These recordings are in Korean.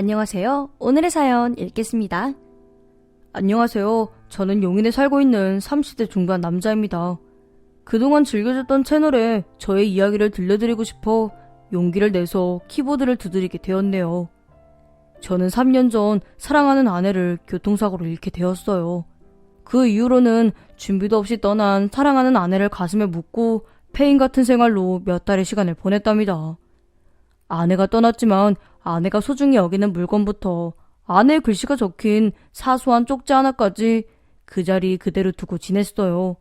안녕하세요. 오늘의 사연 읽겠습니다. 안녕하세요. 저는 용인에 살고 있는 30대 중반 남자입니다. 그동안 즐겨줬던 채널에 저의 이야기를 들려드리고 싶어 용기를 내서 키보드를 두드리게 되었네요. 저는 3년 전 사랑하는 아내를 교통사고로 잃게 되었어요. 그 이후로는 준비도 없이 떠난 사랑하는 아내를 가슴에 묻고 폐인 같은 생활로 몇 달의 시간을 보냈답니다. 아내가 떠났지만 아내가 소중히 여기는 물건부터 아내의 글씨가 적힌 사소한 쪽지 하나까지 그 자리 그대로 두고 지냈어요.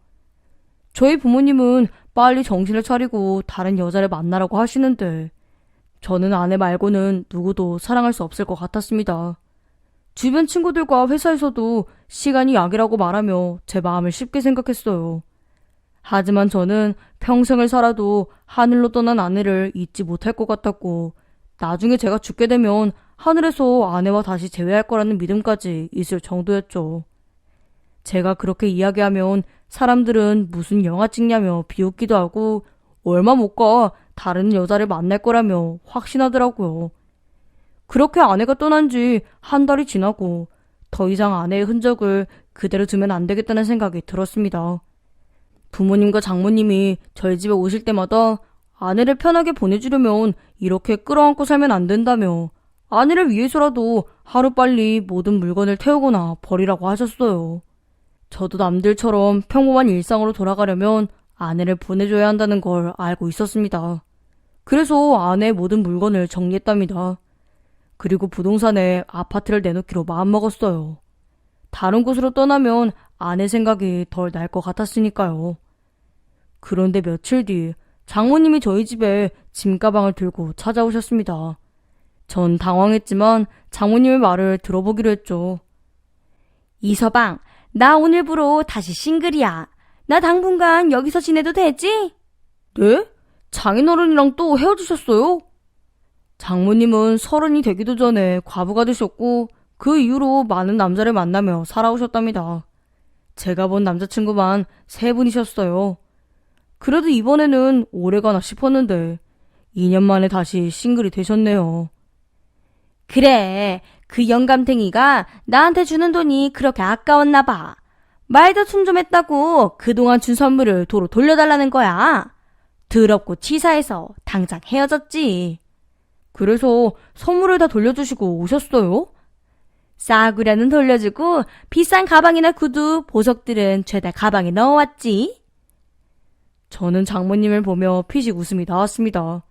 저희 부모님은 빨리 정신을 차리고 다른 여자를 만나라고 하시는데 저는 아내 말고는 누구도 사랑할 수 없을 것 같았습니다. 주변 친구들과 회사에서도 시간이 약이라고 말하며 제 마음을 쉽게 생각했어요. 하지만 저는 평생을 살아도 하늘로 떠난 아내를 잊지 못할 것 같았고 나중에 제가 죽게 되면 하늘에서 아내와 다시 재회할 거라는 믿음까지 있을 정도였죠. 제가 그렇게 이야기하면 사람들은 무슨 영화 찍냐며 비웃기도 하고 얼마 못 가 다른 여자를 만날 거라며 확신하더라고요. 그렇게 아내가 떠난 지 한 달이 지나고 더 이상 아내의 흔적을 그대로 두면 안 되겠다는 생각이 들었습니다. 부모님과 장모님이 저희 집에 오실 때마다 아내를 편하게 보내주려면 이렇게 끌어안고 살면 안 된다며 아내를 위해서라도 하루빨리 모든 물건을 태우거나 버리라고 하셨어요. 저도 남들처럼 평범한 일상으로 돌아가려면 아내를 보내줘야 한다는 걸 알고 있었습니다. 그래서 아내의 모든 물건을 정리했답니다. 그리고 부동산에 아파트를 내놓기로 마음먹었어요. 다른 곳으로 떠나면 아내 생각이 덜 날 것 같았으니까요. 그런데 며칠 뒤 장모님이 저희 집에 짐가방을 들고 찾아오셨습니다. 전 당황했지만 장모님의 말을 들어보기로 했죠. 이서방, 나 오늘부로 다시 싱글이야. 나 당분간 여기서 지내도 되지? 네? 장인어른이랑 또 헤어지셨어요? 장모님은 30이 되기도 전에 과부가 되셨고 그 이후로 많은 남자를 만나며 살아오셨답니다. 제가 본 남자친구만 3분이셨어요. 그래도 이번에는 오래가나 싶었는데 2년 만에 다시 싱글이 되셨네요. 그래, 그 영감탱이가 나한테 주는 돈이 그렇게 아까웠나 봐. 말도 tum 좀 했다고 그동안 준 선물을 도로 돌려달라는 거야. 더럽고 치사해서 당장 헤어졌지. 그래서 선물을 다 돌려주시고 오셨어요? 싸구려는 돌려주고 비싼 가방이나 구두, 보석들은 죄다 가방에 넣어왔지. 저는 장모님을 보며 피식 웃음이 나왔습니다.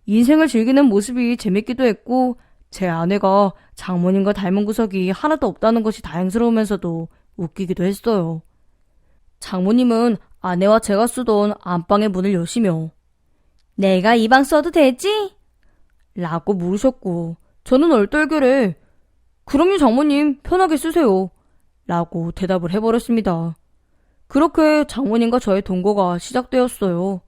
인생을 즐기는 모습이 재밌기도 했고 제 아내가 장모님과 닮은 구석이 하나도 없다는 것이 다행스러우면서도 웃기기도 했어요. 장모님은 아내와 제가 쓰던 안방의 문을 여시며 내가 이 방 써도 되지? 라고 물으셨고 저는 얼떨결에 그럼요 장모님 편하게 쓰세요 라고 대답을 해버렸습니다. 그렇게 장모님과 저의 동거가 시작되었어요.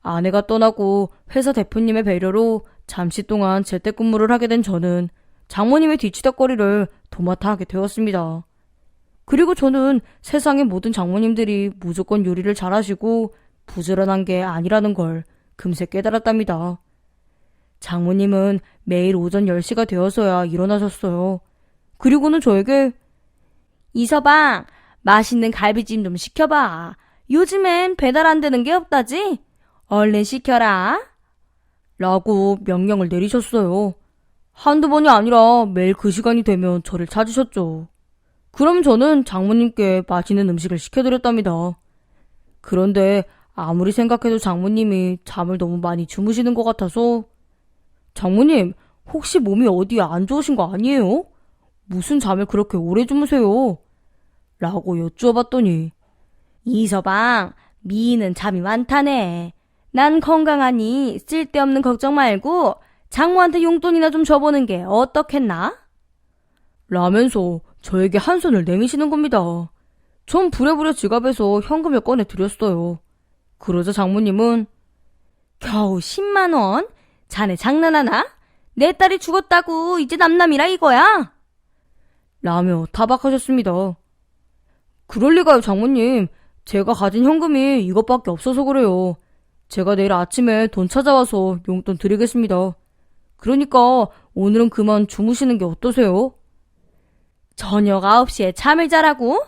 아내가 떠나고 회사 대표님의 배려로 잠시 동안 재택근무를 하게 된 저는 장모님의 뒤치다꺼리를 도맡아 하게 되었습니다. 그리고 저는 세상의 모든 장모님들이 무조건 요리를 잘하시고 부지런한 게 아니라는 걸 금세 깨달았답니다. 장모님은 매일 오전 10시가 되어서야 일어나셨어요. 그리고는 저에게 이서방, 맛있는 갈비찜 좀 시켜봐. 요즘엔 배달 안 되는 게 없다지? 얼른 시켜라. 라고 명령을 내리셨어요. 한두 번이 아니라 매일 그 시간이 되면 저를 찾으셨죠. 그럼 저는 장모님께 맛있는 음식을 시켜드렸답니다. 그런데 아무리 생각해도 장모님이 잠을 너무 많이 주무시는 것 같아서 장모님, 혹시 몸이 어디 안 좋으신 거 아니에요? 무슨 잠을 그렇게 오래 주무세요? 라고 여쭈어봤더니 이서방, 미인은 잠이 많다네. 난 건강하니 쓸데없는 걱정 말고 장모한테 용돈이나 좀 줘보는 게 어떻겠나? 라면서 저에게 한 손을 내미시는 겁니다. 전 부랴부랴 지갑에서 현금을 꺼내 드렸어요. 그러자 장모님은 겨우 10만 원? 자네 장난하나? 내 딸이 죽었다고 이제 남남이라 이거야? 라며 타박하셨습니다. 그럴 리가요 장모님. 제가 가진 현금이 이것밖에 없어서 그래요. 제가 내일 아침에 돈 찾아와서 용돈 드리겠습니다. 그러니까 오늘은 그만 주무시는 게 어떠세요? 저녁 9시에 잠을 자라고?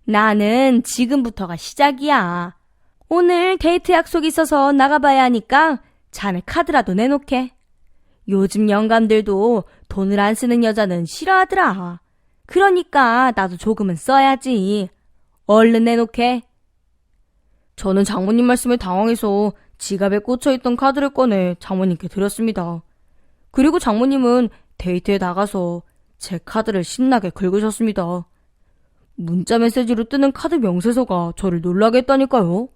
나는 지금부터가 시작이야. 오늘 데이트 약속 있어서 나가봐야 하니까 자네 카드라도 내놓게. 요즘 영감들도 돈을 안 쓰는 여자는 싫어하더라. 그러니까 나도 조금은 써야지. 얼른 내놓게. 저는 장모님 말씀에 당황해서 지갑에 꽂혀있던 카드를 꺼내 장모님께 드렸습니다. 그리고 장모님은 데이트에 나가서 제 카드를 신나게 긁으셨습니다. 문자 메시지로 뜨는 카드 명세서가 저를 놀라게 했다니까요.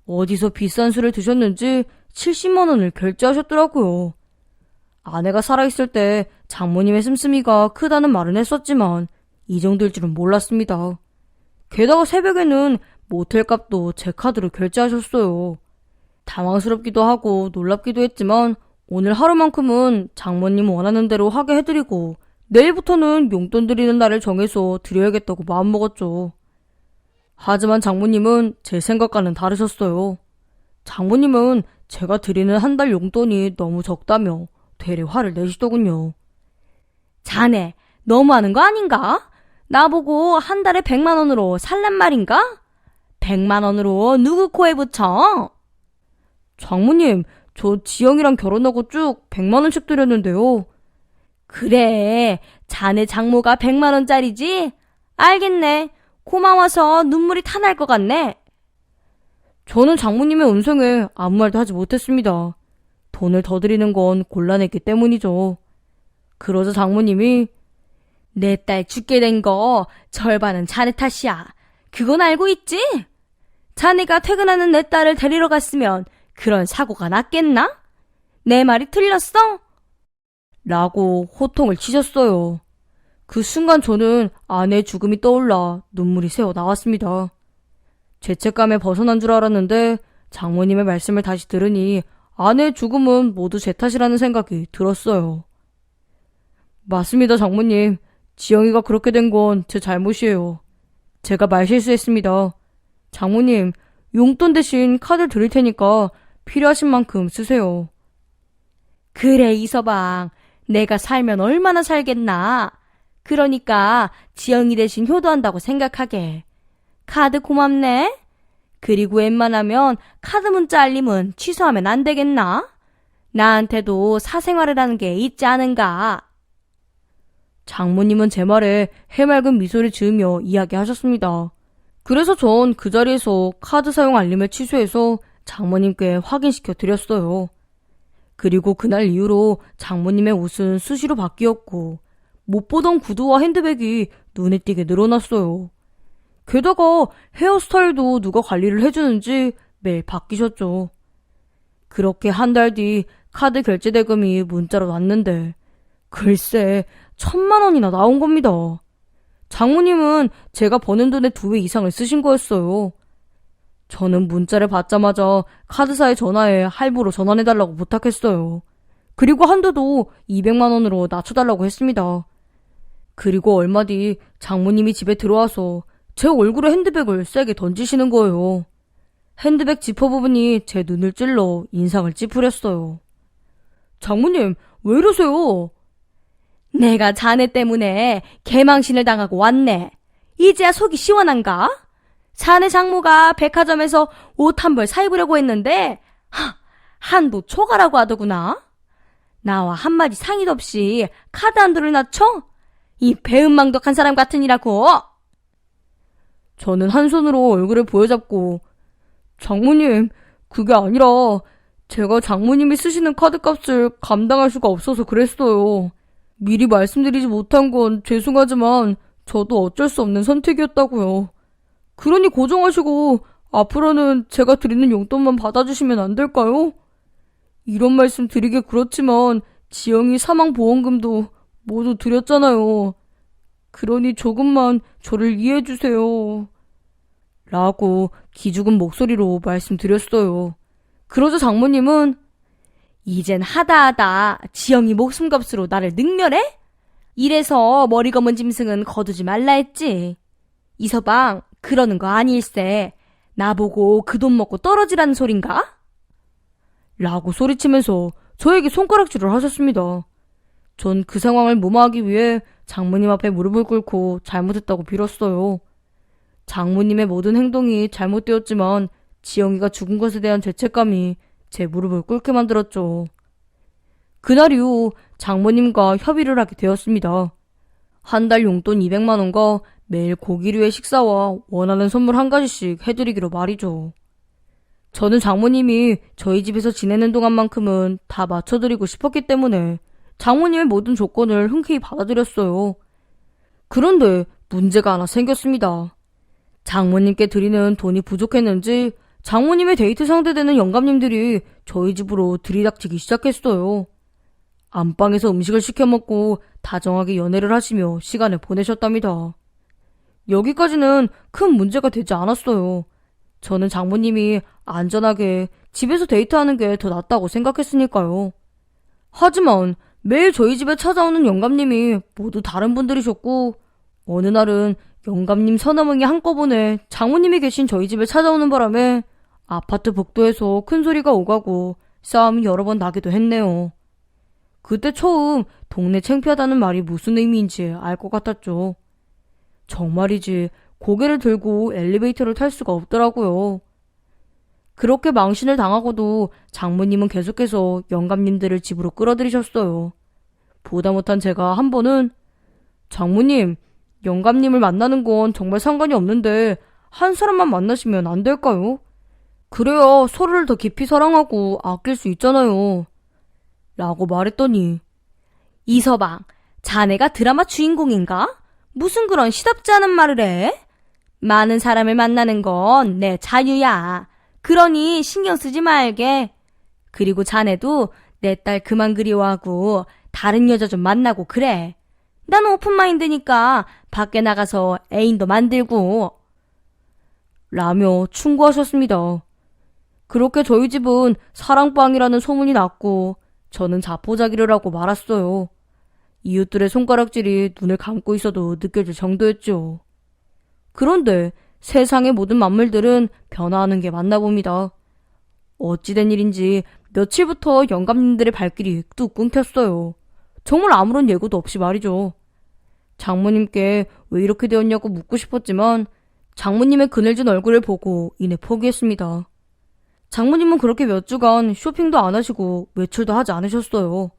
어디서 비싼 술을 드셨는지 70만 원을 결제하셨더라고요. 아내가 살아있을 때 장모님의 씀씀이가 크다는 말은 했었지만 이 정도일 줄은 몰랐습니다. 게다가 새벽에는 모텔값도 제 카드로 결제하셨어요. 당황스럽기도 하고 놀랍기도 했지만 오늘 하루만큼은 장모님 원하는 대로 하게 해드리고 내일부터는 용돈 드리는 날을 정해서 드려야겠다고 마음먹었죠. 하지만 장모님은 제 생각과는 다르셨어요. 장모님은 제가 드리는 한 달 용돈이 너무 적다며 되레 화를 내시더군요. 자네 너무하는 거 아닌가? 나보고 한 달에 100만 원으로 살란 말인가? 100만 원으로 누구 코에 붙여? 장모님, 저 지영이랑 결혼하고 쭉 100만 원씩 드렸는데요. 그래, 자네 장모가 100만 원짜리지? 알겠네. 고마워서 눈물이 타날 것 같네. 저는 장모님의 운생에 아무 말도 하지 못했습니다. 돈을 더 드리는 건 곤란했기 때문이죠. 그러자 장모님이 내 딸 죽게 된 거 절반은 자네 탓이야. 그건 알고 있지? 자네가 퇴근하는 내 딸을 데리러 갔으면 그런 사고가 났겠나? 내 말이 틀렸어? 라고 호통을 치셨어요. 그 순간 저는 아내의 죽음이 떠올라 눈물이 새어 나왔습니다. 죄책감에 벗어난 줄 알았는데 장모님의 말씀을 다시 들으니 아내의 죽음은 모두 제 탓이라는 생각이 들었어요. 맞습니다, 장모님. 지영이가 그렇게 된 건 제 잘못이에요. 제가 말실수했습니다. 장모님, 용돈 대신 카드 드릴 테니까 필요하신 만큼 쓰세요. 그래, 이서방. 내가 살면 얼마나 살겠나. 그러니까 지영이 대신 효도한다고 생각하게. 카드 고맙네. 그리고 웬만하면 카드 문자 알림은 취소하면 안 되겠나? 나한테도 사생활을 하는 게 있지 않은가? 장모님은 제 말에 해맑은 미소를 지으며 이야기하셨습니다. 그래서 전 그 자리에서 카드 사용 알림을 취소해서 장모님께 확인시켜 드렸어요. 그리고 그날 이후로 장모님의 옷은 수시로 바뀌었고 못 보던 구두와 핸드백이 눈에 띄게 늘어났어요. 게다가 헤어스타일도 누가 관리를 해주는지 매일 바뀌셨죠. 그렇게 한 달 뒤 카드 결제 대금이 문자로 왔는데 글쎄 1,000만 원이나 나온 겁니다. 장모님은 제가 버는 돈의 2배 이상을 쓰신 거였어요. 저는 문자를 받자마자 카드사에 전화해 할부로 전환해달라고 부탁했어요. 그리고 한도도 200만 원으로 낮춰달라고 했습니다. 그리고 얼마 뒤 장모님이 집에 들어와서 제 얼굴에 핸드백을 세게 던지시는 거예요. 핸드백 지퍼 부분이 제 눈을 찔러 인상을 찌푸렸어요. 장모님, 왜 이러세요? 내가 자네 때문에 개망신을 당하고 왔네. 이제야 속이 시원한가? 자네 장모가 백화점에서 옷 한 벌 사입으려고 했는데 한도 초과라고 하더구나. 나와 한마디 상의도 없이 카드 한도를 낮춰? 이 배은망덕한 사람 같으니라고. 저는 한 손으로 얼굴을 보여잡고 장모님, 그게 아니라 제가 장모님이 쓰시는 카드값을 감당할 수가 없어서 그랬어요. 미리 말씀드리지 못한 건 죄송하지만 저도 어쩔 수 없는 선택이었다고요. 그러니 고정하시고 앞으로는 제가 드리는 용돈만 받아주시면 안 될까요? 이런 말씀 드리기 그렇지만 지영이 사망보험금도 모두 드렸잖아요. 그러니 조금만 저를 이해해주세요. 라고 기죽은 목소리로 말씀드렸어요. 그러자 장모님은 이젠 하다하다 지영이 목숨값으로 나를 능멸해? 이래서 머리 검은 짐승은 거두지 말라 했지. 이서방, 그러는 거 아니일세. 나보고 그 돈 먹고 떨어지라는 소린가? 라고 소리치면서 저에게 손가락질을 하셨습니다. 전 그 상황을 무마하기 위해 장모님 앞에 무릎을 꿇고 잘못했다고 빌었어요. 장모님의 모든 행동이 잘못되었지만 지영이가 죽은 것에 대한 죄책감이 제 무릎을 꿇게 만들었죠. 그날 이후 장모님과 협의를 하게 되었습니다. 한 달 용돈 200만 원과 매일 고기류의 식사와 원하는 선물 한 가지씩 해드리기로 말이죠. 저는 장모님이 저희 집에서 지내는 동안만큼은 다 맞춰드리고 싶었기 때문에 장모님의 모든 조건을 흔쾌히 받아들였어요. 그런데 문제가 하나 생겼습니다. 장모님께 드리는 돈이 부족했는지 장모님의 데이트 상대되는 영감님들이 저희 집으로 들이닥치기 시작했어요. 안방에서 음식을 시켜 먹고 다정하게 연애를 하시며 시간을 보내셨답니다. 여기까지는 큰 문제가 되지 않았어요. 저는 장모님이 안전하게 집에서 데이트하는 게 더 낫다고 생각했으니까요. 하지만 매일 저희 집에 찾아오는 영감님이 모두 다른 분들이셨고 어느 날은 영감님 서너 명이 한꺼번에 장모님이 계신 저희 집에 찾아오는 바람에 아파트 복도에서 큰 소리가 오가고 싸움이 여러 번 나기도 했네요. 그때 처음 동네 창피하다는 말이 무슨 의미인지 알 것 같았죠. 정말이지 고개를 들고 엘리베이터를 탈 수가 없더라고요. 그렇게 망신을 당하고도 장모님은 계속해서 영감님들을 집으로 끌어들이셨어요. 보다 못한 제가 한 번은 장모님, 영감님을 만나는 건 정말 상관이 없는데 한 사람만 만나시면 안 될까요? 그래야 서로를 더 깊이 사랑하고 아낄 수 있잖아요. 라고 말했더니 이서방, 자네가 드라마 주인공인가? 무슨 그런 시답지 않은 말을 해? 많은 사람을 만나는 건 내 자유야. 그러니 신경 쓰지 말게. 그리고 자네도 내 딸 그만 그리워하고 다른 여자 좀 만나고 그래. 난 오픈마인드니까 밖에 나가서 애인도 만들고. 라며 충고하셨습니다. 그렇게 저희 집은 사랑방이라는 소문이 났고 저는 자포자기를 하고 말았어요. 이웃들의 손가락질이 눈을 감고 있어도 느껴질 정도였죠. 그런데 세상의 모든 만물들은 변화하는 게 맞나 봅니다. 어찌된 일인지 며칠부터 영감님들의 발길이 뚝 끊겼어요. 정말 아무런 예고도 없이 말이죠. 장모님께 왜 이렇게 되었냐고 묻고 싶었지만 장모님의 그늘진 얼굴을 보고 이내 포기했습니다. 장모님은 그렇게 몇 주간 쇼핑도 안 하시고 외출도 하지 않으셨어요.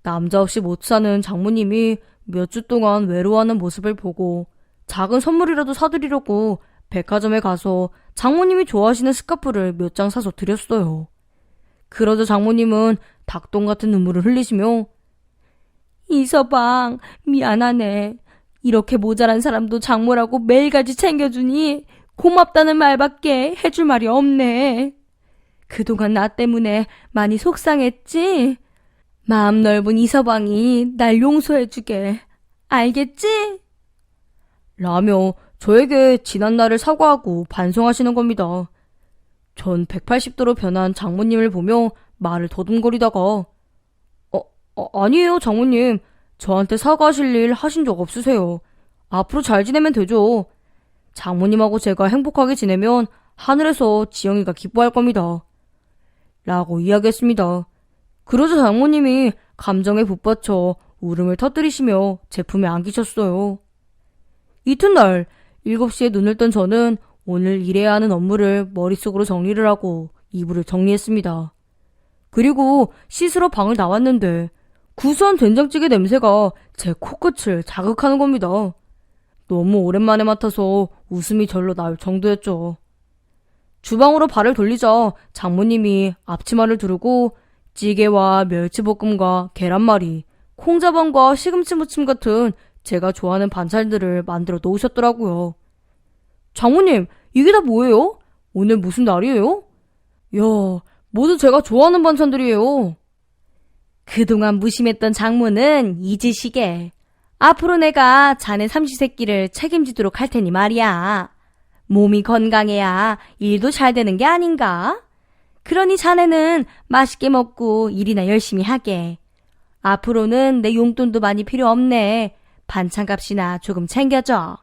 남자 없이 못 사는 장모님이 몇 주 동안 외로워하는 모습을 보고 작은 선물이라도 사드리려고 백화점에 가서 장모님이 좋아하시는 스카프를 몇 장 사서 드렸어요. 그러자 장모님은 닭똥 같은 눈물을 흘리시며 이서방, 미안하네. 이렇게 모자란 사람도 장모라고 매일같이 챙겨주니 고맙다는 말밖에 해줄 말이 없네. 그동안 나 때문에 많이 속상했지? 마음 넓은 이서방이 날 용서해주게. 알겠지? 라며 저에게 지난날을 사과하고 반성하시는 겁니다. 전 180도로 변한 장모님을 보며 말을 더듬거리다가 아니에요 장모님. 저한테 사과하실 일 하신 적 없으세요. 앞으로 잘 지내면 되죠. 장모님하고 제가 행복하게 지내면 하늘에서 지영이가 기뻐할 겁니다. 라고 이야기했습니다. 그러자 장모님이 감정에 북받쳐 울음을 터뜨리시며 제품에 안기셨어요. 이튿날 7시에 눈을 뜬 저는 오늘 일해야 하는 업무를 머릿속으로 정리를 하고 이불을 정리했습니다. 그리고 씻으러 방을 나왔는데 구수한 된장찌개 냄새가 제 코끝을 자극하는 겁니다. 너무 오랜만에 맡아서 웃음이 절로 나올 정도였죠. 주방으로 발을 돌리자 장모님이 앞치마를 두르고 찌개와 멸치볶음과 계란말이, 콩자반과 시금치 무침 같은 제가 좋아하는 반찬들을 만들어 놓으셨더라고요. 장모님, 이게 다 뭐예요? 오늘 무슨 날이에요? 이야, 모두 제가 좋아하는 반찬들이에요. 그동안 무심했던 장모는 잊으시게. 앞으로 내가 자네 삼시세끼를 책임지도록 할 테니 말이야. 몸이 건강해야 일도 잘 되는 게 아닌가? 그러니 자네는 맛있게 먹고 일이나 열심히 하게. 앞으로는 내 용돈도 많이 필요 없네. 반찬값이나 조금 챙겨줘.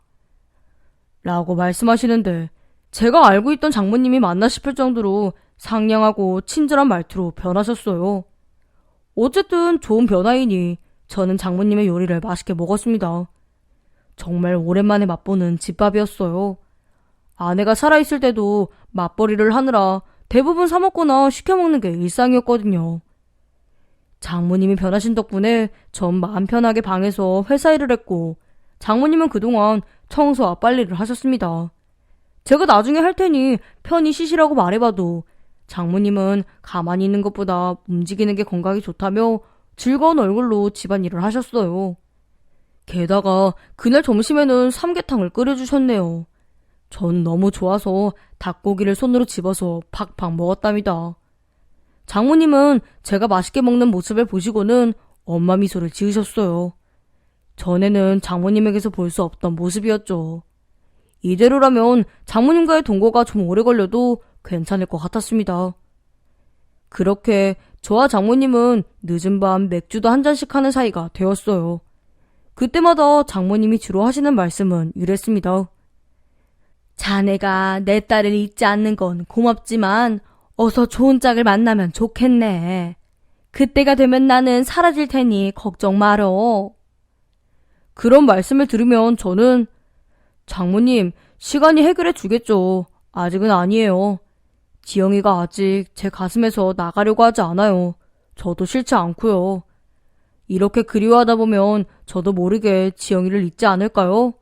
라고 말씀하시는데 제가 알고 있던 장모님이 맞나 싶을 정도로 상냥하고 친절한 말투로 변하셨어요. 어쨌든 좋은 변화이니 저는 장모님의 요리를 맛있게 먹었습니다. 정말 오랜만에 맛보는 집밥이었어요. 아내가 살아있을 때도 맞벌이를 하느라 대부분 사 먹거나 시켜 먹는 게 일상이었거든요. 장모님이 변하신 덕분에 전 마음 편하게 방에서 회사 일을 했고, 장모님은 그동안 청소와 빨래를 하셨습니다. 제가 나중에 할 테니 편히 쉬시라고 말해봐도 장모님은 가만히 있는 것보다 움직이는 게 건강에 좋다며 즐거운 얼굴로 집안일을 하셨어요. 게다가 그날 점심에는 삼계탕을 끓여주셨네요. 전 너무 좋아서 닭고기를 손으로 집어서 팍팍 먹었답니다. 장모님은 제가 맛있게 먹는 모습을 보시고는 엄마 미소를 지으셨어요. 전에는 장모님에게서 볼 수 없던 모습이었죠. 이대로라면 장모님과의 동거가 좀 오래 걸려도 괜찮을 것 같았습니다. 그렇게 저와 장모님은 늦은 밤 맥주도 한 잔씩 하는 사이가 되었어요. 그때마다 장모님이 주로 하시는 말씀은 이랬습니다. 자네가 내 딸을 잊지 않는 건 고맙지만 어서 좋은 짝을 만나면 좋겠네. 그때가 되면 나는 사라질 테니 걱정 말어. 그런 말씀을 들으면 저는 장모님, 시간이 해결해 주겠죠. 아직은 아니에요. 지영이가 아직 제 가슴에서 나가려고 하지 않아요. 저도 싫지 않고요. 이렇게 그리워하다 보면 저도 모르게 지영이를 잊지 않을까요?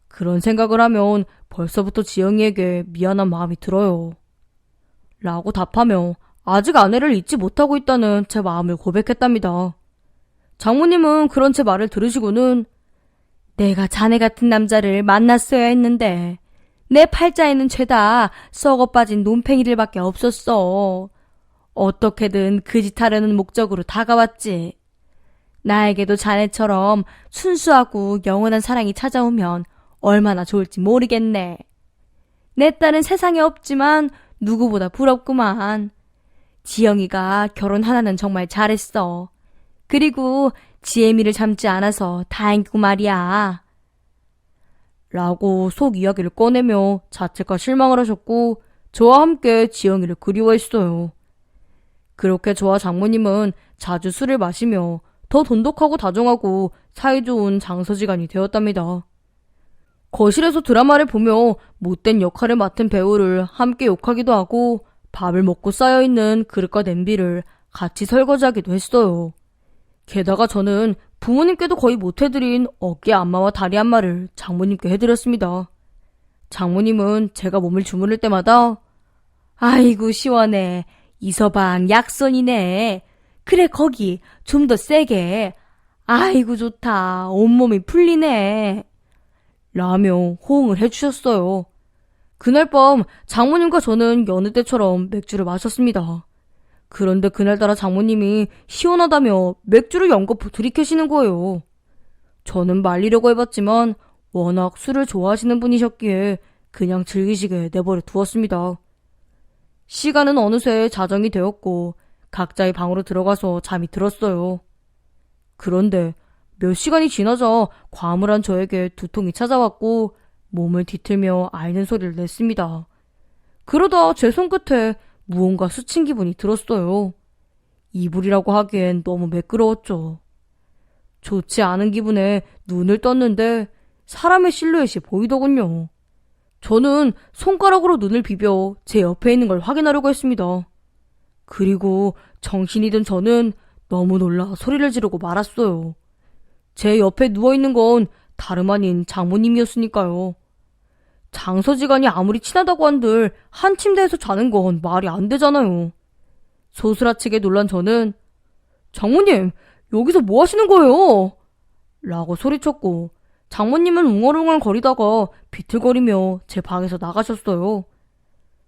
그런 생각을 하면 벌써부터 지영이에게 미안한 마음이 들어요. 라고 답하며 아직 아내를 잊지 못하고 있다는 제 마음을 고백했답니다. 장모님은 그런 제 말을 들으시고는 내가 자네 같은 남자를 만났어야 했는데 내 팔자에는 죄다 썩어 빠진 논팽이들밖에 없었어. 어떻게든 그 짓 하려는 목적으로 다가왔지. 나에게도 자네처럼 순수하고 영원한 사랑이 찾아오면 얼마나 좋을지 모르겠네. 내 딸은 세상에 없지만 누구보다 부럽구만. 지영이가 결혼 하나는 정말 잘했어. 그리고 지혜미를 참지 않아서 다행이고 말이야. 라고 속 이야기를 꺼내며 자책과 실망을 하셨고 저와 함께 지영이를 그리워했어요. 그렇게 저와 장모님은 자주 술을 마시며 더 돈독하고 다정하고 사이좋은 장서지간이 되었답니다. 거실에서 드라마를 보며 못된 역할을 맡은 배우를 함께 욕하기도 하고 밥을 먹고 쌓여있는 그릇과 냄비를 같이 설거지하기도 했어요. 게다가 저는 부모님께도 거의 못해드린 어깨 안마와 다리 안마를 장모님께 해드렸습니다. 장모님은 제가 몸을 주무를 때마다 아이고 시원해. 이서방 약손이네. 그래 거기 좀 더 세게. 아이고 좋다. 온몸이 풀리네. 라며 호응을 해주셨어요. 그날 밤 장모님과 저는 여느 때처럼 맥주를 마셨습니다. 그런데 그날따라 장모님이 시원하다며 맥주를 연거푸 들이켜시는 거예요. 저는 말리려고 해봤지만 워낙 술을 좋아하시는 분이셨기에 그냥 즐기시게 내버려 두었습니다. 시간은 어느새 자정이 되었고 각자의 방으로 들어가서 잠이 들었어요. 그런데 몇 시간이 지나자 과물한 저에게 두통이 찾아왔고 몸을 뒤틀며 앓는 소리를 냈습니다. 그러다 제 손끝에 무언가 스친 기분이 들었어요. 이불이라고 하기엔 너무 매끄러웠죠. 좋지 않은 기분에 눈을 떴는데 사람의 실루엣이 보이더군요. 저는 손가락으로 눈을 비벼 제 옆에 있는 걸 확인하려고 했습니다. 그리고 정신이 든 저는 너무 놀라 소리를 지르고 말았어요. 제 옆에 누워있는 건 다름 아닌 장모님이었으니까요. 장서지간이 아무리 친하다고 한들 한 침대에서 자는 건 말이 안 되잖아요. 소스라치게 놀란 저는 장모님, 여기서 뭐 하시는 거예요? 라고 소리쳤고 장모님은 웅얼웅얼 거리다가 비틀거리며 제 방에서 나가셨어요.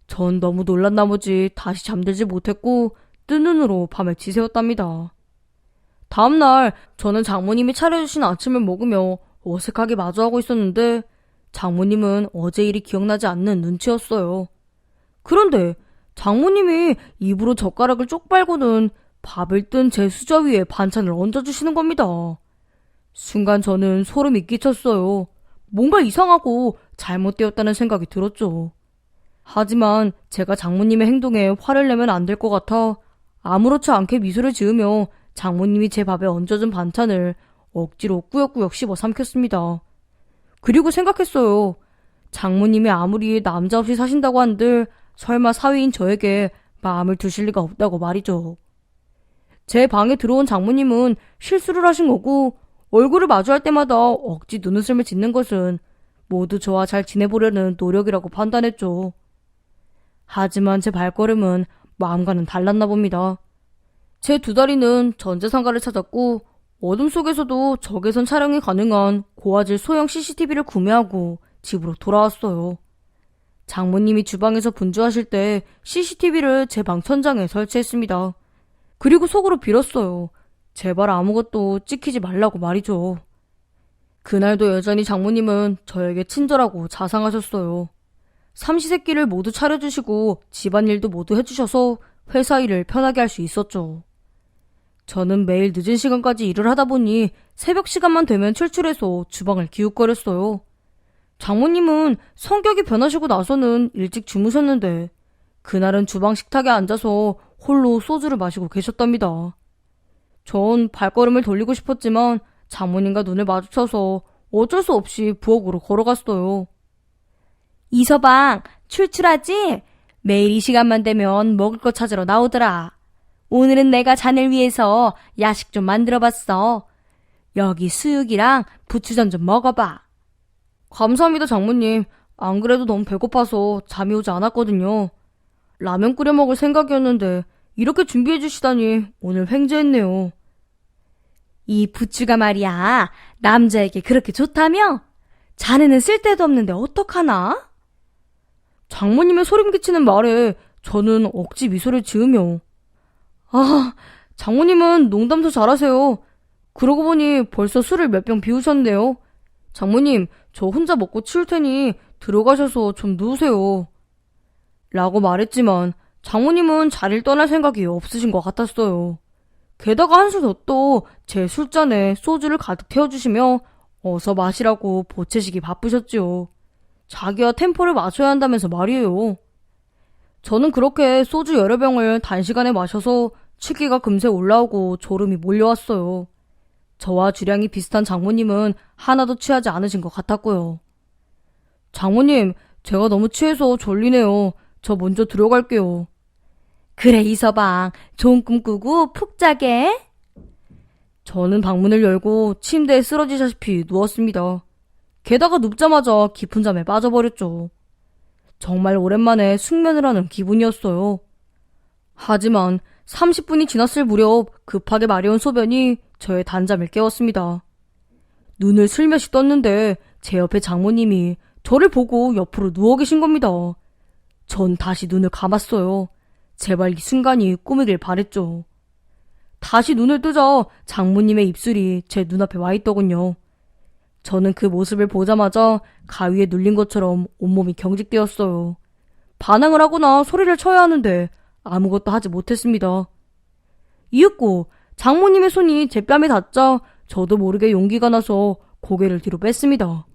전 너무 놀란 나머지 다시 잠들지 못했고 뜬 눈으로 밤을 지새웠답니다. 다음날 저는 장모님이 차려주신 아침을 먹으며 어색하게 마주하고 있었는데 장모님은 어제 일이 기억나지 않는 눈치였어요. 그런데 장모님이 입으로 젓가락을 쪽 빨고는 밥을 뜬 제 수저 위에 반찬을 얹어주시는 겁니다. 순간 저는 소름이 끼쳤어요. 뭔가 이상하고 잘못되었다는 생각이 들었죠. 하지만 제가 장모님의 행동에 화를 내면 안 될 것 같아 아무렇지 않게 미소를 지으며 장모님이 제 밥에 얹어준 반찬을 억지로 꾸역꾸역 씹어 삼켰습니다. 그리고 생각했어요. 장모님이 아무리 남자 없이 사신다고 한들 설마 사위인 저에게 마음을 두실 리가 없다고 말이죠. 제 방에 들어온 장모님은 실수를 하신 거고 얼굴을 마주할 때마다 억지 눈웃음을 짓는 것은 모두 저와 잘 지내보려는 노력이라고 판단했죠. 하지만 제 발걸음은 마음과는 달랐나 봅니다. 제 두 다리는 전재상가를 찾았고 어둠 속에서도 적외선 촬영이 가능한 고화질 소형 CCTV를 구매하고 집으로 돌아왔어요. 장모님이 주방에서 분주하실 때 CCTV를 제 방 천장에 설치했습니다. 그리고 속으로 빌었어요. 제발 아무것도 찍히지 말라고 말이죠. 그날도 여전히 장모님은 저에게 친절하고 자상하셨어요. 삼시세끼를 모두 차려주시고 집안일도 모두 해주셔서 회사 일을 편하게 할 수 있었죠. 저는 매일 늦은 시간까지 일을 하다 보니 새벽 시간만 되면 출출해서 주방을 기웃거렸어요. 장모님은 성격이 변하시고 나서는 일찍 주무셨는데 그날은 주방 식탁에 앉아서 홀로 소주를 마시고 계셨답니다. 전 발걸음을 돌리고 싶었지만 장모님과 눈을 마주쳐서 어쩔 수 없이 부엌으로 걸어갔어요. 이서방, 출출하지? 매일 이 시간만 되면 먹을 거 찾으러 나오더라. 오늘은 내가 자네를 위해서 야식 좀 만들어봤어. 여기 수육이랑 부추전 좀 먹어봐. 감사합니다, 장모님. 안 그래도 너무 배고파서 잠이 오지 않았거든요. 라면 끓여 먹을 생각이었는데 이렇게 준비해 주시다니 오늘 횡재했네요. 이 부추가 말이야, 남자에게 그렇게 좋다며? 자네는 쓸데도 없는데 어떡하나? 장모님의 소름 끼치는 말에 저는 억지 미소를 지으며 장모님은 농담도 잘하세요. 그러고 보니 벌써 술을 몇 병 비우셨는데요. 장모님, 저 혼자 먹고 치울 테니 들어가셔서 좀 누우세요. 라고 말했지만 장모님은 자리를 떠날 생각이 없으신 것 같았어요. 게다가 한술 더 또 제 술잔에 소주를 가득 태워주시며 어서 마시라고 보채시기 바쁘셨지요. 자기와 템포를 맞춰야 한다면서 말이에요. 저는 그렇게 소주 여러 병을 단시간에 마셔서 취기가 금세 올라오고 졸음이 몰려왔어요. 저와 주량이 비슷한 장모님은 하나도 취하지 않으신 것 같았고요. 장모님, 제가 너무 취해서 졸리네요. 저 먼저 들어갈게요. 그래, 이서방. 좋은 꿈 꾸고 푹 자게. 저는 방문을 열고 침대에 쓰러지다시피 누웠습니다. 게다가 눕자마자 깊은 잠에 빠져버렸죠. 정말 오랜만에 숙면을 하는 기분이었어요. 하지만 30분이 지났을 무렵 급하게 마려운 소변이 저의 단잠을 깨웠습니다. 눈을 슬며시 떴는데 제 옆에 장모님이 저를 보고 옆으로 누워 계신 겁니다. 전 다시 눈을 감았어요. 제발 이 순간이 꿈이길 바랬죠. 다시 눈을 뜨자 장모님의 입술이 제 눈앞에 와 있더군요. 저는 그 모습을 보자마자 가위에 눌린 것처럼 온몸이 경직되었어요. 반항을 하거나 소리를 쳐야 하는데 아무것도 하지 못했습니다. 이윽고 장모님의 손이 제 뺨에 닿자 저도 모르게 용기가 나서 고개를 뒤로 뺐습니다.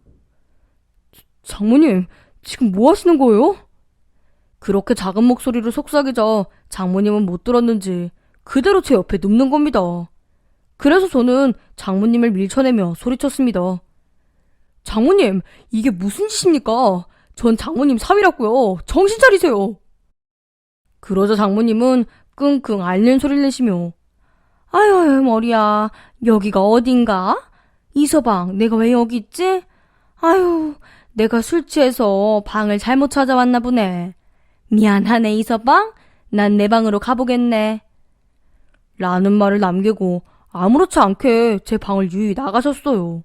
장모님, 지금 뭐 하시는 거예요? 그렇게 작은 목소리로 속삭이자 장모님은 못 들었는지 그대로 제 옆에 눕는 겁니다. 그래서 저는 장모님을 밀쳐내며 소리쳤습니다. 장모님, 이게 무슨 짓입니까? 전 장모님 사위라고요. 정신 차리세요. 그러자 장모님은 끙끙 앓는 소리를 내시며 아유 머리야, 여기가 어딘가? 이서방, 내가 왜 여기 있지? 아유, 내가 술 취해서 방을 잘못 찾아왔나 보네. 미안하네, 이서방. 난 내 방으로 가보겠네. 라는 말을 남기고 아무렇지 않게 제 방을 유유히 나가셨어요.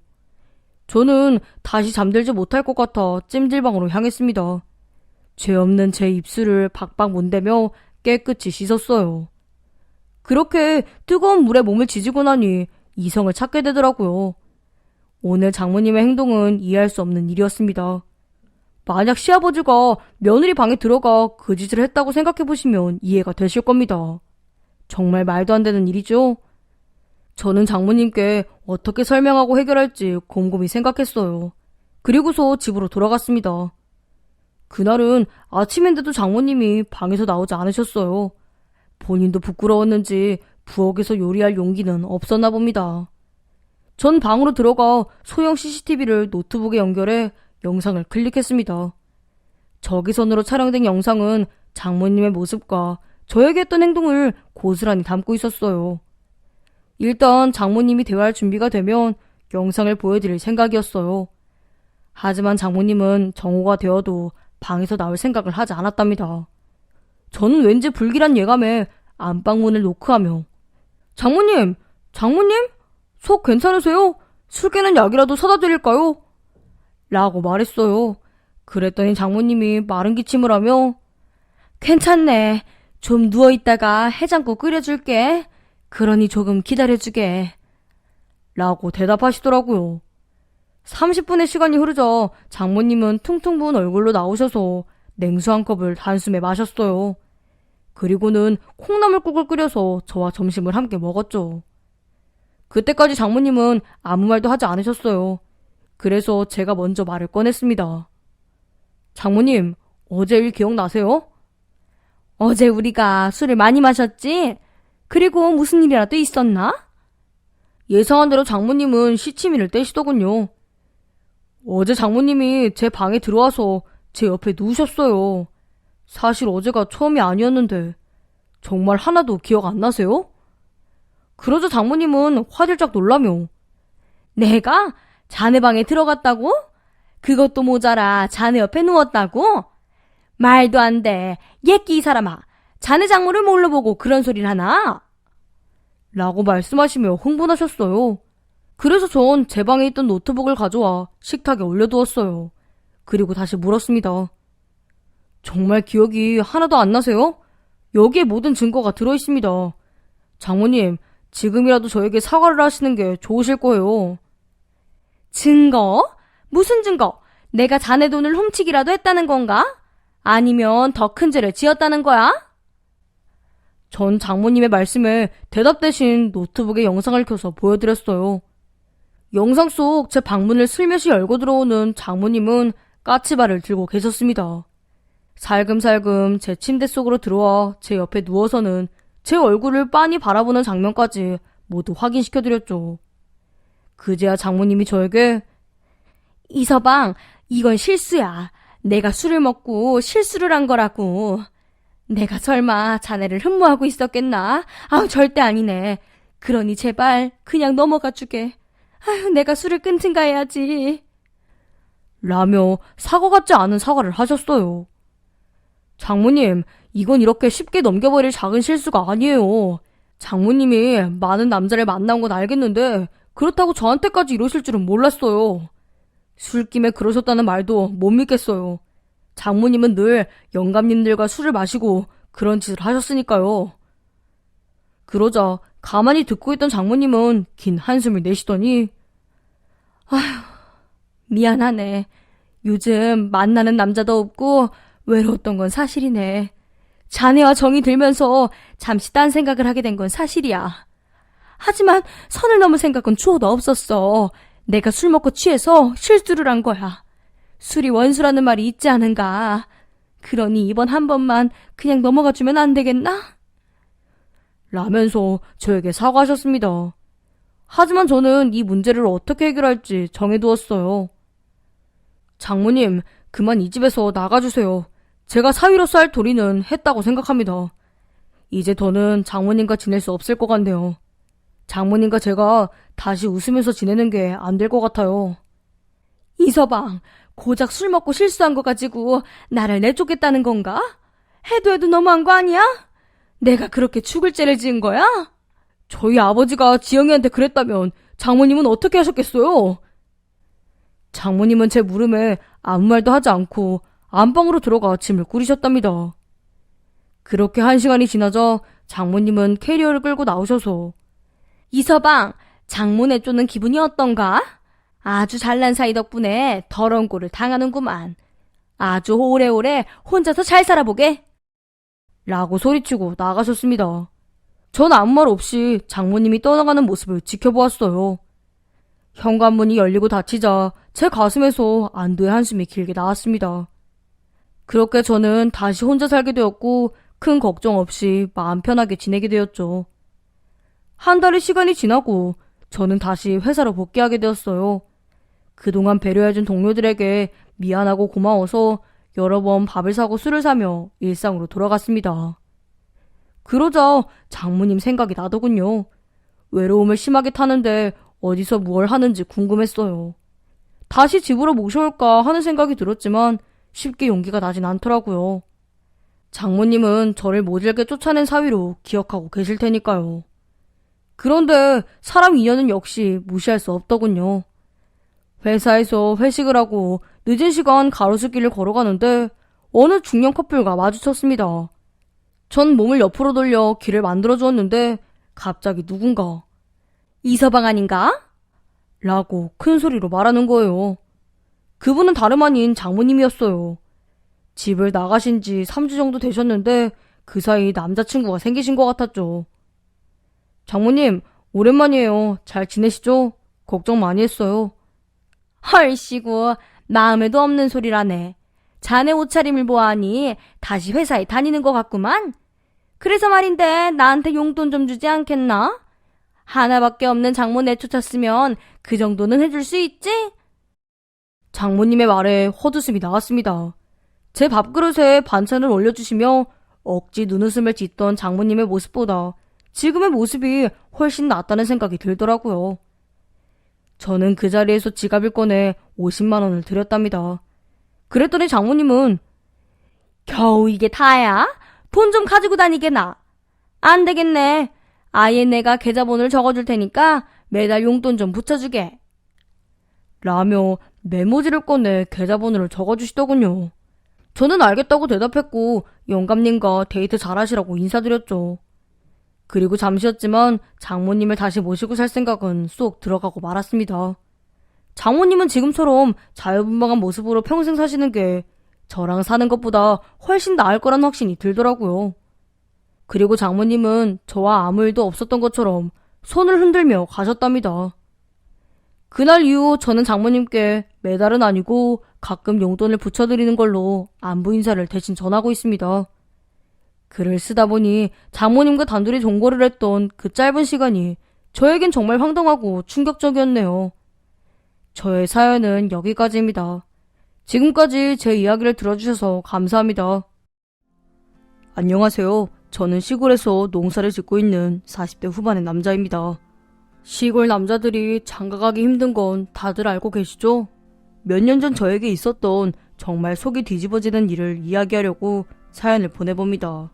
저는 다시 잠들지 못할 것 같아 찜질방으로 향했습니다. 죄 없는 제 입술을 박박 문대며 깨끗이 씻었어요. 그렇게 뜨거운 물에 몸을 지지고 나니 이성을 찾게 되더라고요. 오늘 장모님의 행동은 이해할 수 없는 일이었습니다. 만약 시아버지가 며느리 방에 들어가 그 짓을 했다고 생각해보시면 이해가 되실 겁니다. 정말 말도 안 되는 일이죠? 저는 장모님께 어떻게 설명하고 해결할지 곰곰이 생각했어요. 그리고서 집으로 돌아갔습니다. 그날은 아침인데도 장모님이 방에서 나오지 않으셨어요. 본인도 부끄러웠는지 부엌에서 요리할 용기는 없었나 봅니다. 전 방으로 들어가 소형 CCTV를 노트북에 연결해 영상을 클릭했습니다. 적외선으로 촬영된 영상은 장모님의 모습과 저에게 했던 행동을 고스란히 담고 있었어요. 일단 장모님이 대화할 준비가 되면 영상을 보여드릴 생각이었어요. 하지만 장모님은 정오가 되어도 방에서 나올 생각을 하지 않았답니다. 저는 왠지 불길한 예감에 안방문을 노크하며 장모님! 장모님? 속 괜찮으세요? 술 깨는 약이라도 사다 드릴까요? 라고 말했어요. 그랬더니 장모님이 마른 기침을 하며 괜찮네. 좀 누워있다가 해장국 끓여줄게. 그러니 조금 기다려주게. 라고 대답하시더라고요. 30분의 시간이 흐르자 장모님은 퉁퉁 부은 얼굴로 나오셔서 냉수 한 컵을 한숨에 마셨어요. 그리고는 콩나물국을 끓여서 저와 점심을 함께 먹었죠. 그때까지 장모님은 아무 말도 하지 않으셨어요. 그래서 제가 먼저 말을 꺼냈습니다. 장모님, 어제 일 기억나세요? 어제 우리가 술을 많이 마셨지? 그리고 무슨 일이라도 있었나? 예상한 대로 장모님은 시치미를 떼시더군요. 어제 장모님이 제 방에 들어와서 제 옆에 누우셨어요. 사실 어제가 처음이 아니었는데 정말 하나도 기억 안 나세요? 그러자 장모님은 화들짝 놀라며 내가 자네 방에 들어갔다고? 그것도 모자라 자네 옆에 누웠다고? 말도 안 돼. 예끼 이 사람아. 자네 장모를 뭘로 보고 그런 소리를 하나? 라고 말씀하시며 흥분하셨어요. 그래서 전 제 방에 있던 노트북을 가져와 식탁에 올려두었어요. 그리고 다시 물었습니다. 정말 기억이 하나도 안 나세요? 여기에 모든 증거가 들어있습니다. 장모님, 지금이라도 저에게 사과를 하시는 게 좋으실 거예요. 증거? 무슨 증거? 내가 자네 돈을 훔치기라도 했다는 건가? 아니면 더 큰 죄를 지었다는 거야? 전 장모님의 말씀에 대답 대신 노트북에 영상을 켜서 보여드렸어요. 영상 속 제 방문을 슬며시 열고 들어오는 장모님은 까치발을 들고 계셨습니다. 살금살금 제 침대 속으로 들어와 제 옆에 누워서는 제 얼굴을 빤히 바라보는 장면까지 모두 확인시켜드렸죠. 그제야 장모님이 저에게 이서방, 이건 실수야. 내가 술을 먹고 실수를 한 거라고. 내가 설마 자네를 흠모하고 있었겠나? 절대 아니네. 그러니 제발 그냥 넘어가 주게. 내가 술을 끊든가 해야지. 라며 사과 같지 않은 사과를 하셨어요. 장모님, 이건 이렇게 쉽게 넘겨버릴 작은 실수가 아니에요. 장모님이 많은 남자를 만난 건 알겠는데 그렇다고 저한테까지 이러실 줄은 몰랐어요. 술김에 그러셨다는 말도 못 믿겠어요. 장모님은 늘 영감님들과 술을 마시고 그런 짓을 하셨으니까요. 그러자 가만히 듣고 있던 장모님은 긴 한숨을 내쉬더니 미안하네. 요즘 만나는 남자도 없고 외로웠던 건 사실이네. 자네와 정이 들면서 잠시 딴 생각을 하게 된 건 사실이야. 하지만 선을 넘은 생각은 추호도 없었어. 내가 술 먹고 취해서 실수를 한 거야. 술이 원수라는 말이 있지 않은가. 그러니 이번 한 번만 그냥 넘어가 주면 안 되겠나? 라면서 저에게 사과하셨습니다. 하지만 저는 이 문제를 어떻게 해결할지 정해두었어요. 장모님, 그만 이 집에서 나가주세요. 제가 사위로서 할 도리는 했다고 생각합니다. 이제 더는 장모님과 지낼 수 없을 것 같네요. 장모님과 제가 다시 웃으면서 지내는 게 안 될 것 같아요. 이서방, 고작 술 먹고 실수한 거 가지고 나를 내쫓겠다는 건가? 해도 너무한 거 아니야? 내가 그렇게 죽을 죄를 지은 거야? 저희 아버지가 지영이한테 그랬다면 장모님은 어떻게 하셨겠어요? 장모님은 제 물음에 아무 말도 하지 않고 안방으로 들어가 짐을 꾸리셨답니다. 그렇게 1시간이 지나자 장모님은 캐리어를 끌고 나오셔서 이서방, 장모 내쫓는 기분이 어떤가? 아주 잘난 사이 덕분에 더러운 꼴을 당하는구만. 아주 오래오래 혼자서 잘 살아보게. 라고 소리치고 나가셨습니다. 전 아무 말 없이 장모님이 떠나가는 모습을 지켜보았어요. 현관문이 열리고 닫히자 제 가슴에서 안도의 한숨이 길게 나왔습니다. 그렇게 저는 다시 혼자 살게 되었고 큰 걱정 없이 마음 편하게 지내게 되었죠. 한 달의 시간이 지나고 저는 다시 회사로 복귀하게 되었어요. 그동안 배려해준 동료들에게 미안하고 고마워서 여러 번 밥을 사고 술을 사며 일상으로 돌아갔습니다. 그러자 장모님 생각이 나더군요. 외로움을 심하게 타는데 어디서 뭘 하는지 궁금했어요. 다시 집으로 모셔올까 하는 생각이 들었지만 쉽게 용기가 나진 않더라고요. 장모님은 저를 모질게 쫓아낸 사위로 기억하고 계실 테니까요. 그런데 사람 인연은 역시 무시할 수 없더군요. 회사에서 회식을 하고 늦은 시간 가로수길을 걸어가는데 어느 중년 커플과 마주쳤습니다. 전 몸을 옆으로 돌려 길을 만들어주었는데 갑자기 누군가 이서방 아닌가? 라고 큰 소리로 말하는 거예요. 그분은 다름 아닌 장모님이었어요. 집을 나가신 지 3주 정도 되셨는데 그 사이 남자친구가 생기신 것 같았죠. 장모님, 오랜만이에요. 잘 지내시죠? 걱정 많이 했어요. 헐씨구, 마음에도 없는 소리라네. 자네 옷차림을 보아하니 다시 회사에 다니는 것 같구만. 그래서 말인데 나한테 용돈 좀 주지 않겠나? 하나밖에 없는 장모 내쫓았으면 그 정도는 해줄 수 있지? 장모님의 말에 헛웃음이 나왔습니다. 제 밥그릇에 반찬을 올려주시며 억지 눈웃음을 짓던 장모님의 모습보다 지금의 모습이 훨씬 낫다는 생각이 들더라고요. 저는 그 자리에서 지갑을 꺼내 50만 원을 드렸답니다. 그랬더니 장모님은 겨우 이게 다야? 돈 좀 가지고 다니게나. 안 되겠네. 아예 내가 계좌번호를 적어줄 테니까 매달 용돈 좀 붙여주게. 라며 메모지를 꺼내 계좌번호를 적어주시더군요. 저는 알겠다고 대답했고 영감님과 데이트 잘하시라고 인사드렸죠. 그리고 잠시였지만 장모님을 다시 모시고 살 생각은 쏙 들어가고 말았습니다. 장모님은 지금처럼 자유분방한 모습으로 평생 사시는 게 저랑 사는 것보다 훨씬 나을 거란 확신이 들더라고요. 그리고 장모님은 저와 아무 일도 없었던 것처럼 손을 흔들며 가셨답니다. 그날 이후 저는 장모님께 매달은 아니고 가끔 용돈을 붙여드리는 걸로 안부 인사를 대신 전하고 있습니다. 글을 쓰다 보니 장모님과 단둘이 종거를 했던 그 짧은 시간이 저에겐 정말 황당하고 충격적이었네요. 저의 사연은 여기까지입니다. 지금까지 제 이야기를 들어주셔서 감사합니다. 안녕하세요. 저는 시골에서 농사를 짓고 있는 40대 후반의 남자입니다. 시골 남자들이 장가가기 힘든 건 다들 알고 계시죠? 몇 년 전 저에게 있었던 정말 속이 뒤집어지는 일을 이야기하려고 사연을 보내봅니다.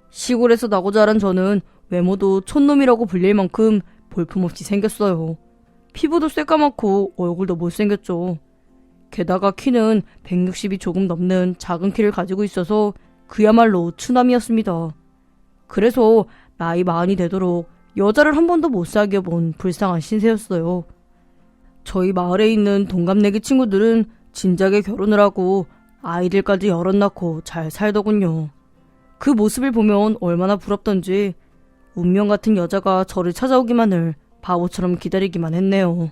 시골에서 나고 자란 저는 외모도 촌놈이라고 불릴 만큼 볼품없이 생겼어요. 피부도 새까맣고 얼굴도 못생겼죠. 게다가 키는 160이 조금 넘는 작은 키를 가지고 있어서 그야말로 추남이었습니다. 그래서 나이 많이 되도록 여자를 한 번도 못 사귀어 본 불쌍한 신세였어요. 저희 마을에 있는 동갑내기 친구들은 진작에 결혼을 하고 아이들까지 여럿 낳고 잘 살더군요. 그 모습을 보면 얼마나 부럽던지 운명 같은 여자가 저를 찾아오기만을 바보처럼 기다리기만 했네요.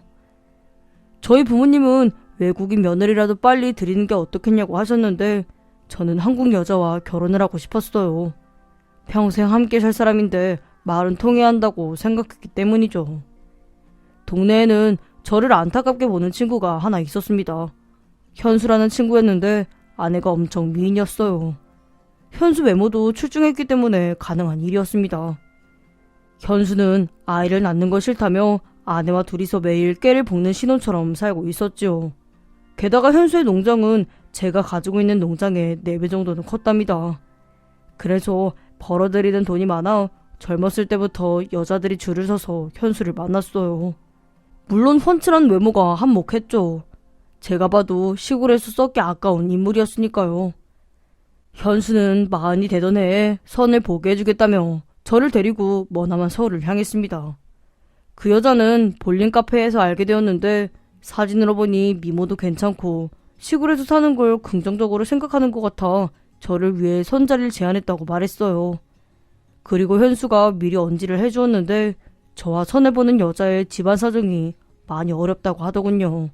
저희 부모님은 외국인 며느리라도 빨리 드리는 게 어떻겠냐고 하셨는데 저는 한국 여자와 결혼을 하고 싶었어요. 평생 함께 살 사람인데 말은 통해야 한다고 생각했기 때문이죠. 동네에는 저를 안타깝게 보는 친구가 하나 있었습니다. 현수라는 친구였는데 아내가 엄청 미인이었어요. 현수 외모도 출중했기 때문에 가능한 일이었습니다. 현수는 아이를 낳는 걸 싫다며 아내와 둘이서 매일 깨를 볶는 신혼처럼 살고 있었지요. 게다가 현수의 농장은 제가 가지고 있는 농장의 4배 정도는 컸답니다. 그래서 벌어들이는 돈이 많아 젊었을 때부터 여자들이 줄을 서서 현수를 만났어요. 물론 훤칠한 외모가 한몫했죠. 제가 봐도 시골에서 썩기 아까운 인물이었으니까요. 현수는 마흔이 되던 해에 선을 보게 해주겠다며 저를 데리고 머나먼 서울을 향했습니다. 그 여자는 볼링 카페에서 알게 되었는데 사진으로 보니 미모도 괜찮고 시골에서 사는 걸 긍정적으로 생각하는 것 같아 저를 위해 선자리를 제안했다고 말했어요. 그리고 현수가 미리 언지를 해주었는데 저와 선해보는 여자의 집안 사정이 많이 어렵다고 하더군요.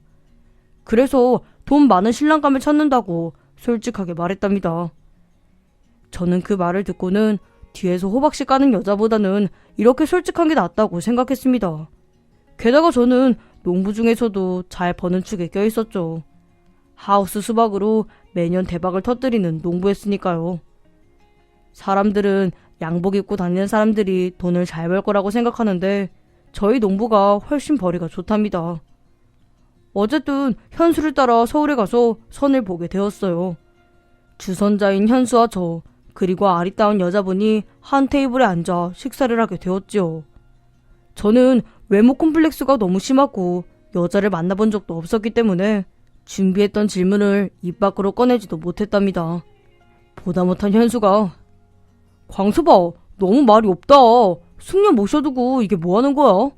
그래서 돈 많은 신랑감을 찾는다고 솔직하게 말했답니다. 저는 그 말을 듣고는 뒤에서 호박씨 까는 여자보다는 이렇게 솔직한 게 낫다고 생각했습니다. 게다가 저는 농부 중에서도 잘 버는 축에 껴있었죠. 하우스 수박으로 매년 대박을 터뜨리는 농부였으니까요. 사람들은 양복 입고 다니는 사람들이 돈을 잘 벌 거라고 생각하는데 저희 농부가 훨씬 벌이가 좋답니다. 어쨌든 현수를 따라 서울에 가서 선을 보게 되었어요. 주선자인 현수와 저, 그리고 아리따운 여자분이 한 테이블에 앉아 식사를 하게 되었지요. 저는 외모 콤플렉스가 너무 심하고 여자를 만나본 적도 없었기 때문에 준비했던 질문을 입 밖으로 꺼내지도 못했답니다. 보다 못한 현수가 광수봐, 너무 말이 없다. 숙녀 모셔두고 이게 뭐 하는 거야?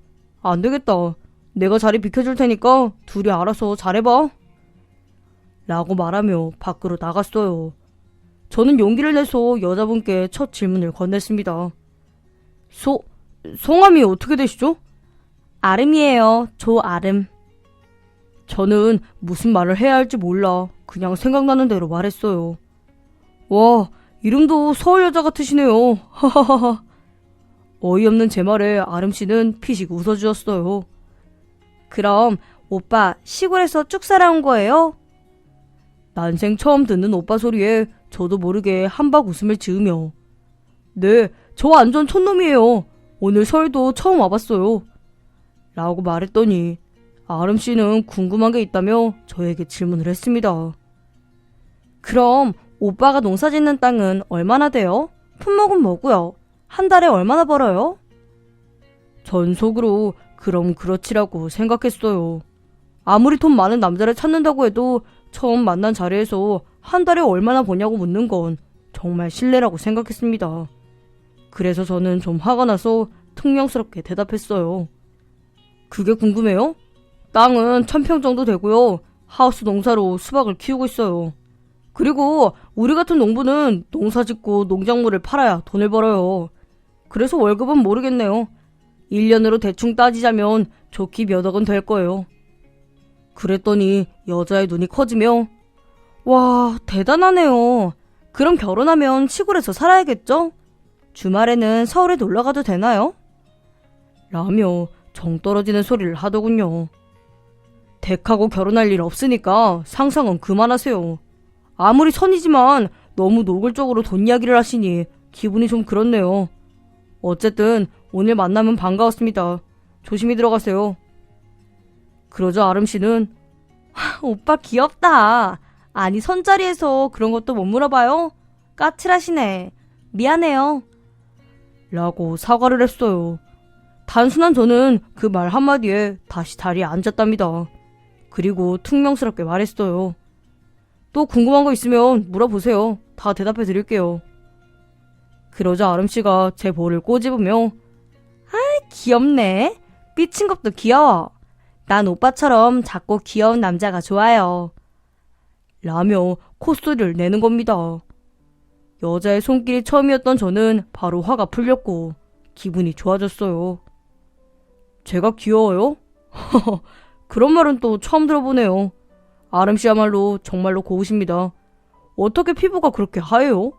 안 되겠다. 내가 자리 비켜줄 테니까 둘이 알아서 잘해봐. 라고 말하며 밖으로 나갔어요. 저는 용기를 내서 여자분께 첫 질문을 건넸습니다. 성함이 어떻게 되시죠? 아름이에요. 조아름. 저는 무슨 말을 해야 할지 몰라 그냥 생각나는 대로 말했어요. 와, 이름도 서울 여자 같으시네요. 하하하하. 어이없는 제 말에 아름씨는 피식 웃어주었어요. 그럼 오빠 시골에서 쭉 살아온 거예요? 난생 처음 듣는 오빠 소리에 저도 모르게 한박 웃음을 지으며 네, 저 완전 촌놈이에요. 오늘 서울도 처음 와봤어요. 라고 말했더니 아름씨는 궁금한 게 있다며 저에게 질문을 했습니다. 그럼 오빠가 농사 짓는 땅은 얼마나 돼요? 품목은 뭐고요? 한 달에 얼마나 벌어요? 전 속으로 그럼 그렇지라고 생각했어요. 아무리 돈 많은 남자를 찾는다고 해도 처음 만난 자리에서 한 달에 얼마나 버냐고 묻는 건 정말 실례라고 생각했습니다. 그래서 저는 좀 화가 나서 퉁명스럽게 대답했어요. 그게 궁금해요? 땅은 1000평 정도 되고요. 하우스 농사로 수박을 키우고 있어요. 그리고 우리 같은 농부는 농사 짓고 농작물을 팔아야 돈을 벌어요. 그래서 월급은 모르겠네요. 1년으로 대충 따지자면 좋기 몇 억은 될 거예요. 그랬더니 여자의 눈이 커지며 와, 대단하네요. 그럼 결혼하면 시골에서 살아야겠죠? 주말에는 서울에 놀러가도 되나요? 라며 정 떨어지는 소리를 하더군요. 댁하고 결혼할 일 없으니까 상상은 그만하세요. 아무리 선이지만 너무 노골적으로 돈 이야기를 하시니 기분이 좀 그렇네요. 어쨌든 오늘 만나면 반가웠습니다. 조심히 들어가세요. 그러자 아름씨는 오빠 귀엽다. 아니 선자리에서 그런 것도 못 물어봐요? 까칠하시네. 미안해요. 라고 사과를 했어요. 단순한 저는 그 말 한마디에 다시 자리에 앉았답니다. 그리고 퉁명스럽게 말했어요. 또 궁금한 거 있으면 물어보세요. 다 대답해 드릴게요. 그러자 아름씨가 제 볼을 꼬집으며 귀엽네. 삐친 것도 귀여워. 난 오빠처럼 작고 귀여운 남자가 좋아요. 라며 콧소리를 내는 겁니다. 여자의 손길이 처음이었던 저는 바로 화가 풀렸고 기분이 좋아졌어요. 제가 귀여워요? 그런 말은 또 처음 들어보네요. 아름씨야말로 정말로 고우십니다. 어떻게 피부가 그렇게 하얘요?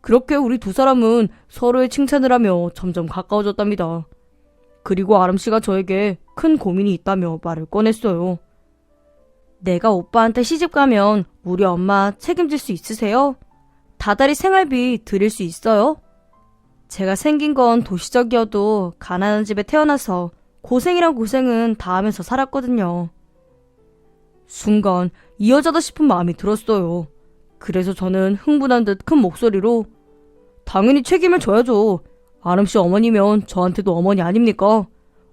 그렇게 우리 두 사람은 서로의 칭찬을 하며 점점 가까워졌답니다. 그리고 아름씨가 저에게 큰 고민이 있다며 말을 꺼냈어요. 내가 오빠한테 시집가면 우리 엄마 책임질 수 있으세요? 다달이 생활비 드릴 수 있어요? 제가 생긴 건 도시적이어도 가난한 집에 태어나서 고생이란 고생은 다 하면서 살았거든요. 순간 이 여자다 싶은 마음이 들었어요. 그래서 저는 흥분한 듯 큰 목소리로 당연히 책임을 져야죠. 아름씨 어머니면 저한테도 어머니 아닙니까?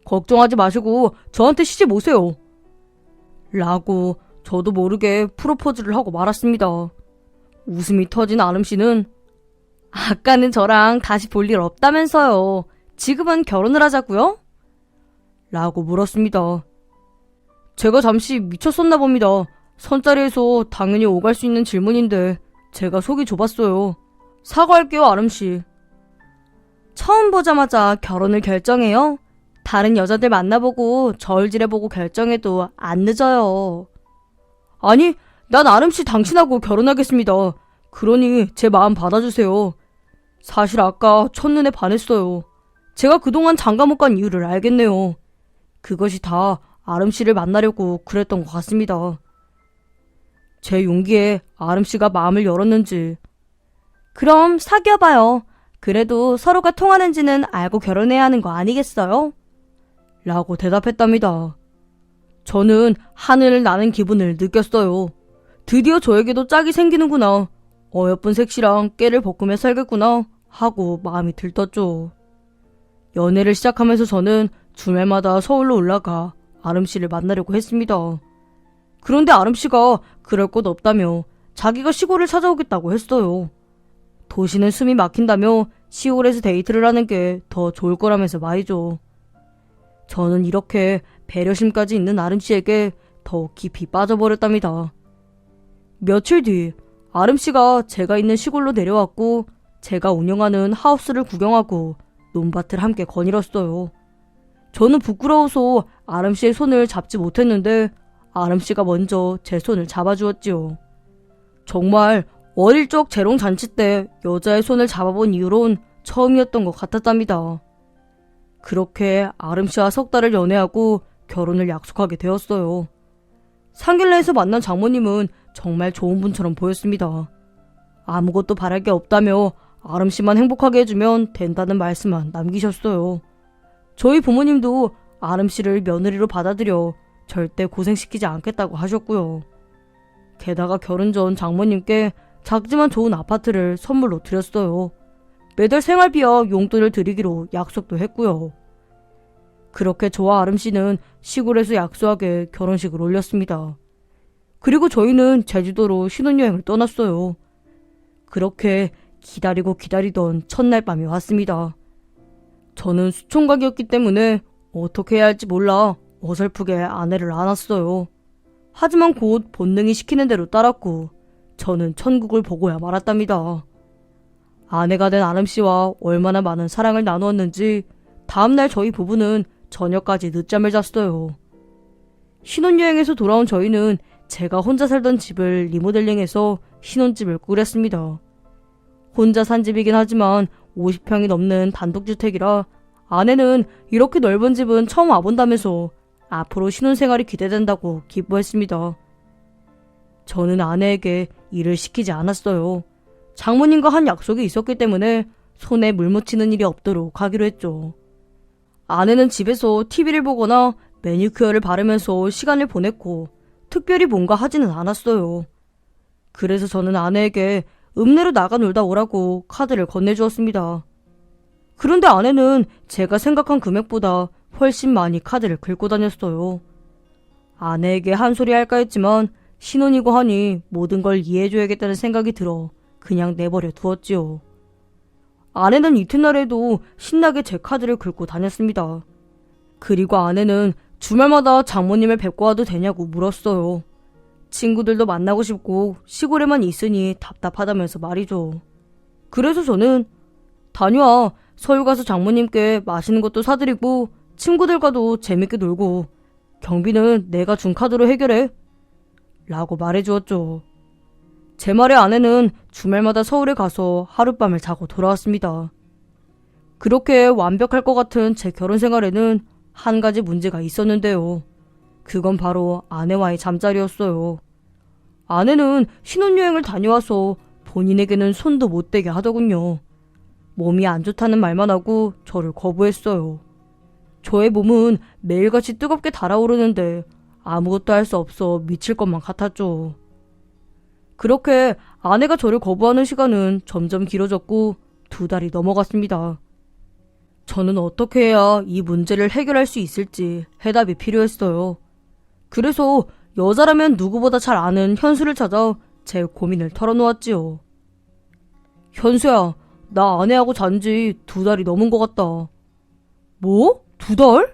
걱정하지 마시고 저한테 시집 오세요. 라고 저도 모르게 프로포즈를 하고 말았습니다. 웃음이 터진 아름씨는 아까는 저랑 다시 볼 일 없다면서요. 지금은 결혼을 하자고요? 라고 물었습니다. 제가 잠시 미쳤었나 봅니다. 선자리에서 당연히 오갈 수 있는 질문인데 제가 속이 좁았어요. 사과할게요, 아름씨. 처음 보자마자 결혼을 결정해요? 다른 여자들 만나보고 저울질해보고 결정해도 안 늦어요. 아니, 난 아름씨 당신하고 결혼하겠습니다. 그러니 제 마음 받아주세요. 사실 아까 첫눈에 반했어요. 제가 그동안 장가 못 간 이유를 알겠네요. 그것이 다 아름씨를 만나려고 그랬던 것 같습니다. 제 용기에 아름씨가 마음을 열었는지. 그럼 사귀어봐요. 그래도 서로가 통하는지는 알고 결혼해야 하는 거 아니겠어요? 라고 대답했답니다. 저는 하늘을 나는 기분을 느꼈어요. 드디어 저에게도 짝이 생기는구나. 어여쁜 색시랑 깨를 벗으며 살겠구나 하고 마음이 들떴죠. 연애를 시작하면서 저는 주말마다 서울로 올라가 아름씨를 만나려고 했습니다. 그런데 아름씨가 그럴 것 없다며 자기가 시골을 찾아오겠다고 했어요. 도시는 숨이 막힌다며 시골에서 데이트를 하는 게 더 좋을 거라면서 말이죠. 저는 이렇게 배려심까지 있는 아름씨에게 더욱 깊이 빠져버렸답니다. 며칠 뒤 아름씨가 제가 있는 시골로 내려왔고 제가 운영하는 하우스를 구경하고 논밭을 함께 거닐었어요. 저는 부끄러워서 아름씨의 손을 잡지 못했는데 아름씨가 먼저 제 손을 잡아주었지요. 정말 어릴 적 재롱잔치 때 여자의 손을 잡아본 이후론 처음이었던 것 같았답니다. 그렇게 아름씨와 석 달을 연애하고 결혼을 약속하게 되었어요. 상길래에서 만난 장모님은 정말 좋은 분처럼 보였습니다. 아무것도 바랄 게 없다며 아름씨만 행복하게 해주면 된다는 말씀만 남기셨어요. 저희 부모님도 아름씨를 며느리로 받아들여 절대 고생시키지 않겠다고 하셨고요. 게다가 결혼 전 장모님께 작지만 좋은 아파트를 선물로 드렸어요. 매달 생활비와 용돈을 드리기로 약속도 했고요. 그렇게 저와 아름씨는 시골에서 약소하게 결혼식을 올렸습니다. 그리고 저희는 제주도로 신혼여행을 떠났어요. 그렇게 기다리고 기다리던 첫날 밤이 왔습니다. 저는 수총각이었기 때문에 어떻게 해야 할지 몰라 어설프게 아내를 안았어요. 하지만 곧 본능이 시키는 대로 따랐고 저는 천국을 보고야 말았답니다. 아내가 된 아름씨와 얼마나 많은 사랑을 나누었는지 다음날 저희 부부는 저녁까지 늦잠을 잤어요. 신혼여행에서 돌아온 저희는 제가 혼자 살던 집을 리모델링해서 신혼집을 꾸렸습니다. 혼자 산 집이긴 하지만 50평이 넘는 단독주택이라 아내는 이렇게 넓은 집은 처음 와본다면서 앞으로 신혼생활이 기대된다고 기뻐했습니다. 저는 아내에게 일을 시키지 않았어요. 장모님과 한 약속이 있었기 때문에 손에 물 묻히는 일이 없도록 하기로 했죠. 아내는 집에서 TV를 보거나 매니큐어를 바르면서 시간을 보냈고 특별히 뭔가 하지는 않았어요. 그래서 저는 아내에게 읍내로 나가 놀다 오라고 카드를 건네주었습니다. 그런데 아내는 제가 생각한 금액보다 훨씬 많이 카드를 긁고 다녔어요. 아내에게 한 소리 할까 했지만 신혼이고 하니 모든 걸 이해해줘야겠다는 생각이 들어 그냥 내버려 두었지요. 아내는 이튿날에도 신나게 제 카드를 긁고 다녔습니다. 그리고 아내는 주말마다 장모님을 뵙고 와도 되냐고 물었어요. 친구들도 만나고 싶고 시골에만 있으니 답답하다면서 말이죠. 그래서 저는 다녀와. 서울 가서 장모님께 맛있는 것도 사드리고 친구들과도 재밌게 놀고 경비는 내가 준 카드로 해결해 라고 말해주었죠. 제 말에 아내는 주말마다 서울에 가서 하룻밤을 자고 돌아왔습니다. 그렇게 완벽할 것 같은 제 결혼 생활에는 한 가지 문제가 있었는데요. 그건 바로 아내와의 잠자리였어요. 아내는 신혼여행을 다녀와서 본인에게는 손도 못 대게 하더군요. 몸이 안 좋다는 말만 하고 저를 거부했어요. 저의 몸은 매일같이 뜨겁게 달아오르는데 아무것도 할 수 없어 미칠 것만 같았죠. 그렇게 아내가 저를 거부하는 시간은 점점 길어졌고 2달이 넘어갔습니다. 저는 어떻게 해야 이 문제를 해결할 수 있을지 해답이 필요했어요. 그래서 여자라면 누구보다 잘 아는 현수를 찾아 제 고민을 털어놓았지요. 현수야, 나 아내하고 잔 지 2달이 넘은 것 같다. 뭐? 2달?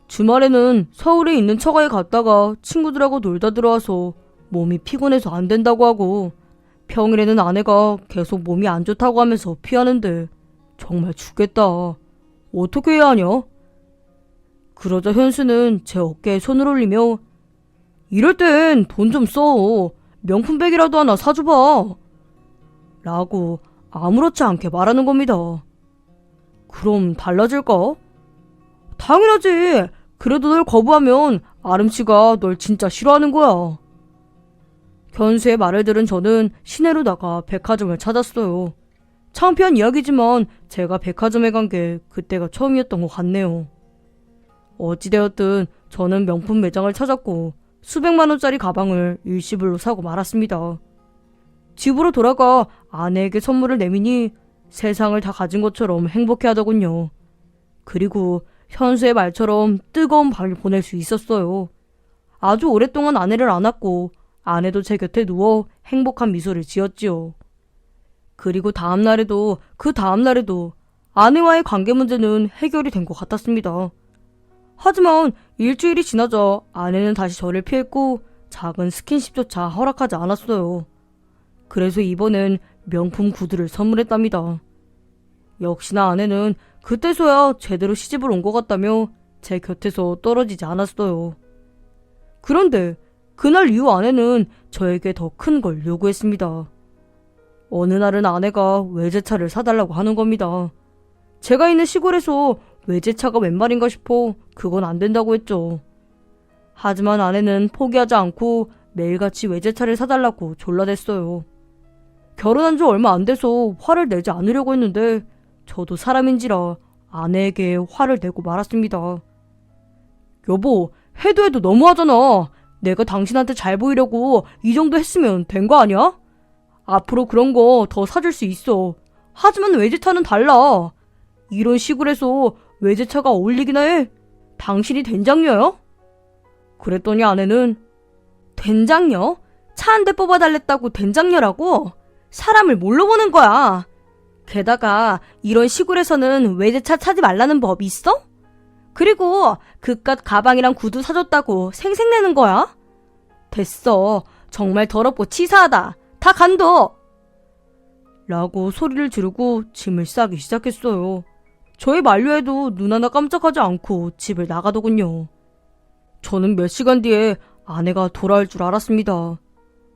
주말에는 서울에 있는 처가에 갔다가 친구들하고 놀다 들어와서 몸이 피곤해서 안 된다고 하고 평일에는 아내가 계속 몸이 안 좋다고 하면서 피하는데 정말 죽겠다. 어떻게 해야 하냐? 그러자 현수는 제 어깨에 손을 올리며 이럴 땐 돈 좀 써. 명품백이라도 하나 사줘봐. 라고 아무렇지 않게 말하는 겁니다. 그럼 달라질까? 당연하지. 그래도 널 거부하면 아름씨가 널 진짜 싫어하는 거야. 현수의 말을 들은 저는 시내로 나가 백화점을 찾았어요. 창피한 이야기지만 제가 백화점에 간 게 그때가 처음이었던 것 같네요. 어찌되었든 저는 명품 매장을 찾았고 수백만 원짜리 가방을 일시불로 사고 말았습니다. 집으로 돌아가 아내에게 선물을 내미니 세상을 다 가진 것처럼 행복해하더군요. 그리고 현수의 말처럼 뜨거운 밤을 보낼 수 있었어요. 아주 오랫동안 아내를 안았고 아내도 제 곁에 누워 행복한 미소를 지었지요. 그리고 다음날에도 그 다음날에도 아내와의 관계 문제는 해결이 된 것 같았습니다. 하지만 일주일이 지나자 아내는 다시 저를 피했고 작은 스킨십조차 허락하지 않았어요. 그래서 이번엔 명품 구두를 선물했답니다. 역시나 아내는 그때서야 제대로 시집을 온 것 같다며 제 곁에서 떨어지지 않았어요. 그런데 그날 이후 아내는 저에게 더 큰 걸 요구했습니다. 어느 날은 아내가 외제차를 사달라고 하는 겁니다. 제가 있는 시골에서 외제차가 웬 말인가 싶어 그건 안 된다고 했죠. 하지만 아내는 포기하지 않고 매일같이 외제차를 사달라고 졸라댔어요. 결혼한 지 얼마 안 돼서 화를 내지 않으려고 했는데 저도 사람인지라 아내에게 화를 내고 말았습니다. 여보, 해도 너무하잖아. 내가 당신한테 잘 보이려고 이 정도 했으면 된 거 아니야? 앞으로 그런 거 더 사줄 수 있어. 하지만 외제차는 달라. 이런 시골에서 외제차가 어울리기나 해. 당신이 된장녀야? 그랬더니 아내는 된장녀? 차 한 대 뽑아달랬다고 된장녀라고? 사람을 뭘로 보는 거야? 게다가 이런 시골에서는 외제차 타지 말라는 법 있어? 그리고 그깟 가방이랑 구두 사줬다고 생색내는 거야? 됐어. 정말 더럽고 치사하다. 다 간둬! 라고 소리를 지르고 짐을 싸기 시작했어요. 저의 만류에도 눈 하나 깜짝하지 않고 집을 나가더군요. 저는 몇 시간 뒤에 아내가 돌아올 줄 알았습니다.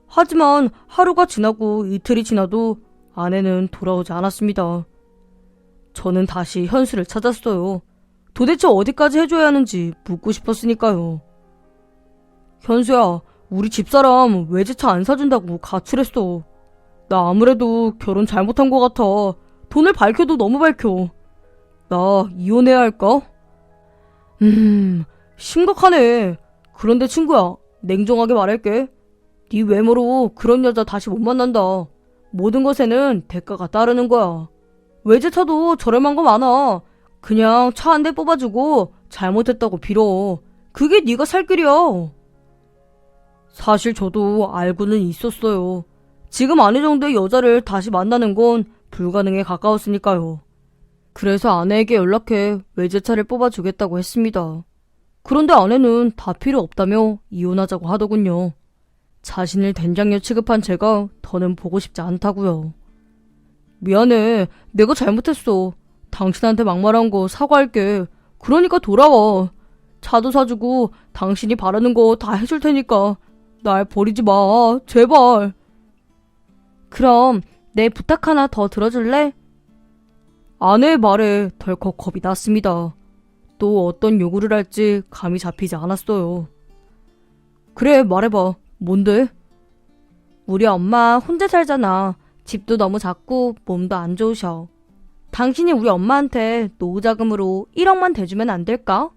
하지만 하루가 지나고 이틀이 지나도 아내는 돌아오지 않았습니다. 저는 다시 현수를 찾았어요. 도대체 어디까지 해줘야 하는지 묻고 싶었으니까요. 현수야, 우리 집사람 외제차 안 사준다고 가출했어. 나 아무래도 결혼 잘못한 것 같아. 돈을 밝혀도 너무 밝혀. 나 이혼해야 할까? 심각하네. 그런데 친구야, 냉정하게 말할게. 네 외모로 그런 여자 다시 못 만난다. 모든 것에는 대가가 따르는 거야. 외제차도 저렴한 거 많아. 그냥 차 한 대 뽑아주고 잘못했다고 빌어. 그게 네가 살 길이야. 사실 저도 알고는 있었어요. 지금 아내 정도의 여자를 다시 만나는 건 불가능에 가까웠으니까요. 그래서 아내에게 연락해 외제차를 뽑아주겠다고 했습니다. 그런데 아내는 다 필요 없다며 이혼하자고 하더군요. 자신을 된장녀 취급한 제가 더는 보고 싶지 않다고요. 미안해. 내가 잘못했어. 당신한테 막말한 거 사과할게. 그러니까 돌아와. 차도 사주고 당신이 바라는 거 다 해줄 테니까 날 버리지 마. 제발. 그럼 내 부탁 하나 더 들어줄래? 아내의 말에 덜컥 겁이 났습니다. 또 어떤 요구를 할지 감이 잡히지 않았어요. 그래, 말해봐. 뭔데? 우리 엄마 혼자 살잖아. 집도 너무 작고 몸도 안 좋으셔. 당신이 우리 엄마한테 노후자금으로 1억만 대주면 안 될까?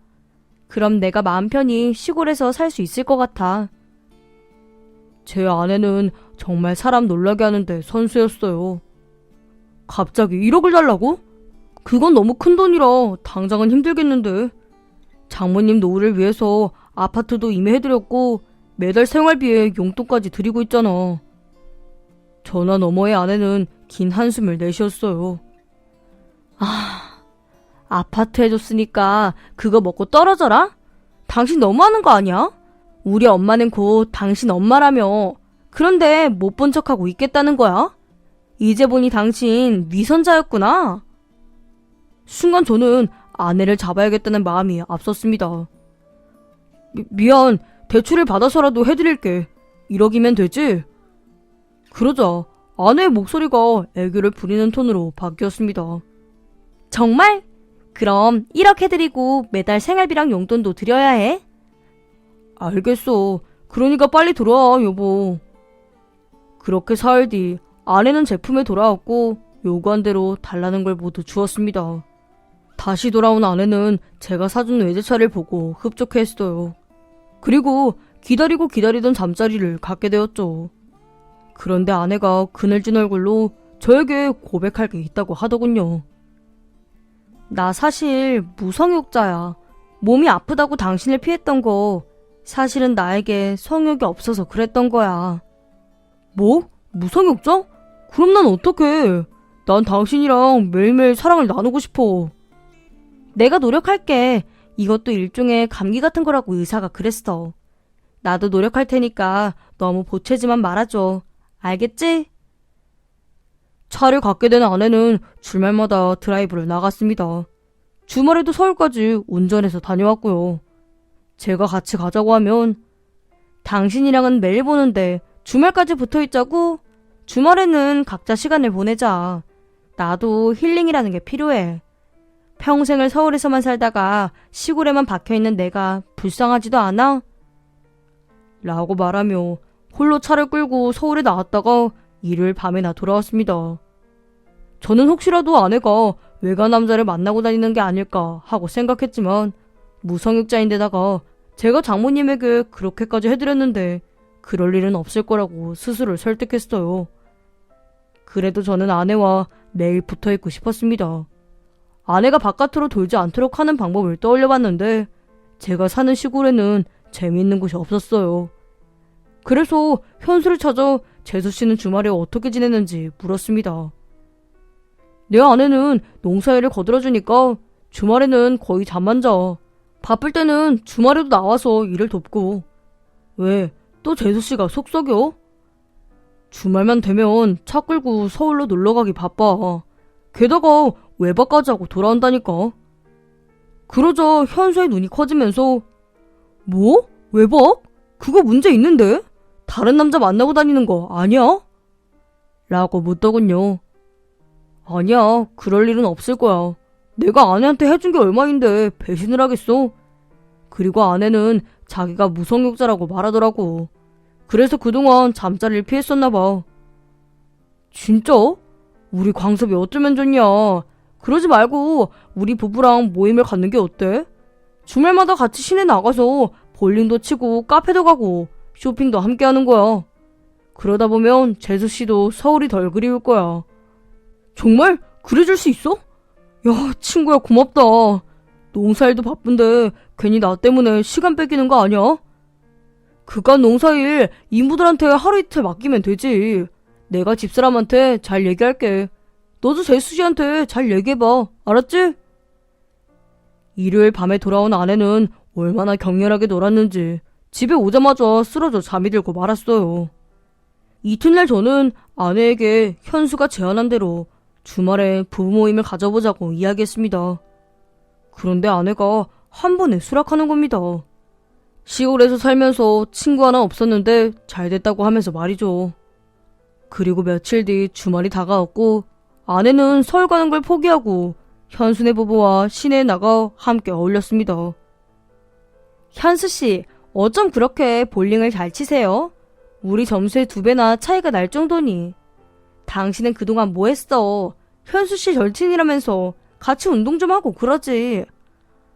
그럼 내가 마음 편히 시골에서 살 수 있을 것 같아. 제 아내는 정말 사람 놀라게 하는데 선수였어요. 갑자기 1억을 달라고? 그건 너무 큰 돈이라 당장은 힘들겠는데. 장모님 노후를 위해서 아파트도 임해드렸고 매달 생활비에 용돈까지 드리고 있잖아. 전화 너머의 아내는 긴 한숨을 내쉬었어요. 아파트 해줬으니까 그거 먹고 떨어져라? 당신 너무하는 거 아니야? 우리 엄마는 곧 당신 엄마라며. 그런데 못 본 척하고 있겠다는 거야? 이제 보니 당신 위선자였구나. 순간 저는 아내를 잡아야겠다는 마음이 앞섰습니다. 미안. 대출을 받아서라도 해드릴게. 1억이면 되지? 그러자 아내의 목소리가 애교를 부리는 톤으로 바뀌었습니다. 정말? 그럼 1억 해드리고 매달 생활비랑 용돈도 드려야 해? 알겠어. 그러니까 빨리 돌아와, 여보. 그렇게 사흘 뒤 아내는 제품에 돌아왔고 요구한 대로 달라는 걸 모두 주었습니다. 다시 돌아온 아내는 제가 사준 외제차를 보고 흡족해했어요. 그리고 기다리고 기다리던 잠자리를 갖게 되었죠. 그런데 아내가 그늘진 얼굴로 저에게 고백할 게 있다고 하더군요. 나 사실 무성욕자야. 몸이 아프다고 당신을 피했던 거 사실은 나에게 성욕이 없어서 그랬던 거야. 뭐? 무성욕자? 그럼 난 어떡해? 난 당신이랑 매일매일 사랑을 나누고 싶어. 내가 노력할게. 이것도 일종의 감기 같은 거라고 의사가 그랬어. 나도 노력할 테니까 너무 보채지만 말아줘. 알겠지? 차를 갖게 된 아내는 주말마다 드라이브를 나갔습니다. 주말에도 서울까지 운전해서 다녀왔고요. 제가 같이 가자고 하면 당신이랑은 매일 보는데 주말까지 붙어있자고? 주말에는 각자 시간을 보내자. 나도 힐링이라는 게 필요해. 평생을 서울에서만 살다가 시골에만 박혀있는 내가 불쌍하지도 않아? 라고 말하며 홀로 차를 끌고 서울에 나왔다가 일요일 밤에나 돌아왔습니다. 저는 혹시라도 아내가 외가 남자를 만나고 다니는 게 아닐까 하고 생각했지만 무성육자인데다가 제가 장모님에게 그렇게까지 해드렸는데 그럴 일은 없을 거라고 스스로를 설득했어요. 그래도 저는 아내와 매일 붙어있고 싶었습니다. 아내가 바깥으로 돌지 않도록 하는 방법을 떠올려봤는데 제가 사는 시골에는 재미있는 곳이 없었어요. 그래서 현수를 찾아 재수씨는 주말에 어떻게 지내는지 물었습니다. 내 아내는 농사일을 거들어주니까 주말에는 거의 잠만 자. 바쁠 때는 주말에도 나와서 일을 돕고. 왜? 또 재수씨가 속 썩여? 주말만 되면 차 끌고 서울로 놀러가기 바빠. 게다가 외박까지 하고 돌아온다니까. 그러자 현수의 눈이 커지면서 뭐? 외박? 그거 문제 있는데? 다른 남자 만나고 다니는 거 아니야? 라고 묻더군요. 아니야, 그럴 일은 없을 거야. 내가 아내한테 해준 게 얼마인데 배신을 하겠어? 그리고 아내는 자기가 무성욕자라고 말하더라고. 그래서 그동안 잠자리를 피했었나 봐. 진짜? 우리 광섭이 어쩌면 좋냐. 그러지 말고 우리 부부랑 모임을 갖는 게 어때? 주말마다 같이 시내 나가서 볼링도 치고 카페도 가고 쇼핑도 함께 하는 거야. 그러다 보면 재수씨도 서울이 덜 그리울 거야. 정말? 그래줄 수 있어? 야, 친구야 고맙다. 농사일도 바쁜데 괜히 나 때문에 시간 뺏기는 거 아니야? 그간 농사일 인부들한테 하루 이틀 맡기면 되지. 내가 집사람한테 잘 얘기할게. 너도 재수씨한테 잘 얘기해봐. 알았지? 일요일 밤에 돌아온 아내는 얼마나 격렬하게 놀았는지 집에 오자마자 쓰러져 잠이 들고 말았어요. 이튿날 저는 아내에게 현수가 제안한 대로 주말에 부부 모임을 가져보자고 이야기했습니다. 그런데 아내가 한 번에 수락하는 겁니다. 시골에서 살면서 친구 하나 없었는데 잘 됐다고 하면서 말이죠. 그리고 며칠 뒤 주말이 다가왔고 아내는 서울 가는 걸 포기하고 현수네 부부와 시내에 나가 함께 어울렸습니다. 현수씨, 어쩜 그렇게 볼링을 잘 치세요? 우리 점수의 2배나 차이가 날 정도니. 당신은 그동안 뭐 했어? 현수씨 절친이라면서 같이 운동 좀 하고 그러지.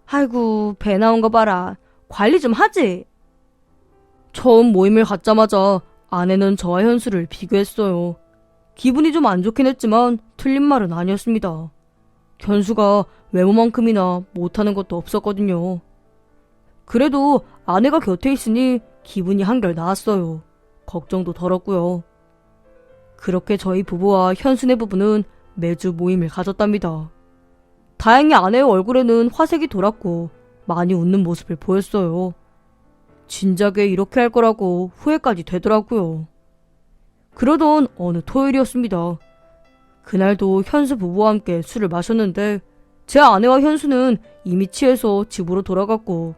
아이고, 배 나온 거 봐라. 관리 좀 하지. 처음 모임을 갖자마자 아내는 저와 현수를 비교했어요. 기분이 좀 안 좋긴 했지만 틀린 말은 아니었습니다. 현수가 외모만큼이나 못하는 것도 없었거든요. 그래도 아내가 곁에 있으니 기분이 한결 나았어요. 걱정도 덜었고요. 그렇게 저희 부부와 현수네 부부는 매주 모임을 가졌답니다. 다행히 아내의 얼굴에는 화색이 돌았고 많이 웃는 모습을 보였어요. 진작에 이렇게 할 거라고 후회까지 되더라고요. 그러던 어느 토요일이었습니다. 그날도 현수 부부와 함께 술을 마셨는데 제 아내와 현수는 이미 취해서 집으로 돌아갔고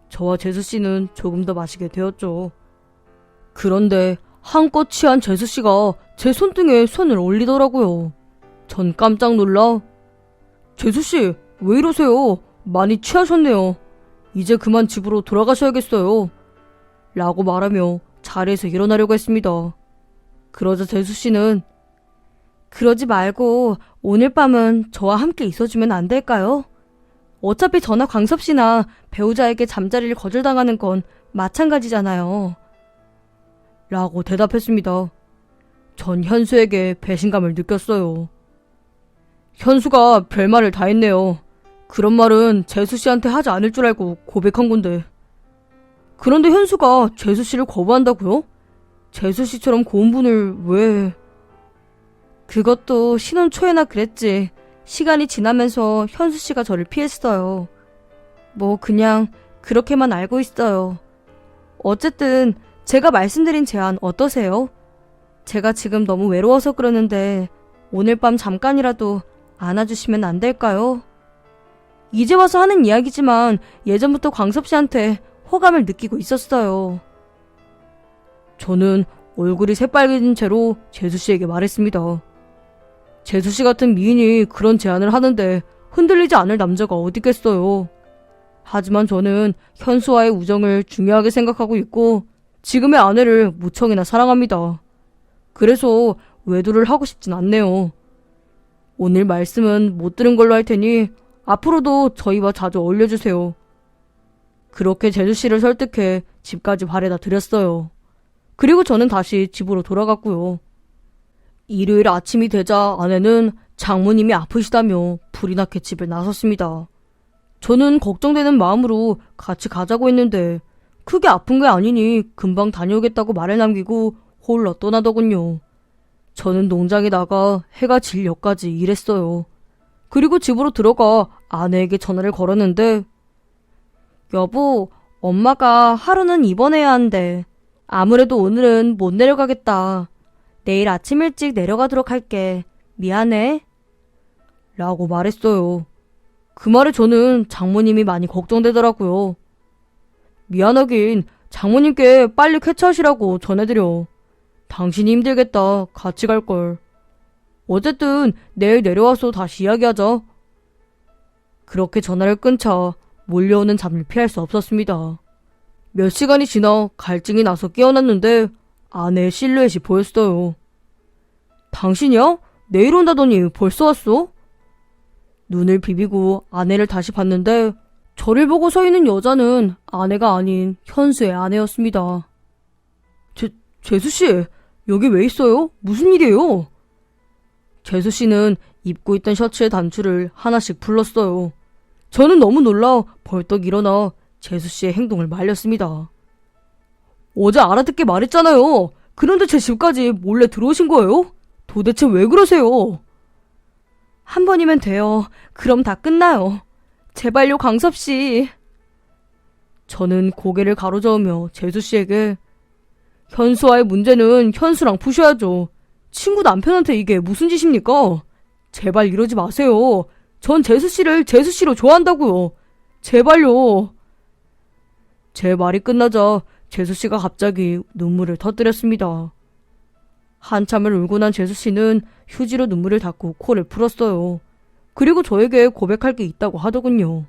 저와 재수씨는 조금 더 마시게 되었죠. 그런데 한껏 취한 재수씨가 제 손등에 손을 올리더라고요. 전 깜짝 놀라 재수씨, 왜 이러세요? 많이 취하셨네요. 이제 그만 집으로 돌아가셔야겠어요. 라고 말하며 자리에서 일어나려고 했습니다. 그러자 재수씨는 그러지 말고 오늘 밤은 저와 함께 있어주면 안 될까요? 어차피 저나 광섭씨나 배우자에게 잠자리를 거절당하는 건 마찬가지잖아요. 라고 대답했습니다. 전 현수에게 배신감을 느꼈어요. 현수가 별말을 다 했네요. 그런 말은 재수씨한테 하지 않을 줄 알고 고백한 건데. 그런데 현수가 재수씨를 거부한다고요? 재수씨처럼 고운 분을 왜... 그것도 신혼 초에나 그랬지. 시간이 지나면서 현수씨가 저를 피했어요. 뭐 그냥 그렇게만 알고 있어요. 어쨌든 제가 말씀드린 제안 어떠세요? 제가 지금 너무 외로워서 그러는데 오늘 밤 잠깐이라도 안아주시면 안 될까요? 이제 와서 하는 이야기지만 예전부터 광섭씨한테 호감을 느끼고 있었어요. 저는 얼굴이 새빨개진 채로 재수씨에게 말했습니다. 재수씨 같은 미인이 그런 제안을 하는데 흔들리지 않을 남자가 어디겠어요. 하지만 저는 현수와의 우정을 중요하게 생각하고 있고 지금의 아내를 무척이나 사랑합니다. 그래서 외도를 하고 싶진 않네요. 오늘 말씀은 못 들은 걸로 할 테니 앞으로도 저희와 자주 어울려주세요. 그렇게 재수씨를 설득해 집까지 바래다 드렸어요. 그리고 저는 다시 집으로 돌아갔고요. 일요일 아침이 되자 아내는 장모님이 아프시다며 불이 나게 집을 나섰습니다. 저는 걱정되는 마음으로 같이 가자고 했는데 크게 아픈 게 아니니 금방 다녀오겠다고 말을 남기고 홀로 떠나더군요. 저는 농장에 나가 해가 질 역까지 일했어요. 그리고 집으로 들어가 아내에게 전화를 걸었는데 여보, 엄마가 하루는 입원해야 한대. 아무래도 오늘은 못 내려가겠다. 내일 아침 일찍 내려가도록 할게. 미안해. 라고 말했어요. 그 말에 저는 장모님이 많이 걱정되더라고요. 미안하긴 장모님께 빨리 쾌차하시라고 전해드려. 당신이 힘들겠다. 같이 갈걸. 어쨌든 내일 내려와서 다시 이야기하자. 그렇게 전화를 끊자 몰려오는 잠을 피할 수 없었습니다. 몇 시간이 지나 갈증이 나서 깨어났는데 아내의 실루엣이 보였어요. 당신이야? 내일 온다더니 벌써 왔어? 눈을 비비고 아내를 다시 봤는데 저를 보고 서 있는 여자는 아내가 아닌 현수의 아내였습니다. 재수씨, 여기 왜 있어요? 무슨 일이에요? 재수씨는 입고 있던 셔츠의 단추를 하나씩 풀렀어요. 저는 너무 놀라 벌떡 일어나 재수씨의 행동을 말렸습니다. 어제 알아듣게 말했잖아요. 그런데 제 집까지 몰래 들어오신 거예요? 도대체 왜 그러세요? 한 번이면 돼요. 그럼 다 끝나요. 제발요, 광섭씨. 저는 고개를 가로저으며 재수씨에게 현수와의 문제는 현수랑 푸셔야죠. 친구 남편한테 이게 무슨 짓입니까? 제발 이러지 마세요. 전 재수씨를 재수씨로 좋아한다고요. 제발요. 제 말이 끝나자 재수씨가 갑자기 눈물을 터뜨렸습니다. 한참을 울고 난 재수씨는 휴지로 눈물을 닦고 코를 풀었어요. 그리고 저에게 고백할 게 있다고 하더군요.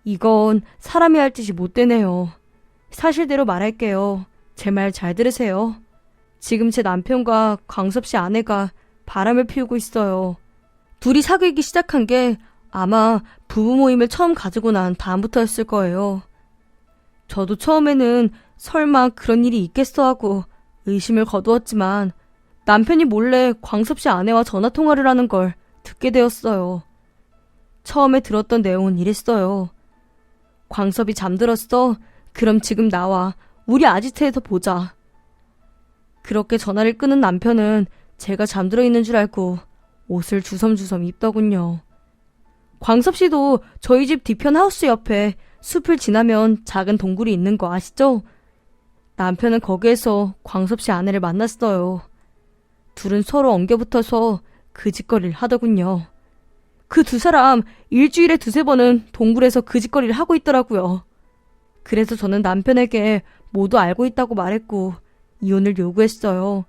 이건 사람이 할 짓이 못 되네요. 사실대로 말할게요. 제 말 잘 들으세요. 지금 제 남편과 광섭씨 아내가 바람을 피우고 있어요. 둘이 사귀기 시작한 게 아마 부부 모임을 처음 가지고 난 다음부터였을 거예요. 저도 처음에는 설마 그런 일이 있겠어 하고 의심을 거두었지만 남편이 몰래 광섭씨 아내와 전화통화를 하는 걸 듣게 되었어요. 처음에 들었던 내용은 이랬어요. 광섭이 잠들었어. 그럼 지금 나와. 우리 아지트에서 보자. 그렇게 전화를 끊은 남편은 제가 잠들어 있는 줄 알고 옷을 주섬주섬 입더군요. 광섭씨도 저희 집 뒤편 하우스 옆에 숲을 지나면 작은 동굴이 있는 거 아시죠? 남편은 거기에서 광섭씨 아내를 만났어요. 둘은 서로 엉겨붙어서 그 짓거리를 하더군요. 그 두 사람 일주일에 두세 번은 동굴에서 그 짓거리를 하고 있더라고요. 그래서 저는 남편에게 모두 알고 있다고 말했고 이혼을 요구했어요.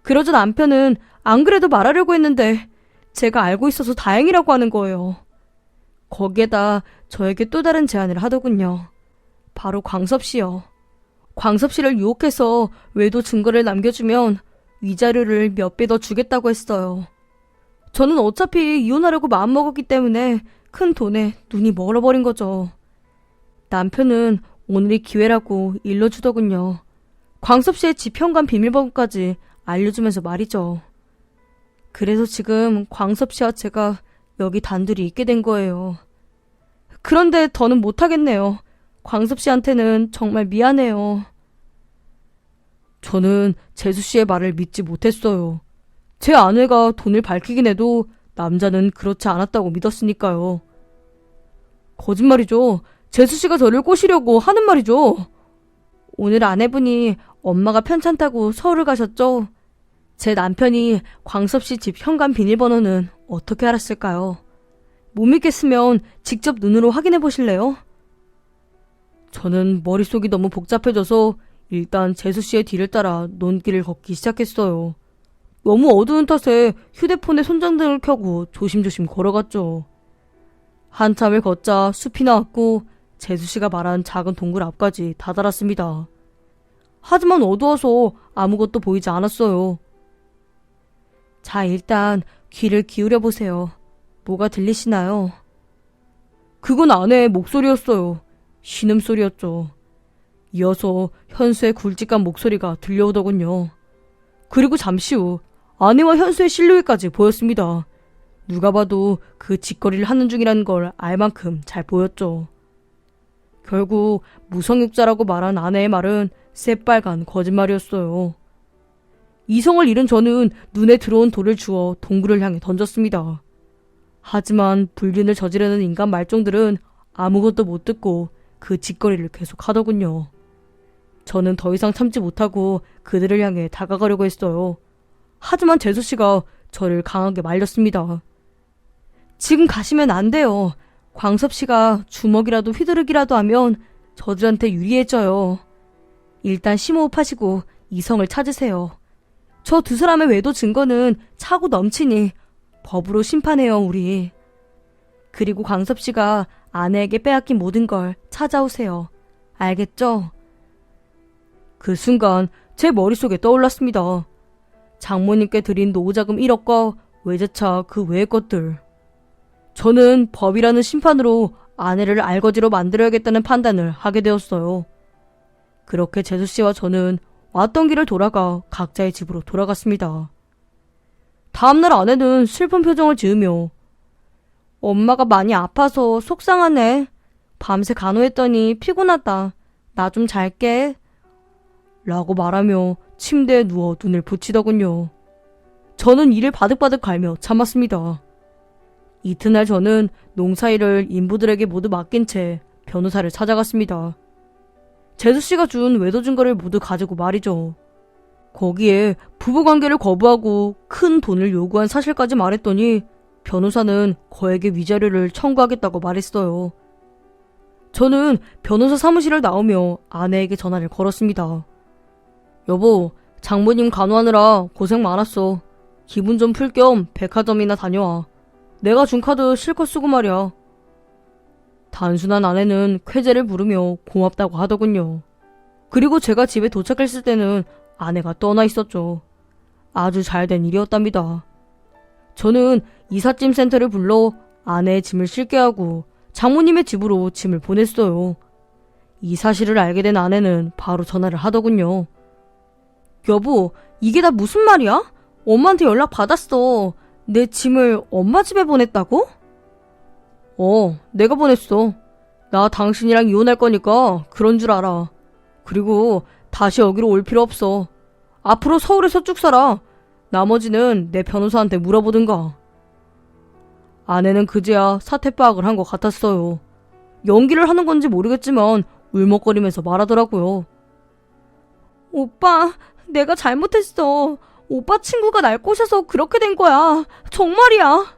그러자 남편은 안 그래도 말하려고 했는데 제가 알고 있어서 다행이라고 하는 거예요. 거기에다 저에게 또 다른 제안을 하더군요. 바로 광섭 씨요. 광섭 씨를 유혹해서 외도 증거를 남겨주면 위자료를 몇 배 더 주겠다고 했어요. 저는 어차피 이혼하려고 마음먹었기 때문에 큰 돈에 눈이 멀어버린 거죠. 남편은 오늘이 기회라고 일러주더군요. 광섭 씨의 집 현관 비밀번호까지 알려주면서 말이죠. 그래서 지금 광섭 씨와 제가 여기 단둘이 있게 된 거예요. 그런데 더는 못하겠네요. 광섭 씨한테는 정말 미안해요. 저는 재수 씨의 말을 믿지 못했어요. 제 아내가 돈을 밝히긴 해도 남자는 그렇지 않았다고 믿었으니까요. 거짓말이죠. 재수 씨가 저를 꼬시려고 하는 말이죠. 오늘 아내분이 엄마가 편찮다고 서울을 가셨죠? 제 남편이 광섭 씨 집 현관 비밀번호는 어떻게 알았을까요? 못 믿겠으면 직접 눈으로 확인해 보실래요? 저는 머릿속이 너무 복잡해져서 일단 재수 씨의 뒤를 따라 논길을 걷기 시작했어요. 너무 어두운 탓에 휴대폰에 손전등을 켜고 조심조심 걸어갔죠. 한참을 걷자 숲이 나왔고 재수 씨가 말한 작은 동굴 앞까지 다다랐습니다. 하지만 어두워서 아무것도 보이지 않았어요. 자, 일단 귀를 기울여 보세요. 뭐가 들리시나요? 그건 아내의 목소리였어요. 신음소리였죠. 이어서 현수의 굵직한 목소리가 들려오더군요. 그리고 잠시 후 아내와 현수의 실루엣까지 보였습니다. 누가 봐도 그 짓거리를 하는 중이라는 걸 알 만큼 잘 보였죠. 결국 무성육자라고 말한 아내의 말은 새빨간 거짓말이었어요. 이성을 잃은 저는 눈에 들어온 돌을 주워 동굴을 향해 던졌습니다. 하지만 불륜을 저지르는 인간 말종들은 아무것도 못 듣고 그 짓거리를 계속 하더군요. 저는 더 이상 참지 못하고 그들을 향해 다가가려고 했어요. 하지만 재수씨가 저를 강하게 말렸습니다. 지금 가시면 안 돼요. 광섭씨가 주먹이라도 휘두르기라도 하면 저들한테 유리해져요. 일단 심호흡하시고 이성을 찾으세요. 저 두 사람의 외도 증거는 차고 넘치니 법으로 심판해요, 우리. 그리고 광섭씨가 아내에게 빼앗긴 모든 걸 찾아오세요. 알겠죠? 그 순간 제 머릿속에 떠올랐습니다. 장모님께 드린 노후자금 1억과 외제차 그 외의 것들. 저는 법이라는 심판으로 아내를 알거지로 만들어야겠다는 판단을 하게 되었어요. 그렇게 재수씨와 저는 왔던 길을 돌아가 각자의 집으로 돌아갔습니다. 다음날 아내는 슬픈 표정을 지으며 엄마가 많이 아파서 속상하네. 밤새 간호했더니 피곤하다. 나 좀 잘게. 라고 말하며 침대에 누워 눈을 붙이더군요. 저는 이를 바득바득 갈며 참았습니다. 이튿날 저는 농사일을 인부들에게 모두 맡긴 채 변호사를 찾아갔습니다. 재수씨가 준 외도 증거를 모두 가지고 말이죠. 거기에 부부관계를 거부하고 큰 돈을 요구한 사실까지 말했더니 변호사는 거액의 위자료를 청구하겠다고 말했어요. 저는 변호사 사무실을 나오며 아내에게 전화를 걸었습니다. 여보, 장모님 간호하느라 고생 많았어. 기분 좀 풀 겸 백화점이나 다녀와. 내가 준 카드 실컷 쓰고 말이야. 단순한 아내는 쾌재를 부르며 고맙다고 하더군요. 그리고 제가 집에 도착했을 때는 아내가 떠나 있었죠. 아주 잘된 일이었답니다. 저는 이삿짐 센터를 불러 아내의 짐을 싣게 하고 장모님의 집으로 짐을 보냈어요. 이 사실을 알게 된 아내는 바로 전화를 하더군요. 여보, 이게 다 무슨 말이야? 엄마한테 연락 받았어. 내 짐을 엄마 집에 보냈다고? 내가 보냈어. 나 당신이랑 이혼할 거니까 그런 줄 알아. 그리고 다시 여기로 올 필요 없어. 앞으로 서울에서 쭉 살아. 나머지는 내 변호사한테 물어보든가. 아내는 그제야 사태 파악을 한 것 같았어요. 연기를 하는 건지 모르겠지만 울먹거리면서 말하더라고요. 오빠, 내가 잘못했어. 오빠 친구가 날 꼬셔서 그렇게 된 거야. 정말이야.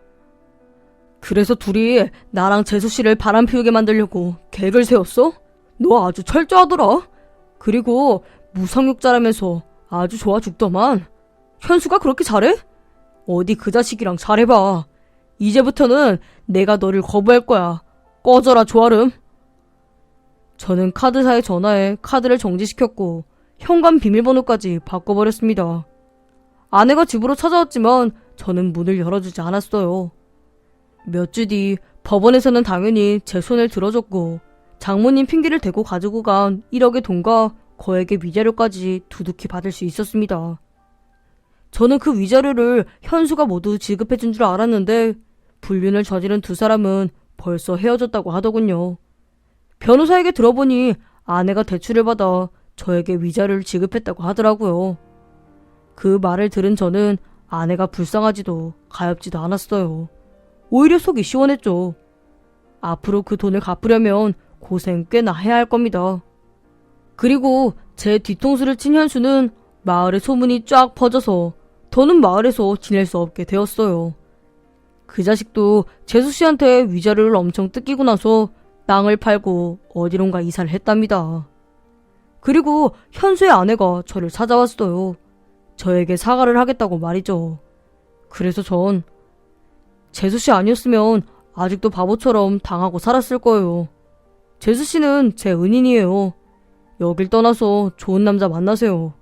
그래서 둘이 나랑 재수씨를 바람 피우게 만들려고 계획을 세웠어? 너 아주 철저하더라. 그리고 무성육자라면서 아주 좋아 죽더만. 현수가 그렇게 잘해? 어디 그 자식이랑 잘해봐. 이제부터는 내가 너를 거부할 거야. 꺼져라, 조아름. 저는 카드사에 전화해 카드를 정지시켰고 현관 비밀번호까지 바꿔버렸습니다. 아내가 집으로 찾아왔지만 저는 문을 열어주지 않았어요. 몇 주 뒤 법원에서는 당연히 제 손을 들어줬고 장모님 핑계를 대고 가지고 간 1억의 돈과 거액의 위자료까지 두둑히 받을 수 있었습니다. 저는 그 위자료를 현수가 모두 지급해준 줄 알았는데 불륜을 저지른 두 사람은 벌써 헤어졌다고 하더군요. 변호사에게 들어보니 아내가 대출을 받아 저에게 위자료를 지급했다고 하더라고요. 그 말을 들은 저는 아내가 불쌍하지도 가엾지도 않았어요. 오히려 속이 시원했죠. 앞으로 그 돈을 갚으려면 고생 꽤나 해야 할 겁니다. 그리고 제 뒤통수를 친 현수는 마을에 소문이 쫙 퍼져서 더는 마을에서 지낼 수 없게 되었어요. 그 자식도 재수 씨한테 위자료를 엄청 뜯기고 나서 땅을 팔고 어디론가 이사를 했답니다. 그리고 현수의 아내가 저를 찾아왔어요. 저에게 사과를 하겠다고 말이죠. 그래서 전 재수 씨 아니었으면 아직도 바보처럼 당하고 살았을 거예요. 재수 씨는 제 은인이에요. 여길 떠나서 좋은 남자 만나세요.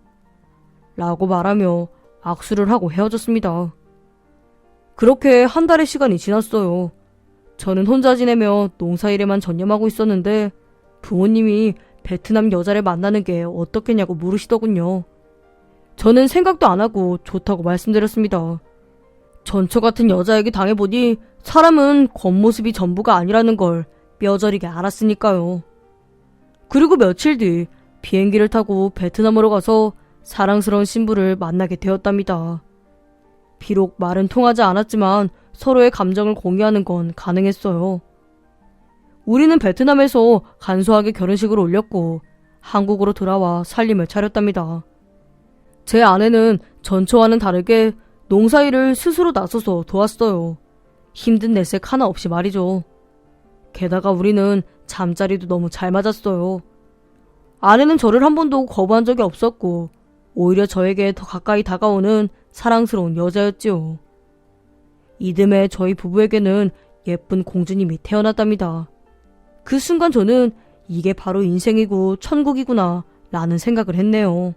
라고 말하며 악수를 하고 헤어졌습니다. 그렇게 한 달의 시간이 지났어요. 저는 혼자 지내며 농사일에만 전념하고 있었는데 부모님이 베트남 여자를 만나는 게 어떻겠냐고 물으시더군요. 저는 생각도 안 하고 좋다고 말씀드렸습니다. 전처 같은 여자에게 당해보니 사람은 겉모습이 전부가 아니라는 걸 뼈저리게 알았으니까요. 그리고 며칠 뒤 비행기를 타고 베트남으로 가서 사랑스러운 신부를 만나게 되었답니다. 비록 말은 통하지 않았지만 서로의 감정을 공유하는 건 가능했어요. 우리는 베트남에서 간소하게 결혼식을 올렸고 한국으로 돌아와 살림을 차렸답니다. 제 아내는 전처와는 다르게 농사일을 스스로 나서서 도왔어요. 힘든 내색 하나 없이 말이죠. 게다가 우리는 잠자리도 너무 잘 맞았어요. 아내는 저를 한 번도 거부한 적이 없었고 오히려 저에게 더 가까이 다가오는 사랑스러운 여자였지요. 이듬해 저희 부부에게는 예쁜 공주님이 태어났답니다. 그 순간 저는 이게 바로 인생이고 천국이구나 라는 생각을 했네요.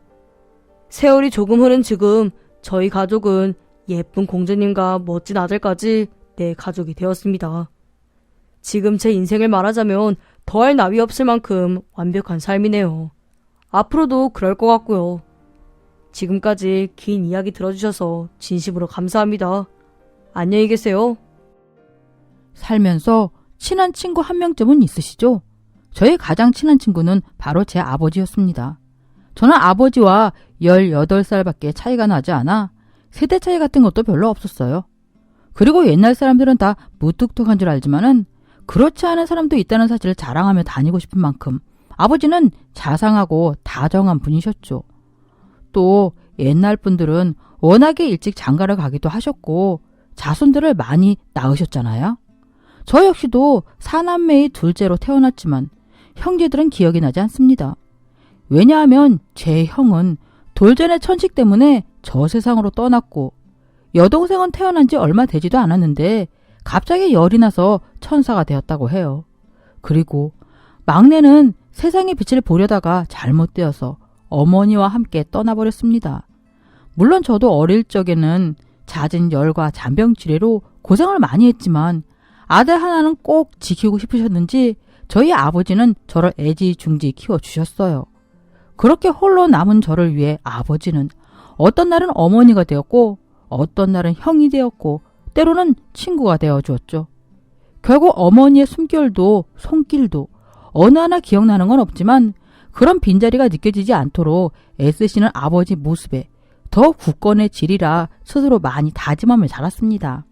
세월이 조금 흐른 지금 저희 가족은 예쁜 공주님과 멋진 아들까지 내 가족이 되었습니다. 지금 제 인생을 말하자면 더할 나위 없을 만큼 완벽한 삶이네요. 앞으로도 그럴 것 같고요. 지금까지 긴 이야기 들어주셔서 진심으로 감사합니다. 안녕히 계세요. 살면서 친한 친구 한 명쯤은 있으시죠? 저의 가장 친한 친구는 바로 제 아버지였습니다. 저는 아버지와 18살밖에 차이가 나지 않아 세대 차이 같은 것도 별로 없었어요. 그리고 옛날 사람들은 다 무뚝뚝한 줄 알지만은 그렇지 않은 사람도 있다는 사실을 자랑하며 다니고 싶은 만큼 아버지는 자상하고 다정한 분이셨죠. 또 옛날 분들은 워낙에 일찍 장가를 가기도 하셨고 자손들을 많이 낳으셨잖아요. 저 역시도 사남매의 둘째로 태어났지만 형제들은 기억이 나지 않습니다. 왜냐하면 제 형은 돌전의 천식 때문에 저 세상으로 떠났고 여동생은 태어난 지 얼마 되지도 않았는데 갑자기 열이 나서 천사가 되었다고 해요. 그리고 막내는 세상의 빛을 보려다가 잘못되어서 어머니와 함께 떠나버렸습니다. 물론 저도 어릴 적에는 잦은 열과 잔병치레로 고생을 많이 했지만 아들 하나는 꼭 지키고 싶으셨는지 저희 아버지는 저를 애지중지 키워주셨어요. 그렇게 홀로 남은 저를 위해 아버지는 어떤 날은 어머니가 되었고 어떤 날은 형이 되었고 때로는 친구가 되어주었죠. 결국 어머니의 숨결도 손길도 어느 하나 기억나는 건 없지만 그런 빈자리가 느껴지지 않도록 애쓰시는 아버지 모습에 더 굳건해지리라 스스로 많이 다짐하며 자랐습니다.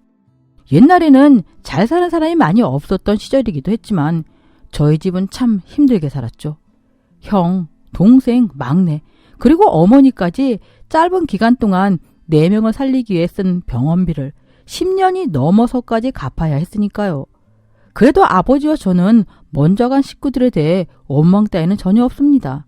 옛날에는 잘 사는 사람이 많이 없었던 시절이기도 했지만 저희 집은 참 힘들게 살았죠. 형, 동생, 막내, 그리고 어머니까지 짧은 기간 동안 4명을 살리기 위해 쓴 병원비를 10년이 넘어서까지 갚아야 했으니까요. 그래도 아버지와 저는 먼저 간 식구들에 대해 원망 따위는 전혀 없습니다.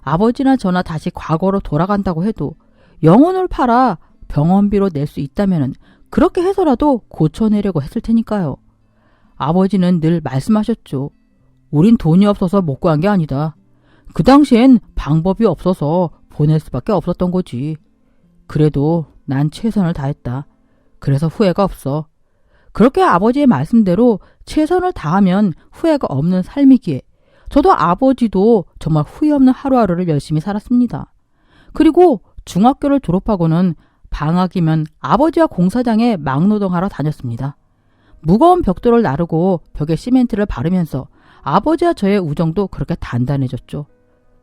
아버지나 저나 다시 과거로 돌아간다고 해도 영혼을 팔아 병원비로 낼 수 있다면 그렇게 해서라도 고쳐내려고 했을 테니까요. 아버지는 늘 말씀하셨죠. 우린 돈이 없어서 못 구한 게 아니다. 그 당시엔 방법이 없어서 보낼 수밖에 없었던 거지. 그래도 난 최선을 다했다. 그래서 후회가 없어. 그렇게 아버지의 말씀대로 최선을 다하면 후회가 없는 삶이기에 저도 아버지도 정말 후회 없는 하루하루를 열심히 살았습니다. 그리고 중학교를 졸업하고는 방학이면 아버지와 공사장에 막노동하러 다녔습니다. 무거운 벽돌을 나르고 벽에 시멘트를 바르면서 아버지와 저의 우정도 그렇게 단단해졌죠.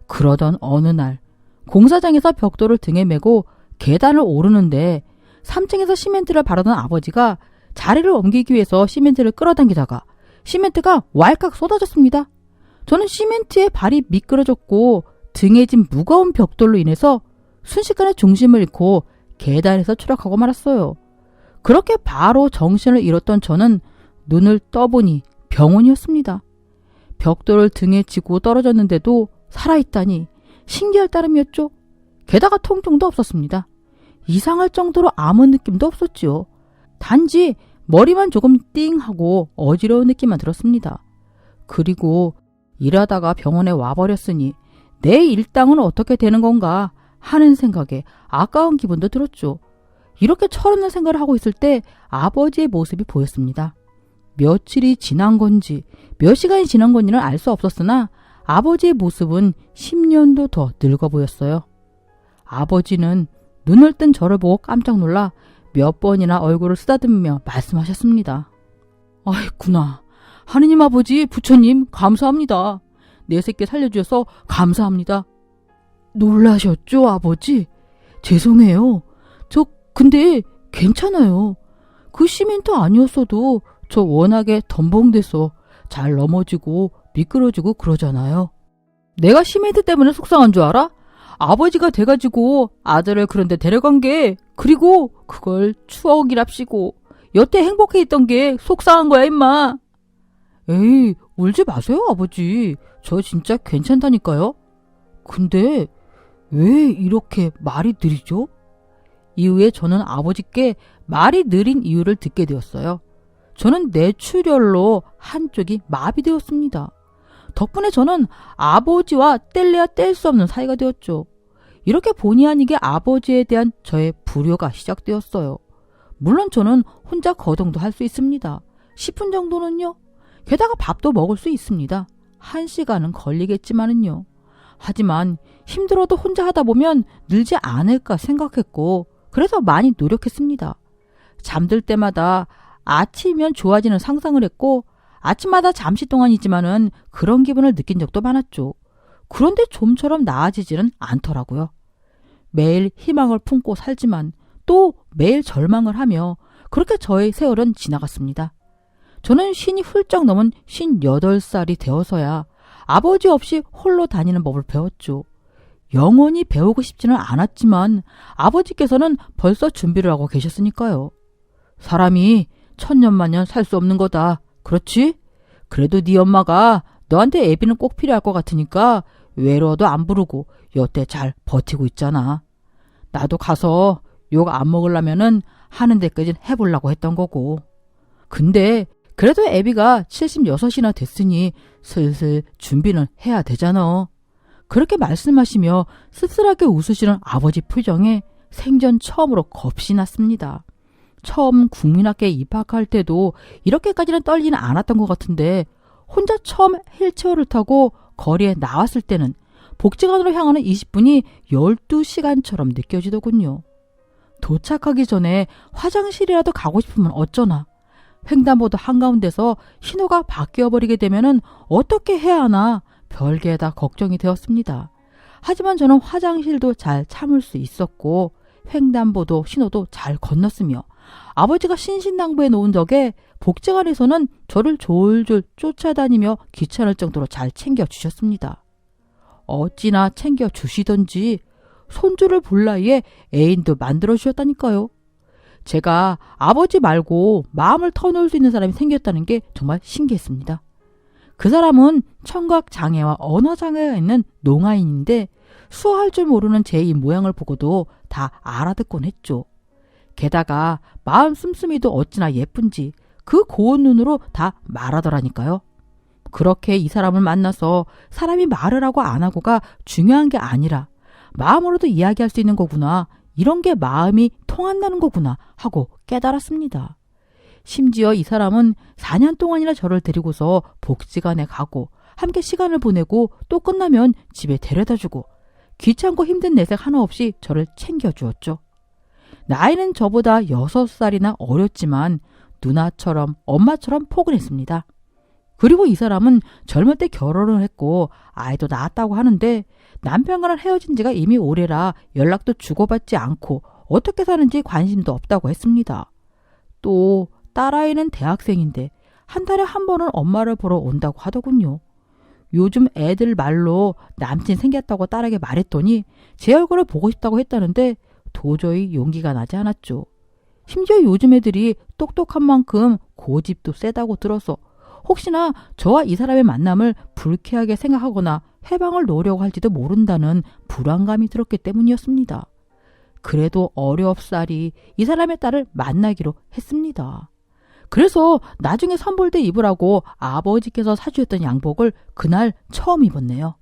그러던 어느 날 공사장에서 벽돌을 등에 메고 계단을 오르는데 3층에서 시멘트를 바르던 아버지가 자리를 옮기기 위해서 시멘트를 끌어당기다가 시멘트가 왈칵 쏟아졌습니다. 저는 시멘트에 발이 미끄러졌고 등에 진 무거운 벽돌로 인해서 순식간에 중심을 잃고 계단에서 추락하고 말았어요. 그렇게 바로 정신을 잃었던 저는 눈을 떠보니 병원이었습니다. 벽돌을 등에 지고 떨어졌는데도 살아있다니 신기할 따름이었죠. 게다가 통증도 없었습니다. 이상할 정도로 아무 느낌도 없었지요. 단지 머리만 조금 띵하고 어지러운 느낌만 들었습니다. 그리고 일하다가 병원에 와버렸으니 내 일당은 어떻게 되는 건가 하는 생각에 아까운 기분도 들었죠. 이렇게 철없는 생각을 하고 있을 때 아버지의 모습이 보였습니다. 며칠이 지난 건지 몇 시간이 지난 건지는 알 수 없었으나 아버지의 모습은 10년도 더 늙어 보였어요. 아버지는 눈을 뜬 저를 보고 깜짝 놀라 몇 번이나 얼굴을 쓰다듬으며 말씀하셨습니다. 아이구나. 하느님 아버지, 부처님 감사합니다. 내 새끼 살려주셔서 감사합니다. 놀라셨죠, 아버지? 죄송해요. 저 근데 괜찮아요. 그 시멘트 아니었어도 저 워낙에 덤벙대서 잘 넘어지고 미끄러지고 그러잖아요. 내가 시멘트 때문에 속상한 줄 알아? 아버지가 돼가지고 아들을 그런데 데려간 게 그리고 그걸 추억이랍시고 여태 행복해 있던 게 속상한 거야 임마. 에이 울지 마세요 아버지. 저 진짜 괜찮다니까요. 근데 왜 이렇게 말이 느리죠? 이후에 저는 아버지께 말이 느린 이유를 듣게 되었어요. 저는 뇌출혈로 한쪽이 마비되었습니다. 덕분에 저는 아버지와 뗄래야 뗄 수 없는 사이가 되었죠. 이렇게 본의 아니게 아버지에 대한 저의 불효가 시작되었어요. 물론 저는 혼자 거동도 할 수 있습니다. 10분 정도는요. 게다가 밥도 먹을 수 있습니다. 1시간은 걸리겠지만은요. 하지만 힘들어도 혼자 하다 보면 늘지 않을까 생각했고 그래서 많이 노력했습니다. 잠들 때마다 아침이면 좋아지는 상상을 했고 아침마다 잠시 동안이지만은 그런 기분을 느낀 적도 많았죠. 그런데 좀처럼 나아지지는 않더라고요. 매일 희망을 품고 살지만 또 매일 절망을 하며 그렇게 저의 세월은 지나갔습니다. 저는 신이 훌쩍 넘은 58살이 되어서야 아버지 없이 홀로 다니는 법을 배웠죠. 영원히 배우고 싶지는 않았지만 아버지께서는 벌써 준비를 하고 계셨으니까요. 사람이 천년만년 살 수 없는 거다. 그렇지? 그래도 네 엄마가 너한테 애비는 꼭 필요할 것 같으니까 외로워도 안 부르고 여태 잘 버티고 있잖아. 나도 가서 욕 안 먹으려면은 하는 데까지 해보려고 했던 거고. 근데 그래도 애비가 76이나 됐으니 슬슬 준비는 해야 되잖아. 그렇게 말씀하시며 씁쓸하게 웃으시는 아버지 표정에 생전 처음으로 겁이 났습니다. 처음 국민학교에 입학할 때도 이렇게까지는 떨리는 않았던 것 같은데 혼자 처음 휠체어를 타고 거리에 나왔을 때는 복지관으로 향하는 20분이 12시간처럼 느껴지더군요. 도착하기 전에 화장실이라도 가고 싶으면 어쩌나. 횡단보도 한가운데서 신호가 바뀌어버리게 되면은 어떻게 해야 하나 별게다 걱정이 되었습니다. 하지만 저는 화장실도 잘 참을 수 있었고 횡단보도 신호도 잘 건넜으며 아버지가 신신당부해 놓은 덕에 복지관에서는 저를 졸졸 쫓아다니며 귀찮을 정도로 잘 챙겨주셨습니다. 어찌나 챙겨주시던지 손주를 볼 나이에 애인도 만들어주셨다니까요. 제가 아버지 말고 마음을 터놓을 수 있는 사람이 생겼다는 게 정말 신기했습니다. 그 사람은 청각장애와 언어장애가 있는 농아인인데 수화할 줄 모르는 제 이 모양을 보고도 다 알아듣곤 했죠. 게다가 마음 씀씀이도 어찌나 예쁜지 그 고운 눈으로 다 말하더라니까요. 그렇게 이 사람을 만나서 사람이 말을 하고 안 하고가 중요한 게 아니라 마음으로도 이야기할 수 있는 거구나. 이런 게 마음이 통한다는 거구나 하고 깨달았습니다. 심지어 이 사람은 4년 동안이나 저를 데리고서 복지관에 가고 함께 시간을 보내고 또 끝나면 집에 데려다주고 귀찮고 힘든 내색 하나 없이 저를 챙겨주었죠. 나이는 저보다 6살이나 어렸지만 누나처럼 엄마처럼 포근했습니다. 그리고 이 사람은 젊을 때 결혼을 했고 아이도 낳았다고 하는데 남편과는 헤어진 지가 이미 오래라 연락도 주고받지 않고 어떻게 사는지 관심도 없다고 했습니다. 또 딸아이는 대학생인데 한 달에 한 번은 엄마를 보러 온다고 하더군요. 요즘 애들 말로 남친 생겼다고 딸에게 말했더니 제 얼굴을 보고 싶다고 했다는데 도저히 용기가 나지 않았죠. 심지어 요즘 애들이 똑똑한 만큼 고집도 세다고 들어서 혹시나 저와 이 사람의 만남을 불쾌하게 생각하거나 해방을 놓으려고 할지도 모른다는 불안감이 들었기 때문이었습니다. 그래도 어렵사리 이 사람의 딸을 만나기로 했습니다. 그래서 나중에 선볼 때 입으라고 아버지께서 사주셨던 양복을 그날 처음 입었네요.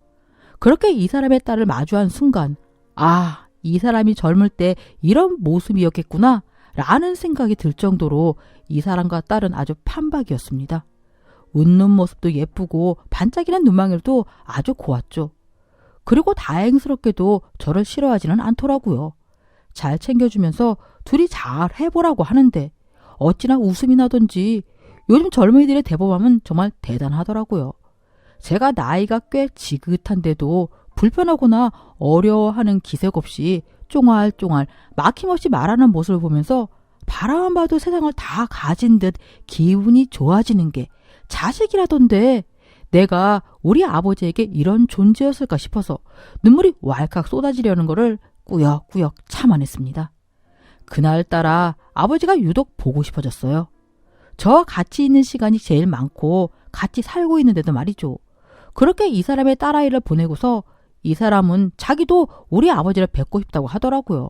그렇게 이 사람의 딸을 마주한 순간 아, 이 사람이 젊을 때 이런 모습이었겠구나 라는 생각이 들 정도로 이 사람과 딸은 아주 판박이었습니다. 웃는 모습도 예쁘고 반짝이는 눈망울도 아주 고왔죠. 그리고 다행스럽게도 저를 싫어하지는 않더라고요. 잘 챙겨주면서 둘이 잘 해보라고 하는데 어찌나 웃음이 나던지 요즘 젊은이들의 대범함은 정말 대단하더라고요. 제가 나이가 꽤 지긋한데도 불편하거나 어려워하는 기색 없이 쫑알쫑알 막힘없이 말하는 모습을 보면서 바라만 봐도 세상을 다 가진 듯 기분이 좋아지는 게 자식이라던데 내가 우리 아버지에게 이런 존재였을까 싶어서 눈물이 왈칵 쏟아지려는 거를 꾸역꾸역 참아냈습니다. 그날따라 아버지가 유독 보고 싶어졌어요. 저와 같이 있는 시간이 제일 많고 같이 살고 있는데도 말이죠. 그렇게 이 사람의 딸아이를 보내고서 이 사람은 자기도 우리 아버지를 뵙고 싶다고 하더라고요.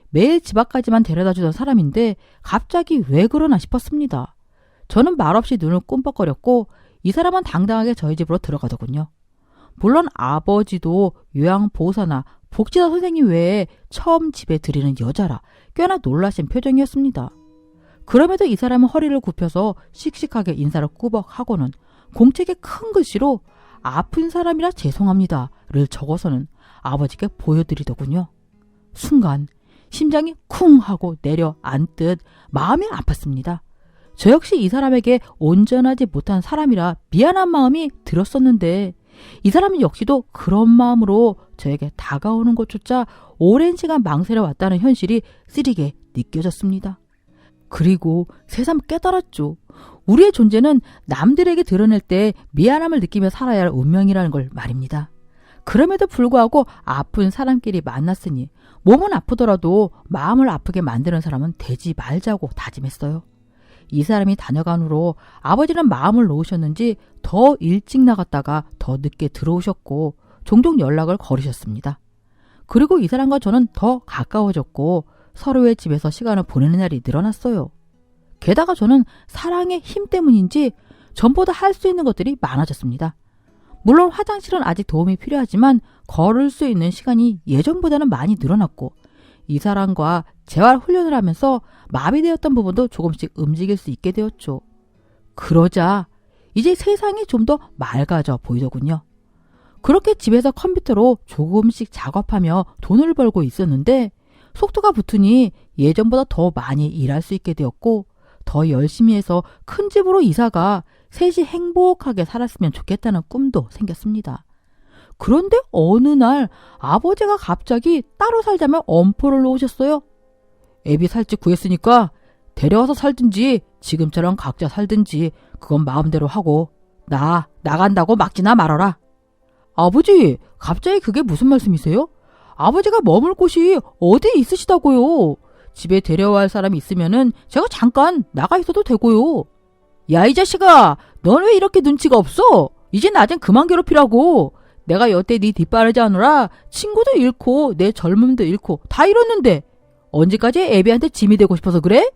매일 집 앞까지만 데려다 주던 사람인데 갑자기 왜 그러나 싶었습니다. 저는 말없이 눈을 끔뻑거렸고 이 사람은 당당하게 저희 집으로 들어가더군요. 물론 아버지도 요양보호사나 복지사 선생님 외에 처음 집에 들이는 여자라 꽤나 놀라신 표정이었습니다. 그럼에도 이 사람은 허리를 굽혀서 씩씩하게 인사를 꾸벅하고는 공책에 큰 글씨로 아픈 사람이라 죄송합니다를 적어서는 아버지께 보여드리더군요. 순간 심장이 쿵 하고 내려앉듯 마음이 아팠습니다. 저 역시 이 사람에게 온전하지 못한 사람이라 미안한 마음이 들었었는데 이 사람 역시도 그런 마음으로 저에게 다가오는 것조차 오랜 시간 망설여 왔다는 현실이 쓰리게 느껴졌습니다. 그리고 새삼 깨달았죠. 우리의 존재는 남들에게 드러낼 때 미안함을 느끼며 살아야 할 운명이라는 걸 말입니다. 그럼에도 불구하고 아픈 사람끼리 만났으니 몸은 아프더라도 마음을 아프게 만드는 사람은 되지 말자고 다짐했어요. 이 사람이 다녀간 후로 아버지는 마음을 놓으셨는지 더 일찍 나갔다가 더 늦게 들어오셨고 종종 연락을 걸으셨습니다. 그리고 이 사람과 저는 더 가까워졌고 서로의 집에서 시간을 보내는 날이 늘어났어요. 게다가 저는 사랑의 힘 때문인지 전보다 할 수 있는 것들이 많아졌습니다. 물론 화장실은 아직 도움이 필요하지만 걸을 수 있는 시간이 예전보다는 많이 늘어났고 이 사람과 재활 훈련을 하면서 마비되었던 부분도 조금씩 움직일 수 있게 되었죠. 그러자 이제 세상이 좀 더 맑아져 보이더군요. 그렇게 집에서 컴퓨터로 조금씩 작업하며 돈을 벌고 있었는데 속도가 붙으니 예전보다 더 많이 일할 수 있게 되었고 더 열심히 해서 큰 집으로 이사가 셋이 행복하게 살았으면 좋겠다는 꿈도 생겼습니다. 그런데 어느 날 아버지가 갑자기 따로 살자며 엄포를 놓으셨어요. 애비 살 집 구했으니까 데려와서 살든지 지금처럼 각자 살든지 그건 마음대로 하고 나 나간다고 막지나 말아라. 아버지, 갑자기 그게 무슨 말씀이세요? 아버지가 머물 곳이 어디 있으시다고요? 집에 데려와 할 사람이 있으면은 제가 잠깐 나가 있어도 되고요. 야, 이 자식아, 넌 왜 이렇게 눈치가 없어? 이제 낮엔 그만 괴롭히라고. 내가 여태 네 뒷바라지 하느라 친구도 잃고 내 젊음도 잃고 다 잃었는데 언제까지 애비한테 짐이 되고 싶어서 그래?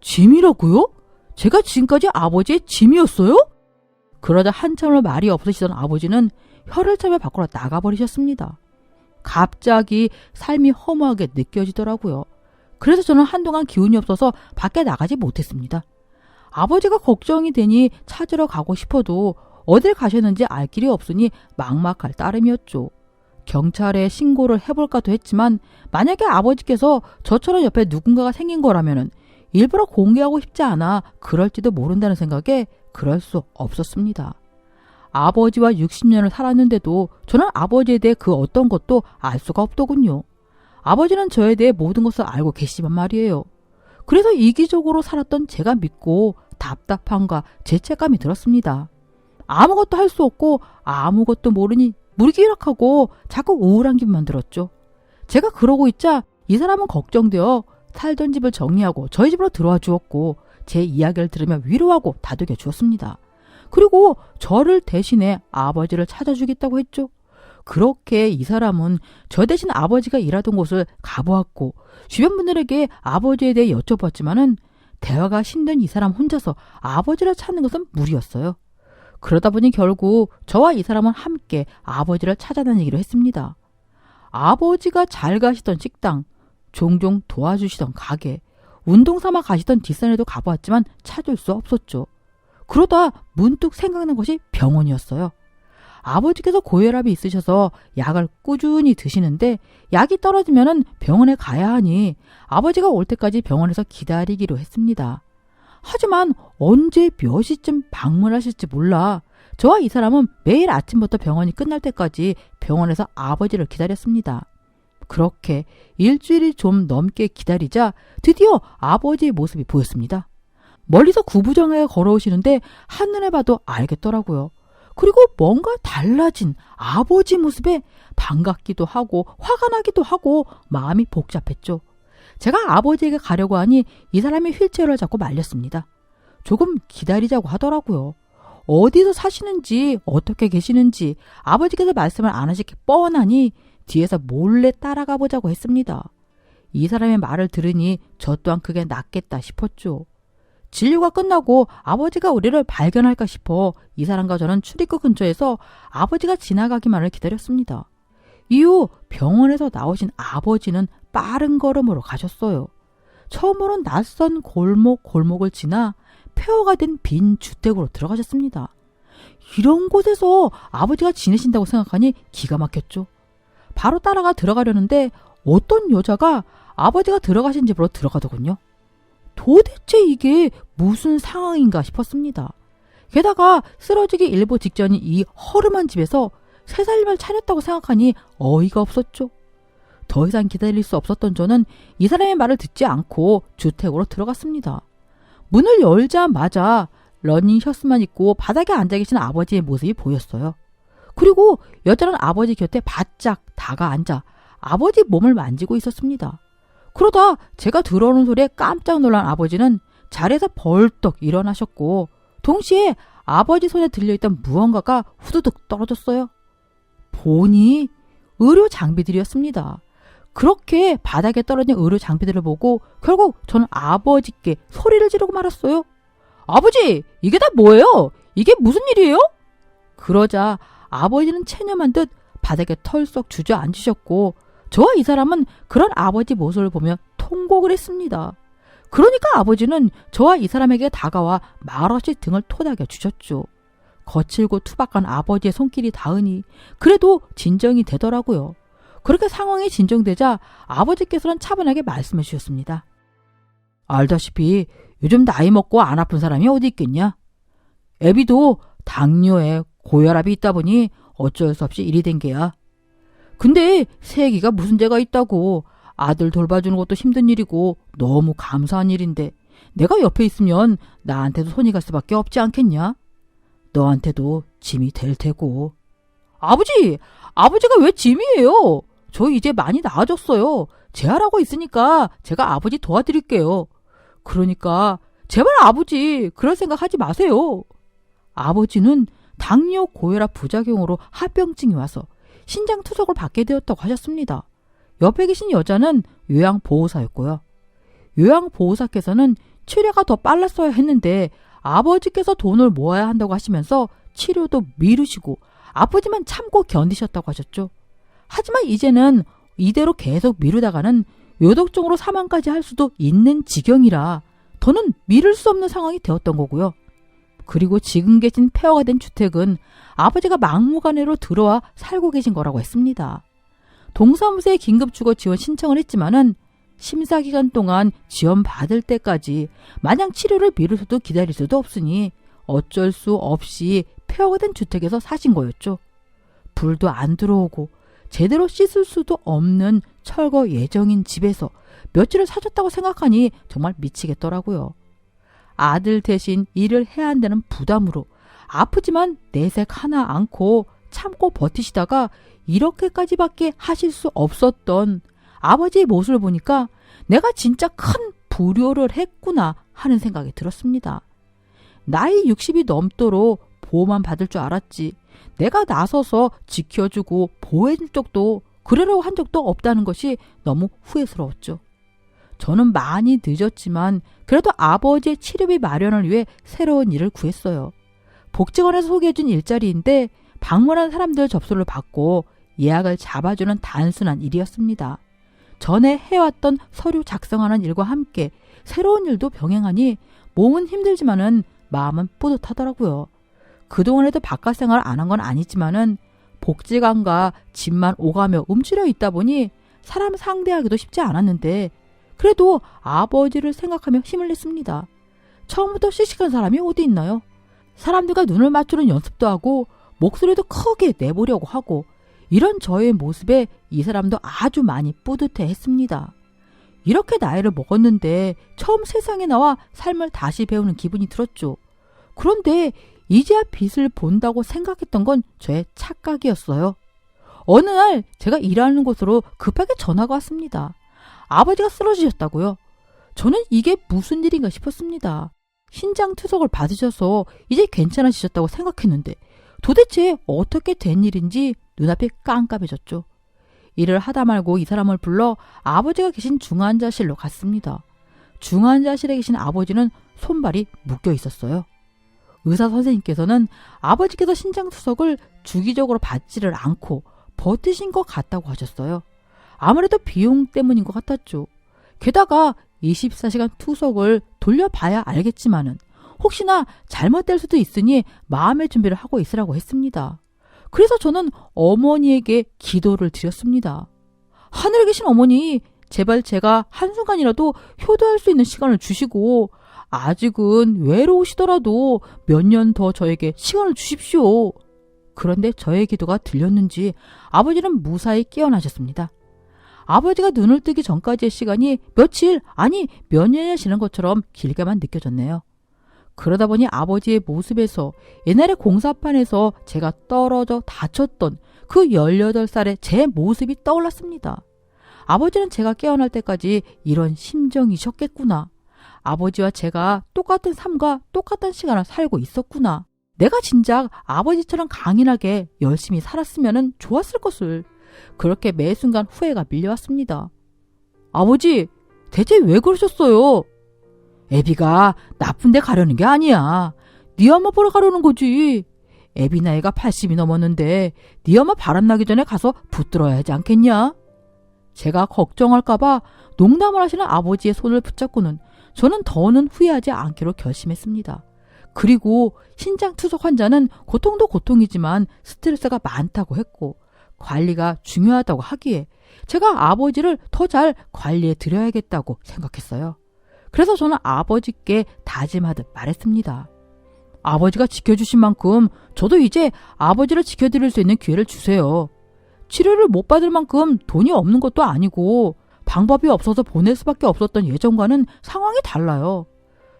짐이라고요? 제가 지금까지 아버지의 짐이었어요? 그러자 한참을 말이 없으시던 아버지는 혀를 차며 밖으로 나가버리셨습니다. 갑자기 삶이 허무하게 느껴지더라고요. 그래서 저는 한동안 기운이 없어서 밖에 나가지 못했습니다. 아버지가 걱정이 되니 찾으러 가고 싶어도 어딜 가셨는지 알 길이 없으니 막막할 따름이었죠. 경찰에 신고를 해볼까도 했지만 만약에 아버지께서 저처럼 옆에 누군가가 생긴 거라면 일부러 공개하고 싶지 않아 그럴지도 모른다는 생각에 그럴 수 없었습니다. 아버지와 60년을 살았는데도 저는 아버지에 대해 그 어떤 것도 알 수가 없더군요. 아버지는 저에 대해 모든 것을 알고 계시단 말이에요. 그래서 이기적으로 살았던 제가 믿고 답답함과 죄책감이 들었습니다. 아무것도 할 수 없고 아무것도 모르니 무기력하고 자꾸 우울한 기분만 들었죠. 제가 그러고 있자 이 사람은 걱정되어 살던 집을 정리하고 저희 집으로 들어와 주었고 제 이야기를 들으며 위로하고 다독여 주었습니다. 그리고 저를 대신해 아버지를 찾아주겠다고 했죠. 그렇게 이 사람은 저 대신 아버지가 일하던 곳을 가보았고 주변 분들에게 아버지에 대해 여쭤봤지만은 대화가 힘든 이 사람 혼자서 아버지를 찾는 것은 무리였어요. 그러다 보니 결국 저와 이 사람은 함께 아버지를 찾아다니기로 했습니다. 아버지가 잘 가시던 식당, 종종 도와주시던 가게, 운동 삼아 가시던 뒷산에도 가보았지만 찾을 수 없었죠. 그러다 문득 생각난 것이 병원이었어요. 아버지께서 고혈압이 있으셔서 약을 꾸준히 드시는데 약이 떨어지면 병원에 가야 하니 아버지가 올 때까지 병원에서 기다리기로 했습니다. 하지만 언제 몇 시쯤 방문하실지 몰라 저와 이 사람은 매일 아침부터 병원이 끝날 때까지 병원에서 아버지를 기다렸습니다. 그렇게 일주일이 좀 넘게 기다리자 드디어 아버지의 모습이 보였습니다. 멀리서 구부정하게 걸어오시는데 한눈에 봐도 알겠더라고요. 그리고 뭔가 달라진 아버지 모습에 반갑기도 하고 화가 나기도 하고 마음이 복잡했죠. 제가 아버지에게 가려고 하니 이 사람이 휠체어를 잡고 말렸습니다. 조금 기다리자고 하더라고요. 어디서 사시는지 어떻게 계시는지 아버지께서 말씀을 안 하실 게 뻔하니 뒤에서 몰래 따라가 보자고 했습니다. 이 사람의 말을 들으니 저 또한 그게 낫겠다 싶었죠. 진료가 끝나고 아버지가 우리를 발견할까 싶어 이 사람과 저는 출입구 근처에서 아버지가 지나가기만을 기다렸습니다. 이후 병원에서 나오신 아버지는 빠른 걸음으로 가셨어요. 처음으로는 낯선 골목을 지나 폐허가 된 빈 주택으로 들어가셨습니다. 이런 곳에서 아버지가 지내신다고 생각하니 기가 막혔죠. 바로 따라가 들어가려는데 어떤 여자가 아버지가 들어가신 집으로 들어가더군요. 도대체 이게 무슨 상황인가 싶었습니다. 게다가 쓰러지기 일보 직전인 이 허름한 집에서 새 삶을 차렸다고 생각하니 어이가 없었죠. 더 이상 기다릴 수 없었던 저는 이 사람의 말을 듣지 않고 주택으로 들어갔습니다. 문을 열자마자 러닝 셔츠만 입고 바닥에 앉아 계신 아버지의 모습이 보였어요. 그리고 여자는 아버지 곁에 바짝 다가앉아 아버지 몸을 만지고 있었습니다. 그러다 제가 들어오는 소리에 깜짝 놀란 아버지는 자리에서 벌떡 일어나셨고 동시에 아버지 손에 들려있던 무언가가 후두둑 떨어졌어요. 보니 의료 장비들이었습니다. 그렇게 바닥에 떨어진 의료 장비들을 보고 결국 저는 아버지께 소리를 지르고 말았어요. 아버지, 이게 다 뭐예요? 이게 무슨 일이에요? 그러자 아버지는 체념한 듯 바닥에 털썩 주저앉으셨고 저와 이 사람은 그런 아버지 모습을 보며 통곡을 했습니다. 그러니까 아버지는 저와 이 사람에게 다가와 말없이 등을 토닥여 주셨죠. 거칠고 투박한 아버지의 손길이 닿으니 그래도 진정이 되더라고요. 그렇게 상황이 진정되자 아버지께서는 차분하게 말씀해 주셨습니다. 알다시피 요즘 나이 먹고 안 아픈 사람이 어디 있겠냐? 애비도 당뇨에 고혈압이 있다 보니 어쩔 수 없이 일이 된 게야. 근데 새애기가 무슨 죄가 있다고. 아들 돌봐주는 것도 힘든 일이고 너무 감사한 일인데 내가 옆에 있으면 나한테도 손이 갈 수밖에 없지 않겠냐? 너한테도 짐이 될 테고. 아버지! 아버지가 왜 짐이에요? 저 이제 많이 나아졌어요. 재활하고 있으니까 제가 아버지 도와드릴게요. 그러니까 제발 아버지 그럴 생각 하지 마세요. 아버지는 당뇨 고혈압 부작용으로 합병증이 와서 신장 투석을 받게 되었다고 하셨습니다. 옆에 계신 여자는 요양보호사였고요. 요양보호사께서는 치료가 더 빨랐어야 했는데 아버지께서 돈을 모아야 한다고 하시면서 치료도 미루시고 아프지만 참고 견디셨다고 하셨죠. 하지만 이제는 이대로 계속 미루다가는 요독증으로 사망까지 할 수도 있는 지경이라 더는 미룰 수 없는 상황이 되었던 거고요. 그리고 지금 계신 폐허가 된 주택은 아버지가 막무가내로 들어와 살고 계신 거라고 했습니다. 동사무소에 긴급주거 지원 신청을 했지만은 심사기간 동안 지원받을 때까지 마냥 치료를 미룰 수도 기다릴 수도 없으니 어쩔 수 없이 폐허가 된 주택에서 사신 거였죠. 불도 안 들어오고 제대로 씻을 수도 없는 철거 예정인 집에서 며칠을 사셨다고 생각하니 정말 미치겠더라고요. 아들 대신 일을 해야 한다는 부담으로 아프지만 내색 하나 않고 참고 버티시다가 이렇게까지밖에 하실 수 없었던 아버지의 모습을 보니까 내가 진짜 큰 불효를 했구나 하는 생각이 들었습니다. 나이 60이 넘도록 보호만 받을 줄 알았지 내가 나서서 지켜주고 보호해줄 적도 그러려고 한 적도 없다는 것이 너무 후회스러웠죠. 저는 많이 늦었지만 그래도 아버지의 치료비 마련을 위해 새로운 일을 구했어요. 복지관에서 소개해준 일자리인데 방문한 사람들 접수를 받고 예약을 잡아주는 단순한 일이었습니다. 전에 해왔던 서류 작성하는 일과 함께 새로운 일도 병행하니 몸은 힘들지만은 마음은 뿌듯하더라고요. 그동안에도 바깥 생활을 안 한 건 아니지만은 복지관과 집만 오가며 움츠려 있다 보니 사람 상대하기도 쉽지 않았는데 그래도 아버지를 생각하며 힘을 냈습니다. 처음부터 씩씩한 사람이 어디 있나요? 사람들과 눈을 맞추는 연습도 하고 목소리도 크게 내보려고 하고 이런 저의 모습에 이 사람도 아주 많이 뿌듯해 했습니다. 이렇게 나이를 먹었는데 처음 세상에 나와 삶을 다시 배우는 기분이 들었죠. 그런데 이제야 빛을 본다고 생각했던 건 저의 착각이었어요. 어느 날 제가 일하는 곳으로 급하게 전화가 왔습니다. 아버지가 쓰러지셨다고요. 저는 이게 무슨 일인가 싶었습니다. 신장 투석을 받으셔서 이제 괜찮아지셨다고 생각했는데 도대체 어떻게 된 일인지 눈앞이 깜깜해졌죠. 일을 하다 말고 이 사람을 불러 아버지가 계신 중환자실로 갔습니다. 중환자실에 계신 아버지는 손발이 묶여 있었어요. 의사 선생님께서는 아버지께서 신장 투석을 주기적으로 받지를 않고 버티신 것 같다고 하셨어요. 아무래도 비용 때문인 것 같았죠. 게다가 24시간 투석을 돌려봐야 알겠지만은 혹시나 잘못될 수도 있으니 마음의 준비를 하고 있으라고 했습니다. 그래서 저는 어머니에게 기도를 드렸습니다. 하늘에 계신 어머니, 제발 제가 한순간이라도 효도할 수 있는 시간을 주시고 아직은 외로우시더라도 몇 년 더 저에게 시간을 주십시오. 그런데 저의 기도가 들렸는지 아버지는 무사히 깨어나셨습니다. 아버지가 눈을 뜨기 전까지의 시간이 며칠, 아니 몇 년이 지난 것처럼 길게만 느껴졌네요. 그러다 보니 아버지의 모습에서 옛날에 공사판에서 제가 떨어져 다쳤던 그 18살의 제 모습이 떠올랐습니다. 아버지는 제가 깨어날 때까지 이런 심정이셨겠구나. 아버지와 제가 똑같은 삶과 똑같은 시간을 살고 있었구나. 내가 진작 아버지처럼 강인하게 열심히 살았으면 좋았을 것을. 그렇게 매 순간 후회가 밀려왔습니다. 아버지, 대체 왜 그러셨어요? 애비가 나쁜 데 가려는 게 아니야. 네 엄마 보러 가려는 거지. 애비 나이가 80이 넘었는데 네 엄마 바람나기 전에 가서 붙들어야 하지 않겠냐? 제가 걱정할까봐 농담을 하시는 아버지의 손을 붙잡고는 저는 더는 후회하지 않기로 결심했습니다. 그리고 신장 투석 환자는 고통도 고통이지만 스트레스가 많다고 했고 관리가 중요하다고 하기에 제가 아버지를 더 잘 관리해 드려야겠다고 생각했어요. 그래서 저는 아버지께 다짐하듯 말했습니다. 아버지가 지켜주신 만큼 저도 이제 아버지를 지켜드릴 수 있는 기회를 주세요. 치료를 못 받을 만큼 돈이 없는 것도 아니고 방법이 없어서 보낼 수밖에 없었던 예전과는 상황이 달라요.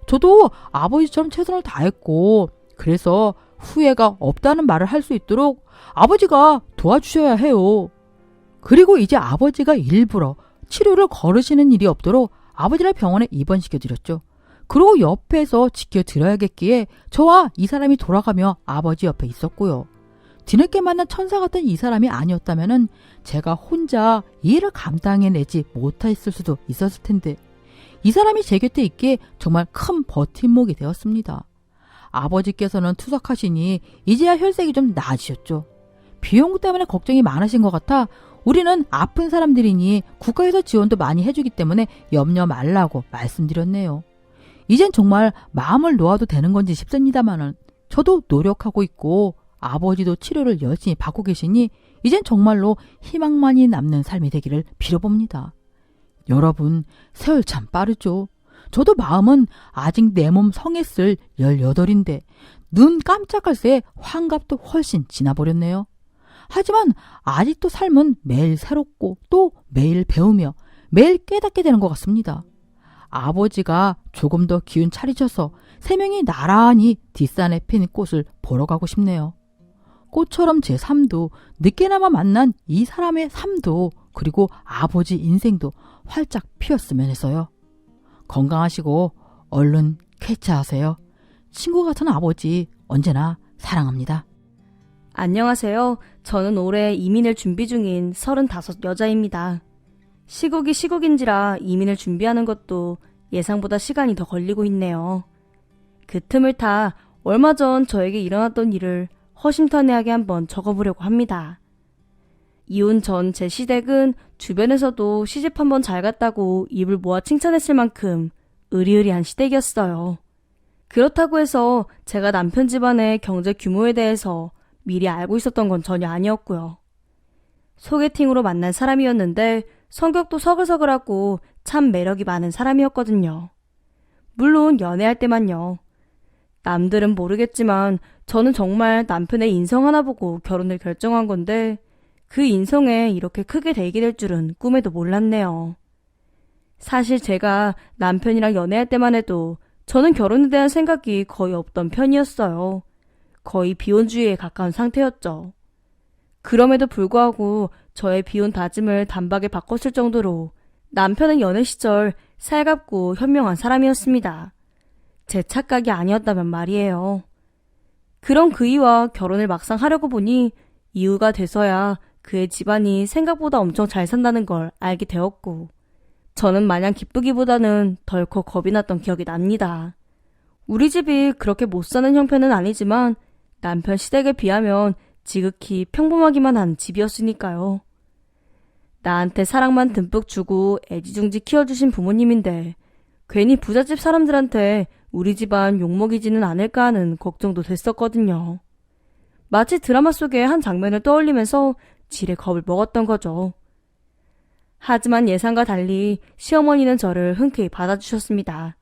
저도 아버지처럼 최선을 다했고 그래서 후회가 없다는 말을 할 수 있도록 아버지가 도와주셔야 해요. 그리고 이제 아버지가 일부러 치료를 거르시는 일이 없도록 아버지를 병원에 입원시켜드렸죠. 그리고 옆에서 지켜드려야겠기에 저와 이 사람이 돌아가며 아버지 옆에 있었고요. 뒤늦게 만난 천사 같은 이 사람이 아니었다면은 제가 혼자 이 일을 감당해내지 못했을 수도 있었을 텐데 이 사람이 제 곁에 있기에 정말 큰 버팀목이 되었습니다. 아버지께서는 투석하시니 이제야 혈색이 좀 나아지셨죠. 비용 때문에 걱정이 많으신 것 같아 우리는 아픈 사람들이니 국가에서 지원도 많이 해주기 때문에 염려 말라고 말씀드렸네요. 이젠 정말 마음을 놓아도 되는 건지 싶습니다만은 저도 노력하고 있고 아버지도 치료를 열심히 받고 계시니 이젠 정말로 희망만이 남는 삶이 되기를 빌어봅니다. 여러분, 세월 참 빠르죠. 저도 마음은 아직 내 몸 성했을 18인데 눈 깜짝할 새에 환갑도 훨씬 지나버렸네요. 하지만 아직도 삶은 매일 새롭고 또 매일 배우며 매일 깨닫게 되는 것 같습니다. 아버지가 조금 더 기운 차리셔서 세 명이 나란히 뒷산에 핀 꽃을 보러 가고 싶네요. 꽃처럼 제 삶도 늦게나마 만난 이 사람의 삶도 그리고 아버지 인생도 활짝 피었으면 해서요. 건강하시고 얼른 쾌차하세요. 친구 같은 아버지 언제나 사랑합니다. 안녕하세요. 저는 올해 이민을 준비 중인 35 여자입니다. 시국이 시국인지라 이민을 준비하는 것도 예상보다 시간이 더 걸리고 있네요. 그 틈을 타 얼마 전 저에게 일어났던 일을 허심탄회하게 한번 적어보려고 합니다. 이혼 전 제 시댁은 주변에서도 시집 한번 잘 갔다고 입을 모아 칭찬했을 만큼 으리으리한 시댁이었어요. 그렇다고 해서 제가 남편 집안의 경제 규모에 대해서 미리 알고 있었던 건 전혀 아니었고요. 소개팅으로 만난 사람이었는데 성격도 서글서글하고 참 매력이 많은 사람이었거든요. 물론 연애할 때만요. 남들은 모르겠지만 저는 정말 남편의 인성 하나 보고 결혼을 결정한 건데 그 인성에 이렇게 크게 대입이 될 줄은 꿈에도 몰랐네요. 사실 제가 남편이랑 연애할 때만 해도 저는 결혼에 대한 생각이 거의 없던 편이었어요. 거의 비혼주의에 가까운 상태였죠. 그럼에도 불구하고 저의 비혼 다짐을 단박에 바꿨을 정도로 남편은 연애 시절 살갑고 현명한 사람이었습니다. 제 착각이 아니었다면 말이에요. 그런 그이와 결혼을 막상 하려고 보니 이유가 돼서야 그의 집안이 생각보다 엄청 잘 산다는 걸 알게 되었고 저는 마냥 기쁘기보다는 덜컥 겁이 났던 기억이 납니다. 우리 집이 그렇게 못 사는 형편은 아니지만 남편 시댁에 비하면 지극히 평범하기만 한 집이었으니까요. 나한테 사랑만 듬뿍 주고 애지중지 키워주신 부모님인데 괜히 부잣집 사람들한테 우리 집안 욕먹이지는 않을까 하는 걱정도 됐었거든요. 마치 드라마 속의 한 장면을 떠올리면서 지레 겁을 먹었던 거죠. 하지만 예상과 달리 시어머니는 저를 흔쾌히 받아주셨습니다.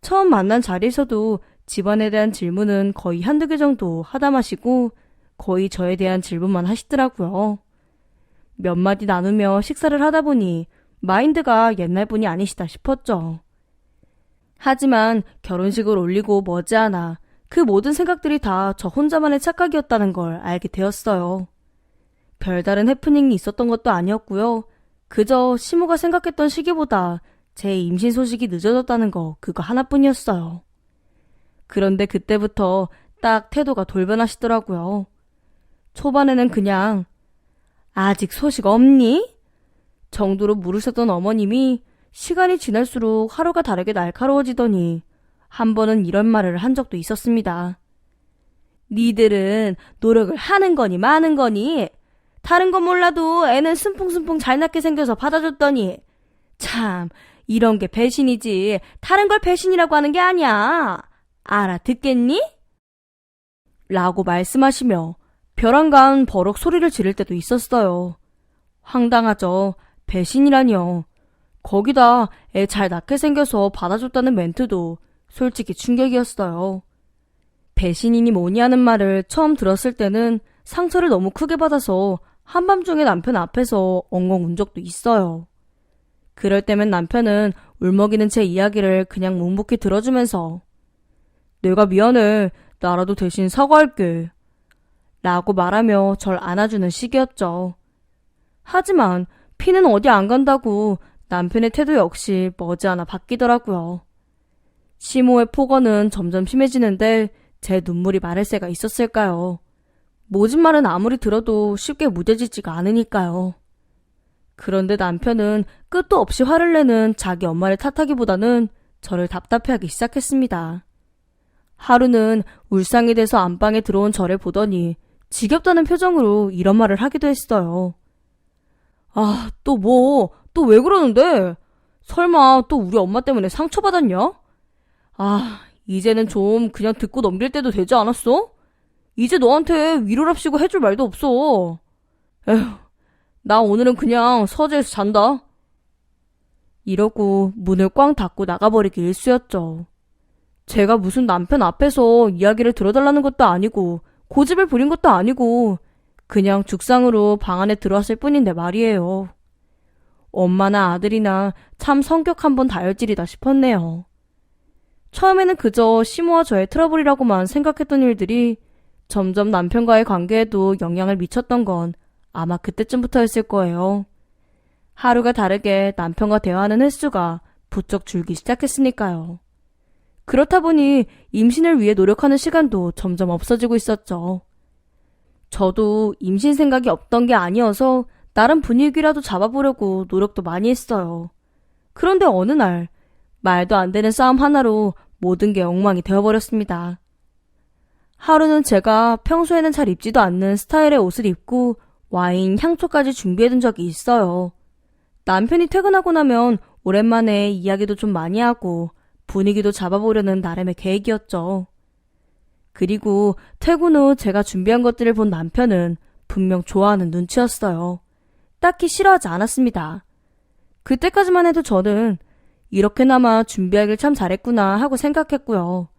처음 만난 자리에서도 집안에 대한 질문은 거의 한두 개 정도 하다 마시고 거의 저에 대한 질문만 하시더라고요. 몇 마디 나누며 식사를 하다 보니 마인드가 옛날 분이 아니시다 싶었죠. 하지만 결혼식을 올리고 머지않아 그 모든 생각들이 다 저 혼자만의 착각이었다는 걸 알게 되었어요. 별다른 해프닝이 있었던 것도 아니었고요. 그저 시모가 생각했던 시기보다 제 임신 소식이 늦어졌다는 거 그거 하나뿐이었어요. 그런데 그때부터 딱 태도가 돌변하시더라고요. 초반에는 그냥 아직 소식 없니? 정도로 물으셨던 어머님이 시간이 지날수록 하루가 다르게 날카로워지더니 한 번은 이런 말을 한 적도 있었습니다. 니들은 노력을 하는 거니 마는 거니? 다른 건 몰라도 애는 순풍순풍 잘 낳게 생겨서 받아줬더니 참 이런 게 배신이지 다른 걸 배신이라고 하는 게 아니야. 알아듣겠니? 라고 말씀하시며 벼랑간 버럭 소리를 지를 때도 있었어요. 황당하죠. 배신이라니요. 거기다 애 잘 낳게 생겨서 받아줬다는 멘트도 솔직히 충격이었어요. 배신이니 뭐니 하는 말을 처음 들었을 때는 상처를 너무 크게 받아서 한밤중에 남편 앞에서 엉엉 운 적도 있어요. 그럴 때면 남편은 울먹이는 제 이야기를 그냥 묵묵히 들어주면서 내가 미안해. 나라도 대신 사과할게. 라고 말하며 절 안아주는 시기였죠. 하지만 피는 어디 안 간다고 남편의 태도 역시 머지않아 바뀌더라고요. 시모의 폭언은 점점 심해지는데 제 눈물이 마를 새가 있었을까요? 모진 말은 아무리 들어도 쉽게 무뎌지지가 않으니까요. 그런데 남편은 끝도 없이 화를 내는 자기 엄마를 탓하기보다는 저를 답답해하기 시작했습니다. 하루는 울상이 돼서 안방에 들어온 저를 보더니 지겹다는 표정으로 이런 말을 하기도 했어요. 아, 또 왜 그러는데? 설마 또 우리 엄마 때문에 상처받았냐? 아, 이제는 좀 그냥 듣고 넘길 때도 되지 않았어? 이제 너한테 위로랍시고 해줄 말도 없어. 에휴, 나 오늘은 그냥 서재에서 잔다. 이러고 문을 꽝 닫고 나가버리기 일쑤였죠. 제가 무슨 남편 앞에서 이야기를 들어달라는 것도 아니고 고집을 부린 것도 아니고 그냥 죽상으로 방 안에 들어왔을 뿐인데 말이에요. 엄마나 아들이나 참 성격 한번 다혈질이다 싶었네요. 처음에는 그저 시모와 저의 트러블이라고만 생각했던 일들이 점점 남편과의 관계에도 영향을 미쳤던 건 아마 그때쯤부터였을 거예요. 하루가 다르게 남편과 대화하는 횟수가 부쩍 줄기 시작했으니까요. 그렇다 보니 임신을 위해 노력하는 시간도 점점 없어지고 있었죠. 저도 임신 생각이 없던 게 아니어서 나름 분위기라도 잡아보려고 노력도 많이 했어요. 그런데 어느 날 말도 안 되는 싸움 하나로 모든 게 엉망이 되어버렸습니다. 하루는 제가 평소에는 잘 입지도 않는 스타일의 옷을 입고 와인, 향초까지 준비해둔 적이 있어요. 남편이 퇴근하고 나면 오랜만에 이야기도 좀 많이 하고 분위기도 잡아보려는 나름의 계획이었죠. 그리고 퇴근 후 제가 준비한 것들을 본 남편은 분명 좋아하는 눈치였어요. 딱히 싫어하지 않았습니다. 그때까지만 해도 저는 이렇게나마 준비하길 참 잘했구나 하고 생각했고요.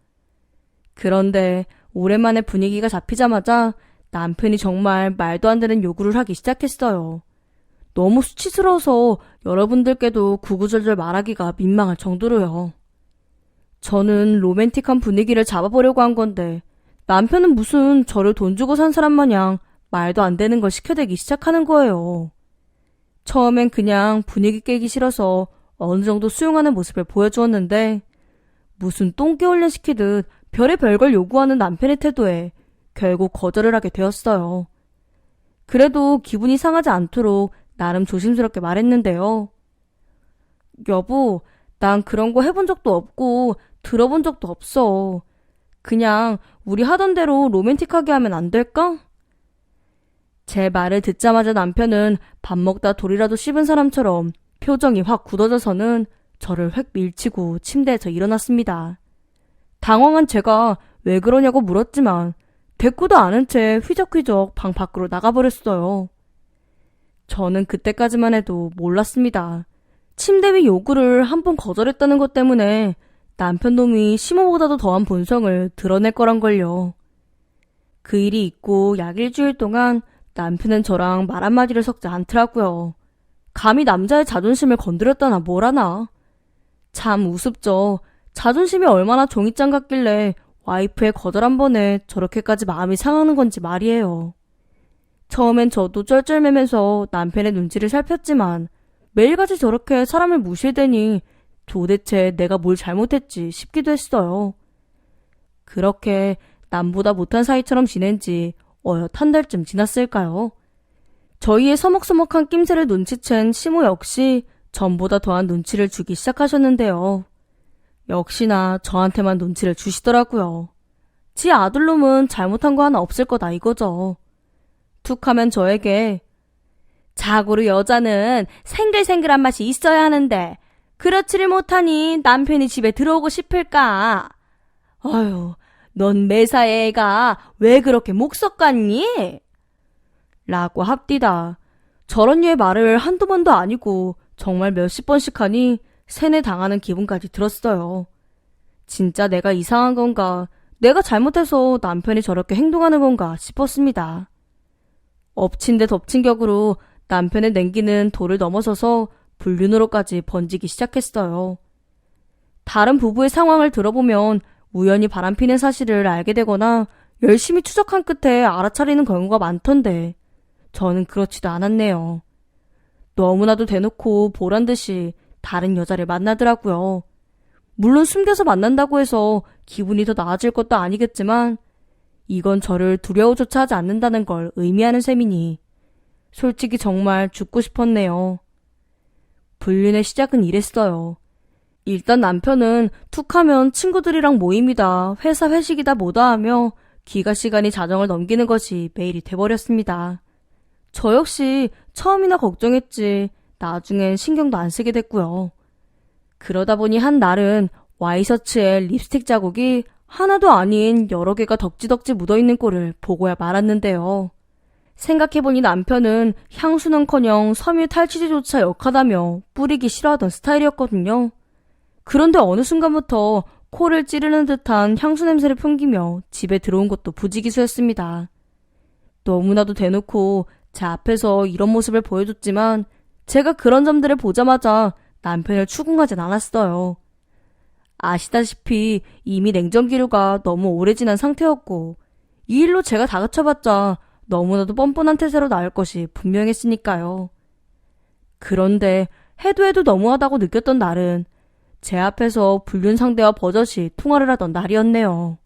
그런데 오랜만에 분위기가 잡히자마자 남편이 정말 말도 안 되는 요구를 하기 시작했어요. 너무 수치스러워서 여러분들께도 구구절절 말하기가 민망할 정도로요. 저는 로맨틱한 분위기를 잡아보려고 한 건데 남편은 무슨 저를 돈 주고 산 사람 마냥 말도 안 되는 걸 시켜대기 시작하는 거예요. 처음엔 그냥 분위기 깨기 싫어서 어느 정도 수용하는 모습을 보여주었는데 무슨 똥개훈련 시키듯 별의별 걸 요구하는 남편의 태도에 결국 거절을 하게 되었어요. 그래도 기분이 상하지 않도록 나름 조심스럽게 말했는데요. 여보, 난 그런 거 해본 적도 없고 들어본 적도 없어. 그냥 우리 하던 대로 로맨틱하게 하면 안 될까? 제 말을 듣자마자 남편은 밥 먹다 돌이라도 씹은 사람처럼 표정이 확 굳어져서는 저를 획 밀치고 침대에서 일어났습니다. 당황한 제가 왜 그러냐고 물었지만 대꾸도 않은 채 휘적휘적 방 밖으로 나가버렸어요. 저는 그때까지만 해도 몰랐습니다. 침대 위 요구를 한 번 거절했다는 것 때문에 남편 놈이 시모보다도 더한 본성을 드러낼 거란 걸요. 그 일이 있고 약 일주일 동안 남편은 저랑 말 한마디를 섞지 않더라고요. 감히 남자의 자존심을 건드렸다나 뭐라나. 참 우습죠. 자존심이 얼마나 종이장 같길래 와이프의 거절 한 번에 저렇게까지 마음이 상하는 건지 말이에요. 처음엔 저도 쩔쩔매면서 남편의 눈치를 살폈지만 매일같이 저렇게 사람을 무시해대니 도대체 내가 뭘 잘못했지 싶기도 했어요. 그렇게 남보다 못한 사이처럼 지낸 지 어엿 한 달쯤 지났을까요? 저희의 서먹서먹한 낌새를 눈치챈 시모 역시 전보다 더한 눈치를 주기 시작하셨는데요. 역시나 저한테만 눈치를 주시더라고요. 지 아들놈은 잘못한 거 하나 없을 거다 이거죠. 툭 하면 저에게 자고로 여자는 생글생글한 맛이 있어야 하는데 그렇지를 못하니 남편이 집에 들어오고 싶을까? 아유, 넌 매사에 애가 왜 그렇게 목석 같니? 라고 합디다. 저런 류의 말을 한두 번도 아니고 정말 몇십 번씩 하니 세뇌 당하는 기분까지 들었어요. 진짜 내가 이상한 건가, 내가 잘못해서 남편이 저렇게 행동하는 건가 싶었습니다. 엎친 데 덮친 격으로 남편의 냉기는 도를 넘어서서 불륜으로까지 번지기 시작했어요. 다른 부부의 상황을 들어보면 우연히 바람피는 사실을 알게 되거나 열심히 추적한 끝에 알아차리는 경우가 많던데 저는 그렇지도 않았네요. 너무나도 대놓고 보란듯이 다른 여자를 만나더라고요. 물론 숨겨서 만난다고 해서 기분이 더 나아질 것도 아니겠지만 이건 저를 두려워조차 하지 않는다는 걸 의미하는 셈이니 솔직히 정말 죽고 싶었네요. 불륜의 시작은 이랬어요. 일단 남편은 툭하면 친구들이랑 모임이다, 회사 회식이다 뭐다 하며 기가 시간이 자정을 넘기는 것이 매일이 돼버렸습니다. 저 역시 처음이나 걱정했지 나중엔 신경도 안 쓰게 됐고요. 그러다 보니 한 날은 와이셔츠에 립스틱 자국이 하나도 아닌 여러 개가 덕지덕지 묻어있는 꼴을 보고야 말았는데요. 생각해보니 남편은 향수는커녕 섬유 탈취제조차 역하다며 뿌리기 싫어하던 스타일이었거든요. 그런데 어느 순간부터 코를 찌르는 듯한 향수 냄새를 풍기며 집에 들어온 것도 부지기수였습니다. 너무나도 대놓고 제 앞에서 이런 모습을 보여줬지만 제가 그런 점들을 보자마자 남편을 추궁하진 않았어요. 아시다시피 이미 냉전기류가 너무 오래 지난 상태였고 이 일로 제가 다그쳐봤자 너무나도 뻔뻔한 태세로 나올 것이 분명했으니까요. 그런데 해도 너무하다고 느꼈던 날은 제 앞에서 불륜 상대와 버젓이 통화를 하던 날이었네요.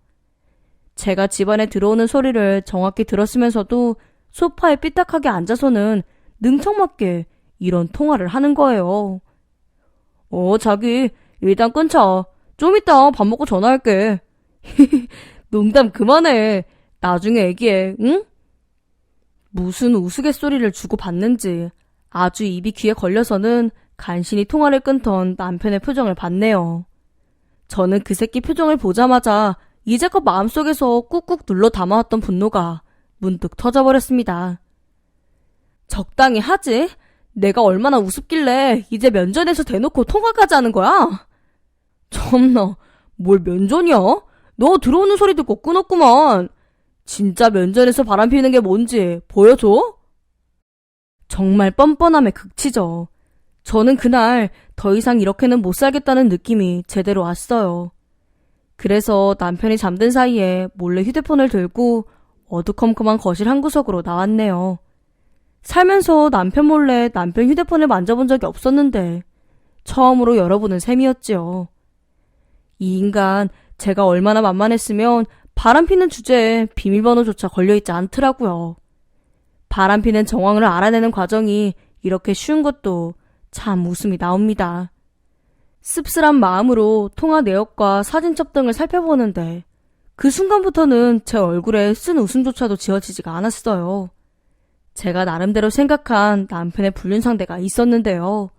제가 집안에 들어오는 소리를 정확히 들었으면서도 소파에 삐딱하게 앉아서는 능청맞게 이런 통화를 하는 거예요. 자기 일단 끊자. 좀 이따 밥 먹고 전화할게. 농담 그만해. 나중에 얘기해, 응? 무슨 우스갯소리를 주고받는지 아주 입이 귀에 걸려서는 간신히 통화를 끊던 남편의 표정을 봤네요. 저는 그 새끼 표정을 보자마자 이제껏 마음속에서 꾹꾹 눌러 담아왔던 분노가 문득 터져버렸습니다. 적당히 하지? 내가 얼마나 우습길래 이제 면전에서 대놓고 통화까지 하는 거야? 참나, 뭘 면전이야? 너 들어오는 소리 듣고 끊었구만. 진짜 면전에서 바람 피우는 게 뭔지 보여줘? 정말 뻔뻔함의 극치죠. 저는 그날 더 이상 이렇게는 못 살겠다는 느낌이 제대로 왔어요. 그래서 남편이 잠든 사이에 몰래 휴대폰을 들고 어두컴컴한 거실 한 구석으로 나왔네요. 살면서 남편 몰래 남편 휴대폰을 만져본 적이 없었는데 처음으로 열어보는 셈이었지요. 이 인간 제가 얼마나 만만했으면 바람피는 주제에 비밀번호조차 걸려있지 않더라고요. 바람피는 정황을 알아내는 과정이 이렇게 쉬운 것도 참 웃음이 나옵니다. 씁쓸한 마음으로 통화 내역과 사진첩 등을 살펴보는데 그 순간부터는 제 얼굴에 쓴 웃음조차도 지워지지가 않았어요. 제가 나름대로 생각한 남편의 불륜 상대가 있었는데요.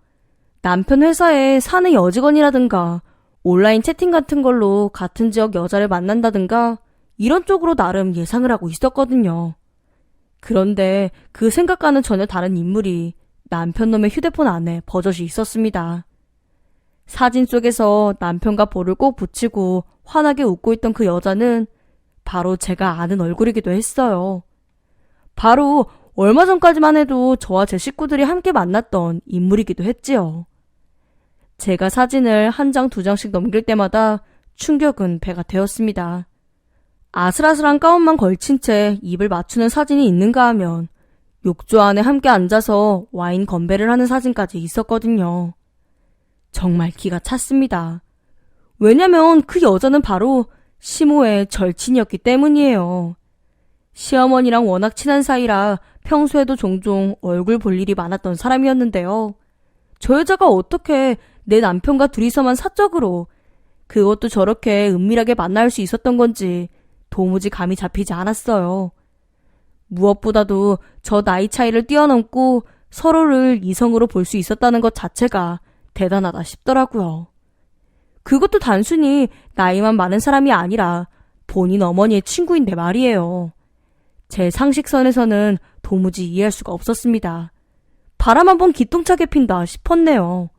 남편 회사에 사내 여직원이라든가 온라인 채팅 같은 걸로 같은 지역 여자를 만난다든가 이런 쪽으로 나름 예상을 하고 있었거든요. 그런데 그 생각과는 전혀 다른 인물이 남편 놈의 휴대폰 안에 버젓이 있었습니다. 사진 속에서 남편과 볼을 꼭 붙이고 환하게 웃고 있던 그 여자는 바로 제가 아는 얼굴이기도 했어요. 바로 얼마 전까지만 해도 저와 제 식구들이 함께 만났던 인물이기도 했지요. 제가 사진을 한 장, 두 장씩 넘길 때마다 충격은 배가 되었습니다. 아슬아슬한 가운만 걸친 채 입을 맞추는 사진이 있는가 하면 욕조 안에 함께 앉아서 와인 건배를 하는 사진까지 있었거든요. 정말 기가 찼습니다. 왜냐면 그 여자는 바로 시모의 절친이었기 때문이에요. 시어머니랑 워낙 친한 사이라 평소에도 종종 얼굴 볼 일이 많았던 사람이었는데요. 저 여자가 어떻게 내 남편과 둘이서만 사적으로, 그것도 저렇게 은밀하게 만날 수 있었던 건지 도무지 감이 잡히지 않았어요. 무엇보다도 저 나이 차이를 뛰어넘고 서로를 이성으로 볼 수 있었다는 것 자체가 대단하다 싶더라고요. 그것도 단순히 나이만 많은 사람이 아니라 본인 어머니의 친구인데 말이에요. 제 상식선에서는 도무지 이해할 수가 없었습니다. 바람 한번 기똥차게 핀다 싶었네요.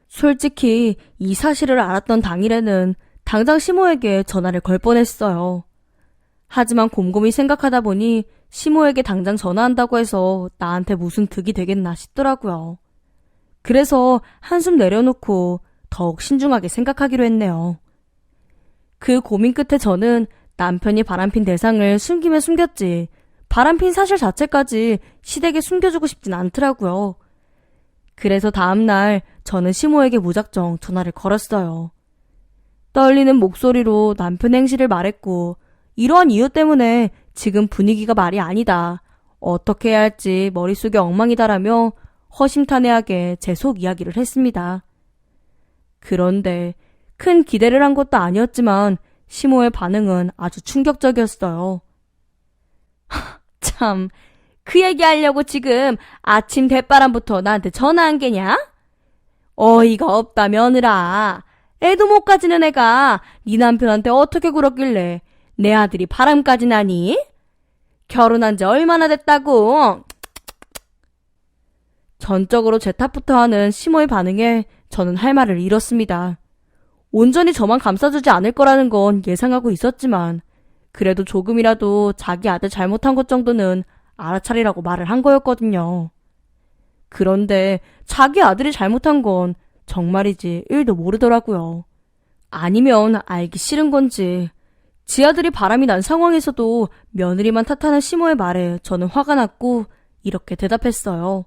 솔직히 이 사실을 알았던 당일에는 당장 시모에게 전화를 걸 뻔했어요. 하지만 곰곰이 생각하다 보니 시모에게 당장 전화한다고 해서 나한테 무슨 득이 되겠나 싶더라고요. 그래서 한숨 내려놓고 더욱 신중하게 생각하기로 했네요. 그 고민 끝에 저는 남편이 바람핀 대상을 숨기면 숨겼지 바람핀 사실 자체까지 시댁에 숨겨주고 싶진 않더라고요. 그래서 다음날 저는 시모에게 무작정 전화를 걸었어요. 떨리는 목소리로 남편 행실을 말했고 이러한 이유 때문에 지금 분위기가 말이 아니다. 어떻게 해야 할지 머릿속이 엉망이다라며 허심탄회하게 제 속 이야기를 했습니다. 그런데 큰 기대를 한 것도 아니었지만 시모의 반응은 아주 충격적이었어요. 참, 그 얘기하려고 지금 아침 대바람부터 나한테 전화한 게냐? 어이가 없다 며느라. 애도 못 가지는 애가 네 남편한테 어떻게 굴었길래 내 아들이 바람까지 나니? 결혼한 지 얼마나 됐다고? 전적으로 제 탓부터 하는 시모의 반응에 저는 할 말을 잃었습니다. 온전히 저만 감싸주지 않을 거라는 건 예상하고 있었지만 그래도 조금이라도 자기 아들 잘못한 것 정도는 알아차리라고 말을 한 거였거든요. 그런데 자기 아들이 잘못한 건 정말이지 1도 모르더라고요. 아니면 알기 싫은 건지 지 아들이 바람이 난 상황에서도 며느리만 탓하는 시모의 말에 저는 화가 났고 이렇게 대답했어요.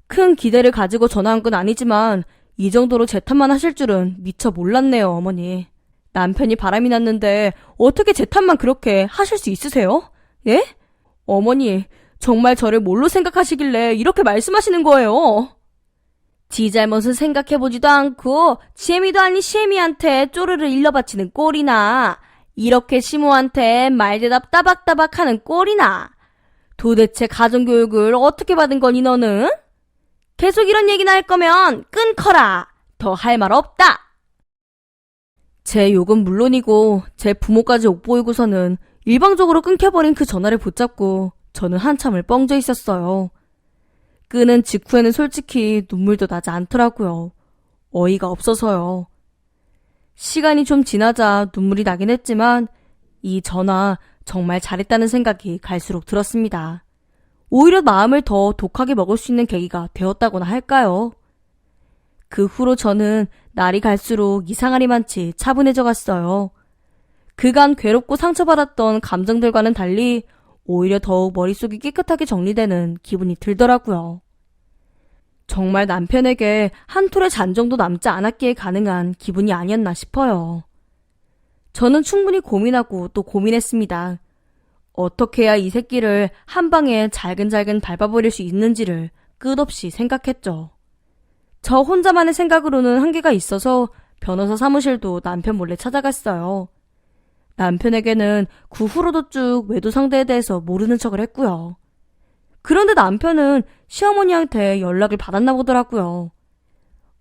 큰 기대를 가지고 전화한 건 아니지만 이 정도로 제 탓만 하실 줄은 미처 몰랐네요, 어머니. 남편이 바람이 났는데 어떻게 제 탓만 그렇게 하실 수 있으세요? 예? 어머니, 정말 저를 뭘로 생각하시길래 이렇게 말씀하시는 거예요? 지 잘못은 생각해보지도 않고 지혜미도 아닌 시혜미한테 쪼르르 일러바치는 꼴이나 이렇게 시모한테 말대답 따박따박 하는 꼴이나 도대체 가정교육을 어떻게 받은 거니 너는? 계속 이런 얘기나 할 거면 끊거라. 더 할 말 없다. 제 욕은 물론이고 제 부모까지 옥보이고서는 일방적으로 끊겨버린 그 전화를 붙잡고 저는 한참을 뻥져 있었어요. 끄는 직후에는 솔직히 눈물도 나지 않더라고요. 어이가 없어서요. 시간이 좀 지나자 눈물이 나긴 했지만 이 전화 정말 잘했다는 생각이 갈수록 들었습니다. 오히려 마음을 더 독하게 먹을 수 있는 계기가 되었다고나 할까요? 그 후로 저는 날이 갈수록 이상하리만치 차분해져 갔어요. 그간 괴롭고 상처받았던 감정들과는 달리 오히려 더욱 머릿속이 깨끗하게 정리되는 기분이 들더라고요. 정말 남편에게 한 톨의 잔정도 남지 않았기에 가능한 기분이 아니었나 싶어요. 저는 충분히 고민하고 또 고민했습니다. 어떻게 해야 이 새끼를 한 방에 잘근잘근 밟아버릴 수 있는지를 끝없이 생각했죠. 저 혼자만의 생각으로는 한계가 있어서 변호사 사무실도 남편 몰래 찾아갔어요. 남편에게는 그 후로도 쭉 외도 상대에 대해서 모르는 척을 했고요. 그런데 남편은 시어머니한테 연락을 받았나 보더라고요.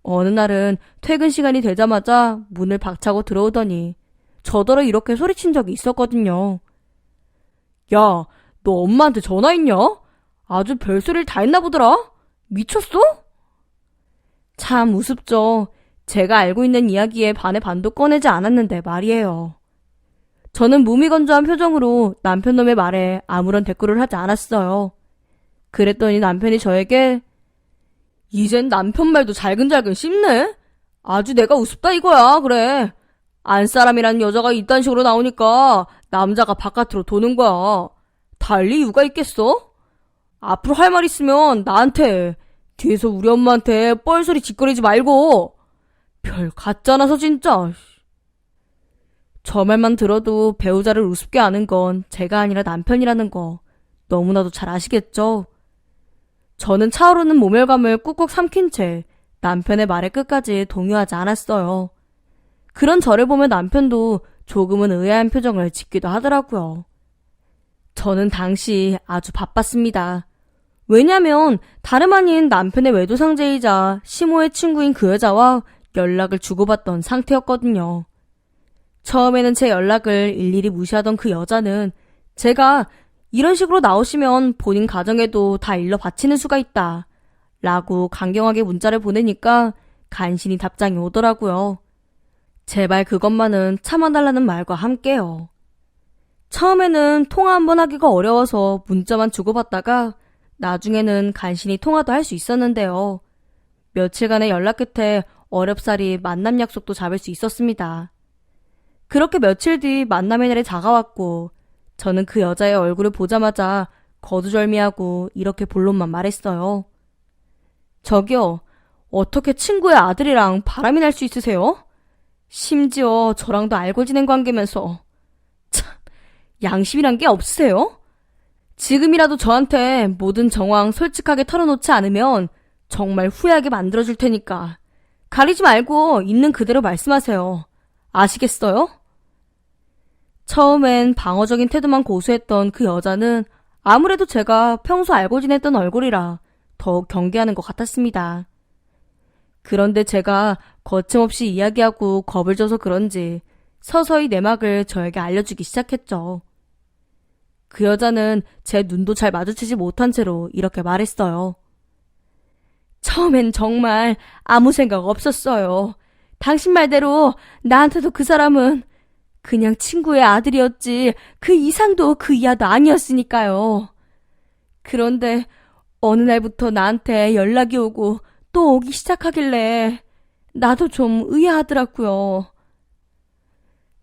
어느 날은 퇴근 시간이 되자마자 문을 박차고 들어오더니 저더러 이렇게 소리친 적이 있었거든요. 야, 너 엄마한테 전화했냐? 아주 별소리를 다 했나 보더라? 미쳤어? 참 우습죠. 제가 알고 있는 이야기에 반의 반도 꺼내지 않았는데 말이에요. 저는 무미건조한 표정으로 남편 놈의 말에 아무런 대꾸를 하지 않았어요. 그랬더니 남편이 저에게 이젠 남편 말도 잘근잘근 씹네? 아주 내가 우습다 이거야. 그래. 안사람이라는 여자가 이딴 식으로 나오니까 남자가 바깥으로 도는 거야. 달리 이유가 있겠어? 앞으로 할 말 있으면 나한테 해. 뒤에서 우리 엄마한테 뻘소리 짓거리지 말고. 별 같잖아서 진짜. 저 말만 들어도 배우자를 우습게 아는 건 제가 아니라 남편이라는 거 너무나도 잘 아시겠죠? 저는 차오르는 모멸감을 꾹꾹 삼킨 채 남편의 말에 끝까지 동요하지 않았어요. 그런 저를 보며 남편도 조금은 의아한 표정을 짓기도 하더라고요. 저는 당시 아주 바빴습니다. 왜냐면 다름 아닌 남편의 외도상제이자 시모의 친구인 그 여자와 연락을 주고받던 상태였거든요. 처음에는 제 연락을 일일이 무시하던 그 여자는 제가 이런 식으로 나오시면 본인 가정에도 다 일러 바치는 수가 있다 라고 강경하게 문자를 보내니까 간신히 답장이 오더라고요. 제발 그것만은 참아달라는 말과 함께요. 처음에는 통화 한번 하기가 어려워서 문자만 주고받다가 나중에는 간신히 통화도 할 수 있었는데요. 며칠간의 연락 끝에 어렵사리 만남 약속도 잡을 수 있었습니다. 그렇게 며칠 뒤 만남의 날이 다가왔고 저는 그 여자의 얼굴을 보자마자 거두절미하고 이렇게 본론만 말했어요. 저기요, 어떻게 친구의 아들이랑 바람이 날 수 있으세요? 심지어 저랑도 알고 지낸 관계면서. 참, 양심이란 게 없으세요? 지금이라도 저한테 모든 정황 솔직하게 털어놓지 않으면 정말 후회하게 만들어줄 테니까 가리지 말고 있는 그대로 말씀하세요. 아시겠어요? 처음엔 방어적인 태도만 고수했던 그 여자는 아무래도 제가 평소 알고 지냈던 얼굴이라 더욱 경계하는 것 같았습니다. 그런데 제가 거침없이 이야기하고 겁을 줘서 그런지 서서히 내막을 저에게 알려주기 시작했죠. 그 여자는 제 눈도 잘 마주치지 못한 채로 이렇게 말했어요. 처음엔 정말 아무 생각 없었어요. 당신 말대로 나한테도 그 사람은 그냥 친구의 아들이었지 그 이상도 그 이하도 아니었으니까요. 그런데 어느 날부터 나한테 연락이 오고 또 오기 시작하길래 나도 좀 의아하더라고요.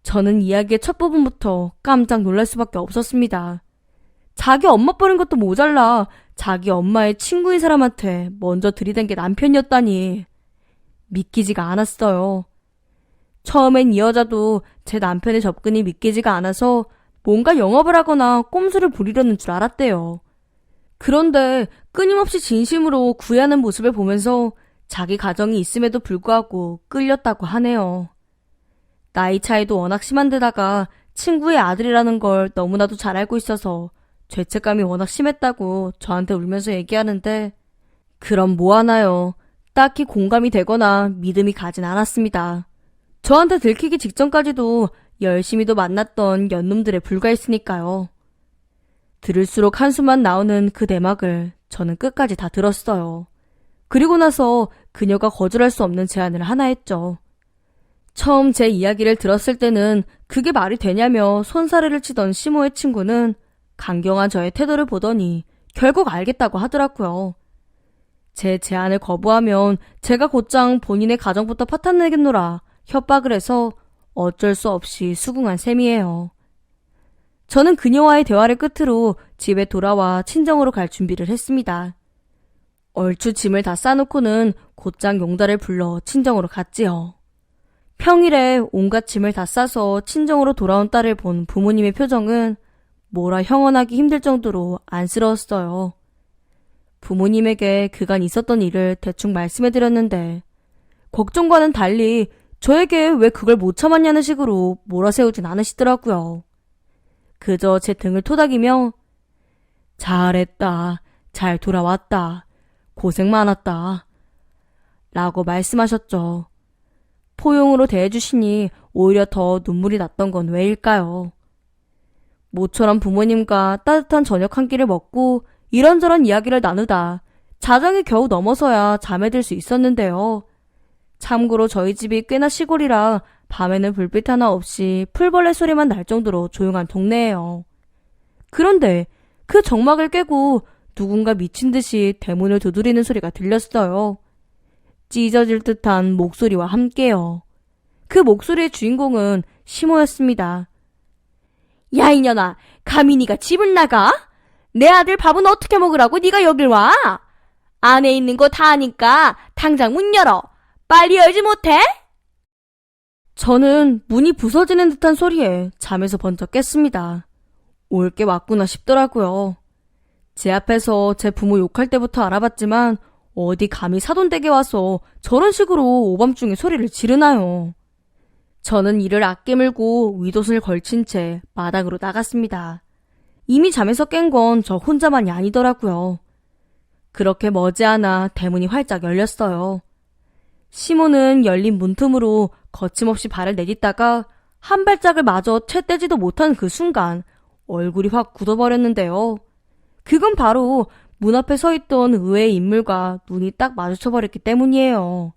저는 이야기의 첫 부분부터 깜짝 놀랄 수밖에 없었습니다. 자기 엄마 버린 것도 모자라 자기 엄마의 친구인 사람한테 먼저 들이댄 게 남편이었다니 믿기지가 않았어요. 처음엔 이 여자도 제 남편의 접근이 믿기지가 않아서 뭔가 영업을 하거나 꼼수를 부리려는 줄 알았대요. 그런데 끊임없이 진심으로 구애하는 모습을 보면서 자기 가정이 있음에도 불구하고 끌렸다고 하네요. 나이 차이도 워낙 심한 데다가 친구의 아들이라는 걸 너무나도 잘 알고 있어서 죄책감이 워낙 심했다고 저한테 울면서 얘기하는데 그럼 뭐 하나요? 딱히 공감이 되거나 믿음이 가진 않았습니다. 저한테 들키기 직전까지도 열심히도 만났던 연놈들에 불과했으니까요. 들을수록 한숨만 나오는 그 내막을 저는 끝까지 다 들었어요. 그리고 나서 그녀가 거절할 수 없는 제안을 하나 했죠. 처음 제 이야기를 들었을 때는 그게 말이 되냐며 손사래를 치던 시모의 친구는 강경한 저의 태도를 보더니 결국 알겠다고 하더라고요. 제 제안을 거부하면 제가 곧장 본인의 가정부터 파탄내겠노라 협박을 해서 어쩔 수 없이 수긍한 셈이에요. 저는 그녀와의 대화를 끝으로 집에 돌아와 친정으로 갈 준비를 했습니다. 얼추 짐을 다 싸놓고는 곧장 용달을 불러 친정으로 갔지요. 평일에 온갖 짐을 다 싸서 친정으로 돌아온 딸을 본 부모님의 표정은 뭐라 형언하기 힘들 정도로 안쓰러웠어요. 부모님에게 그간 있었던 일을 대충 말씀해드렸는데 걱정과는 달리 저에게 왜 그걸 못 참았냐는 식으로 몰아세우진 않으시더라고요. 그저 제 등을 토닥이며 잘했다, 잘 돌아왔다, 고생 많았다 라고 말씀하셨죠. 포용으로 대해주시니 오히려 더 눈물이 났던 건 왜일까요? 모처럼 부모님과 따뜻한 저녁 한 끼를 먹고 이런저런 이야기를 나누다 자정이 겨우 넘어서야 잠에 들 수 있었는데요. 참고로 저희 집이 꽤나 시골이라 밤에는 불빛 하나 없이 풀벌레 소리만 날 정도로 조용한 동네예요. 그런데 그 정막을 깨고 누군가 미친 듯이 대문을 두드리는 소리가 들렸어요. 찢어질 듯한 목소리와 함께요. 그 목소리의 주인공은 시모였습니다. 야 이년아, 감히 네가 집을 나가? 내 아들 밥은 어떻게 먹으라고 네가 여길 와? 안에 있는 거 다 아니까 당장 문 열어. 빨리 열지 못해? 저는 문이 부서지는 듯한 소리에 잠에서 번쩍 깼습니다. 올 게 왔구나 싶더라고요. 제 앞에서 제 부모 욕할 때부터 알아봤지만 어디 감히 사돈댁에 와서 저런 식으로 오밤중에 소리를 지르나요. 저는 이를 악게 물고 윗옷을 걸친 채 마당으로 나갔습니다. 이미 잠에서 깬 건 저 혼자만이 아니더라고요. 그렇게 머지않아 대문이 활짝 열렸어요. 시모는 열린 문틈으로 거침없이 발을 내딛다가 한 발짝을 마저 채 떼지도 못한 그 순간 얼굴이 확 굳어버렸는데요. 그건 바로 문 앞에 서 있던 의외의 인물과 눈이 딱 마주쳐버렸기 때문이에요.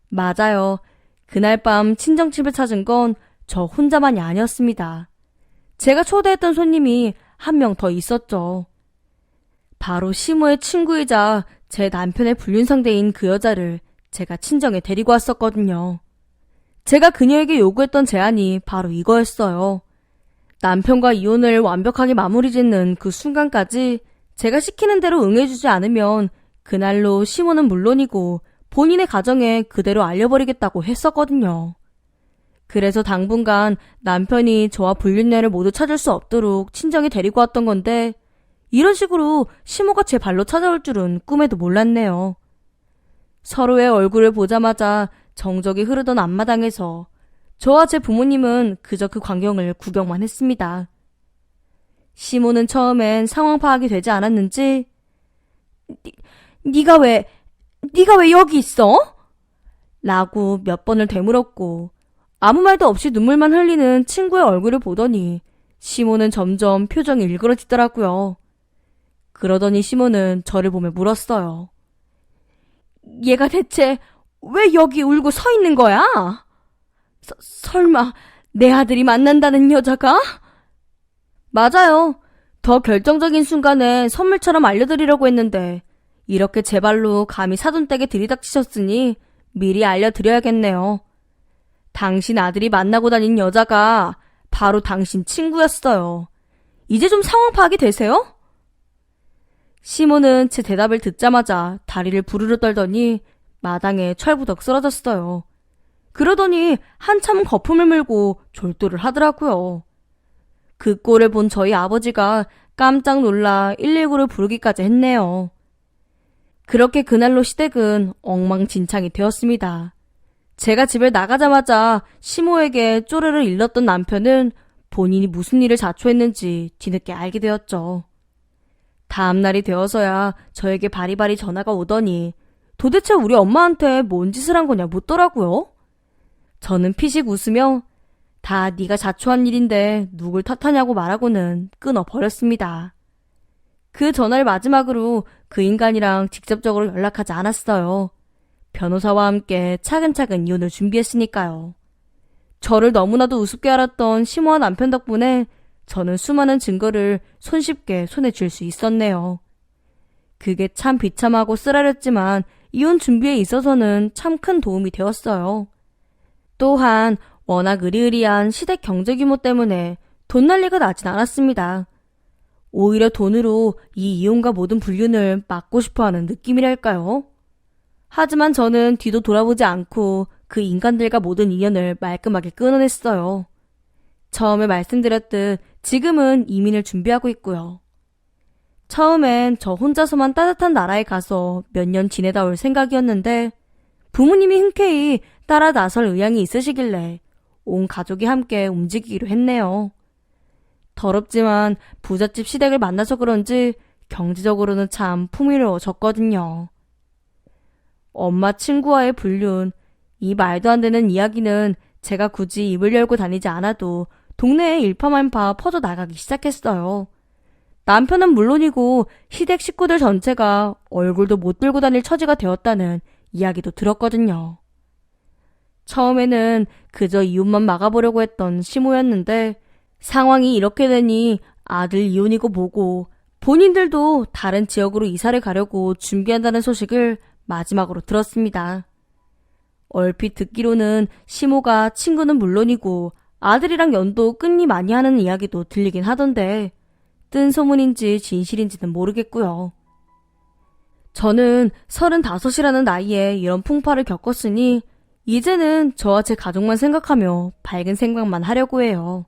맞아요. 그날 밤 친정집을 찾은 건 저 혼자만이 아니었습니다. 제가 초대했던 손님이 한 명 더 있었죠. 바로 시모의 친구이자 제 남편의 불륜상대인 그 여자를 제가 친정에 데리고 왔었거든요. 제가 그녀에게 요구했던 제안이 바로 이거였어요. 남편과 이혼을 완벽하게 마무리 짓는 그 순간까지 제가 시키는 대로 응해주지 않으면 그날로 시모는 물론이고 본인의 가정에 그대로 알려버리겠다고 했었거든요. 그래서 당분간 남편이 저와 불륜녀를 모두 찾을 수 없도록 친정에 데리고 왔던 건데 이런 식으로 시모가 제 발로 찾아올 줄은 꿈에도 몰랐네요. 서로의 얼굴을 보자마자 정적이 흐르던 앞마당에서 저와 제 부모님은 그저 그 광경을 구경만 했습니다. 시모는 처음엔 상황 파악이 되지 않았는지 네가 왜 여기 있어? 라고 몇 번을 되물었고 아무 말도 없이 눈물만 흘리는 친구의 얼굴을 보더니 시모는 점점 표정이 일그러지더라고요. 그러더니 시모는 저를 보며 물었어요. 얘가 대체 왜 여기 울고 서 있는 거야? 설마 내 아들이 만난다는 여자가? 맞아요. 더 결정적인 순간에 선물처럼 알려드리려고 했는데 이렇게 제 발로 감히 사돈댁에 들이닥치셨으니 미리 알려드려야겠네요. 당신 아들이 만나고 다닌 여자가 바로 당신 친구였어요. 이제 좀 상황 파악이 되세요? 시모는 제 대답을 듣자마자 다리를 부르르 떨더니 마당에 철부덕 쓰러졌어요. 그러더니 한참 거품을 물고 졸도를 하더라고요. 그 꼴을 본 저희 아버지가 깜짝 놀라 119를 부르기까지 했네요. 그렇게 그날로 시댁은 엉망진창이 되었습니다. 제가 집을 나가자마자 시모에게 쪼르르 일렀던 남편은 본인이 무슨 일을 자초했는지 뒤늦게 알게 되었죠. 다음 날이 되어서야 저에게 바리바리 전화가 오더니 도대체 우리 엄마한테 뭔 짓을 한 거냐 묻더라고요. 저는 피식 웃으며 다 네가 자초한 일인데 누굴 탓하냐고 말하고는 끊어버렸습니다. 그 전화를 마지막으로 그 인간이랑 직접적으로 연락하지 않았어요. 변호사와 함께 차근차근 이혼을 준비했으니까요. 저를 너무나도 우습게 알았던 시모와 남편 덕분에 저는 수많은 증거를 손쉽게 손에 쥘 수 있었네요. 그게 참 비참하고 쓰라렸지만 이혼 준비에 있어서는 참 큰 도움이 되었어요. 또한 워낙 으리으리한 시댁 경제 규모 때문에 돈 난리가 나진 않았습니다. 오히려 돈으로 이 이혼과 모든 불륜을 막고 싶어하는 느낌이랄까요? 하지만 저는 뒤도 돌아보지 않고 그 인간들과 모든 인연을 말끔하게 끊어냈어요. 처음에 말씀드렸듯 지금은 이민을 준비하고 있고요. 처음엔 저 혼자서만 따뜻한 나라에 가서 몇 년 지내다 올 생각이었는데 부모님이 흔쾌히 따라 나설 의향이 있으시길래 온 가족이 함께 움직이기로 했네요. 더럽지만 부잣집 시댁을 만나서 그런지 경제적으로는 참 풍요로워졌거든요. 엄마 친구와의 불륜, 이 말도 안 되는 이야기는 제가 굳이 입을 열고 다니지 않아도 동네에 일파만파 퍼져나가기 시작했어요. 남편은 물론이고 시댁 식구들 전체가 얼굴도 못 들고 다닐 처지가 되었다는 이야기도 들었거든요. 처음에는 그저 이혼만 막아보려고 했던 시모였는데 상황이 이렇게 되니 아들 이혼이고 뭐고 본인들도 다른 지역으로 이사를 가려고 준비한다는 소식을 마지막으로 들었습니다. 얼핏 듣기로는 시모가 친구는 물론이고 아들이랑 연도 끊니 많이 하는 이야기도 들리긴 하던데 뜬 소문인지 진실인지는 모르겠고요. 저는 35이라는 나이에 이런 풍파를 겪었으니 이제는 저와 제 가족만 생각하며 밝은 생각만 하려고 해요.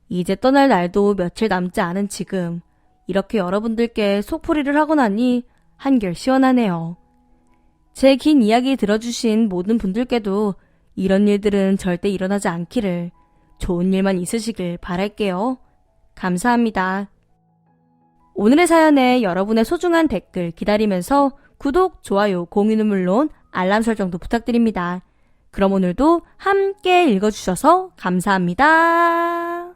이제 떠날 날도 며칠 남지 않은 지금 이렇게 여러분들께 속풀이를 하고 나니 한결 시원하네요. 제 긴 이야기 들어주신 모든 분들께도 이런 일들은 절대 일어나지 않기를 좋은 일만 있으시길 바랄게요. 감사합니다. 오늘의 사연에 여러분의 소중한 댓글 기다리면서 구독, 좋아요, 공유는 물론 알람 설정도 부탁드립니다. 그럼 오늘도 함께 읽어주셔서 감사합니다.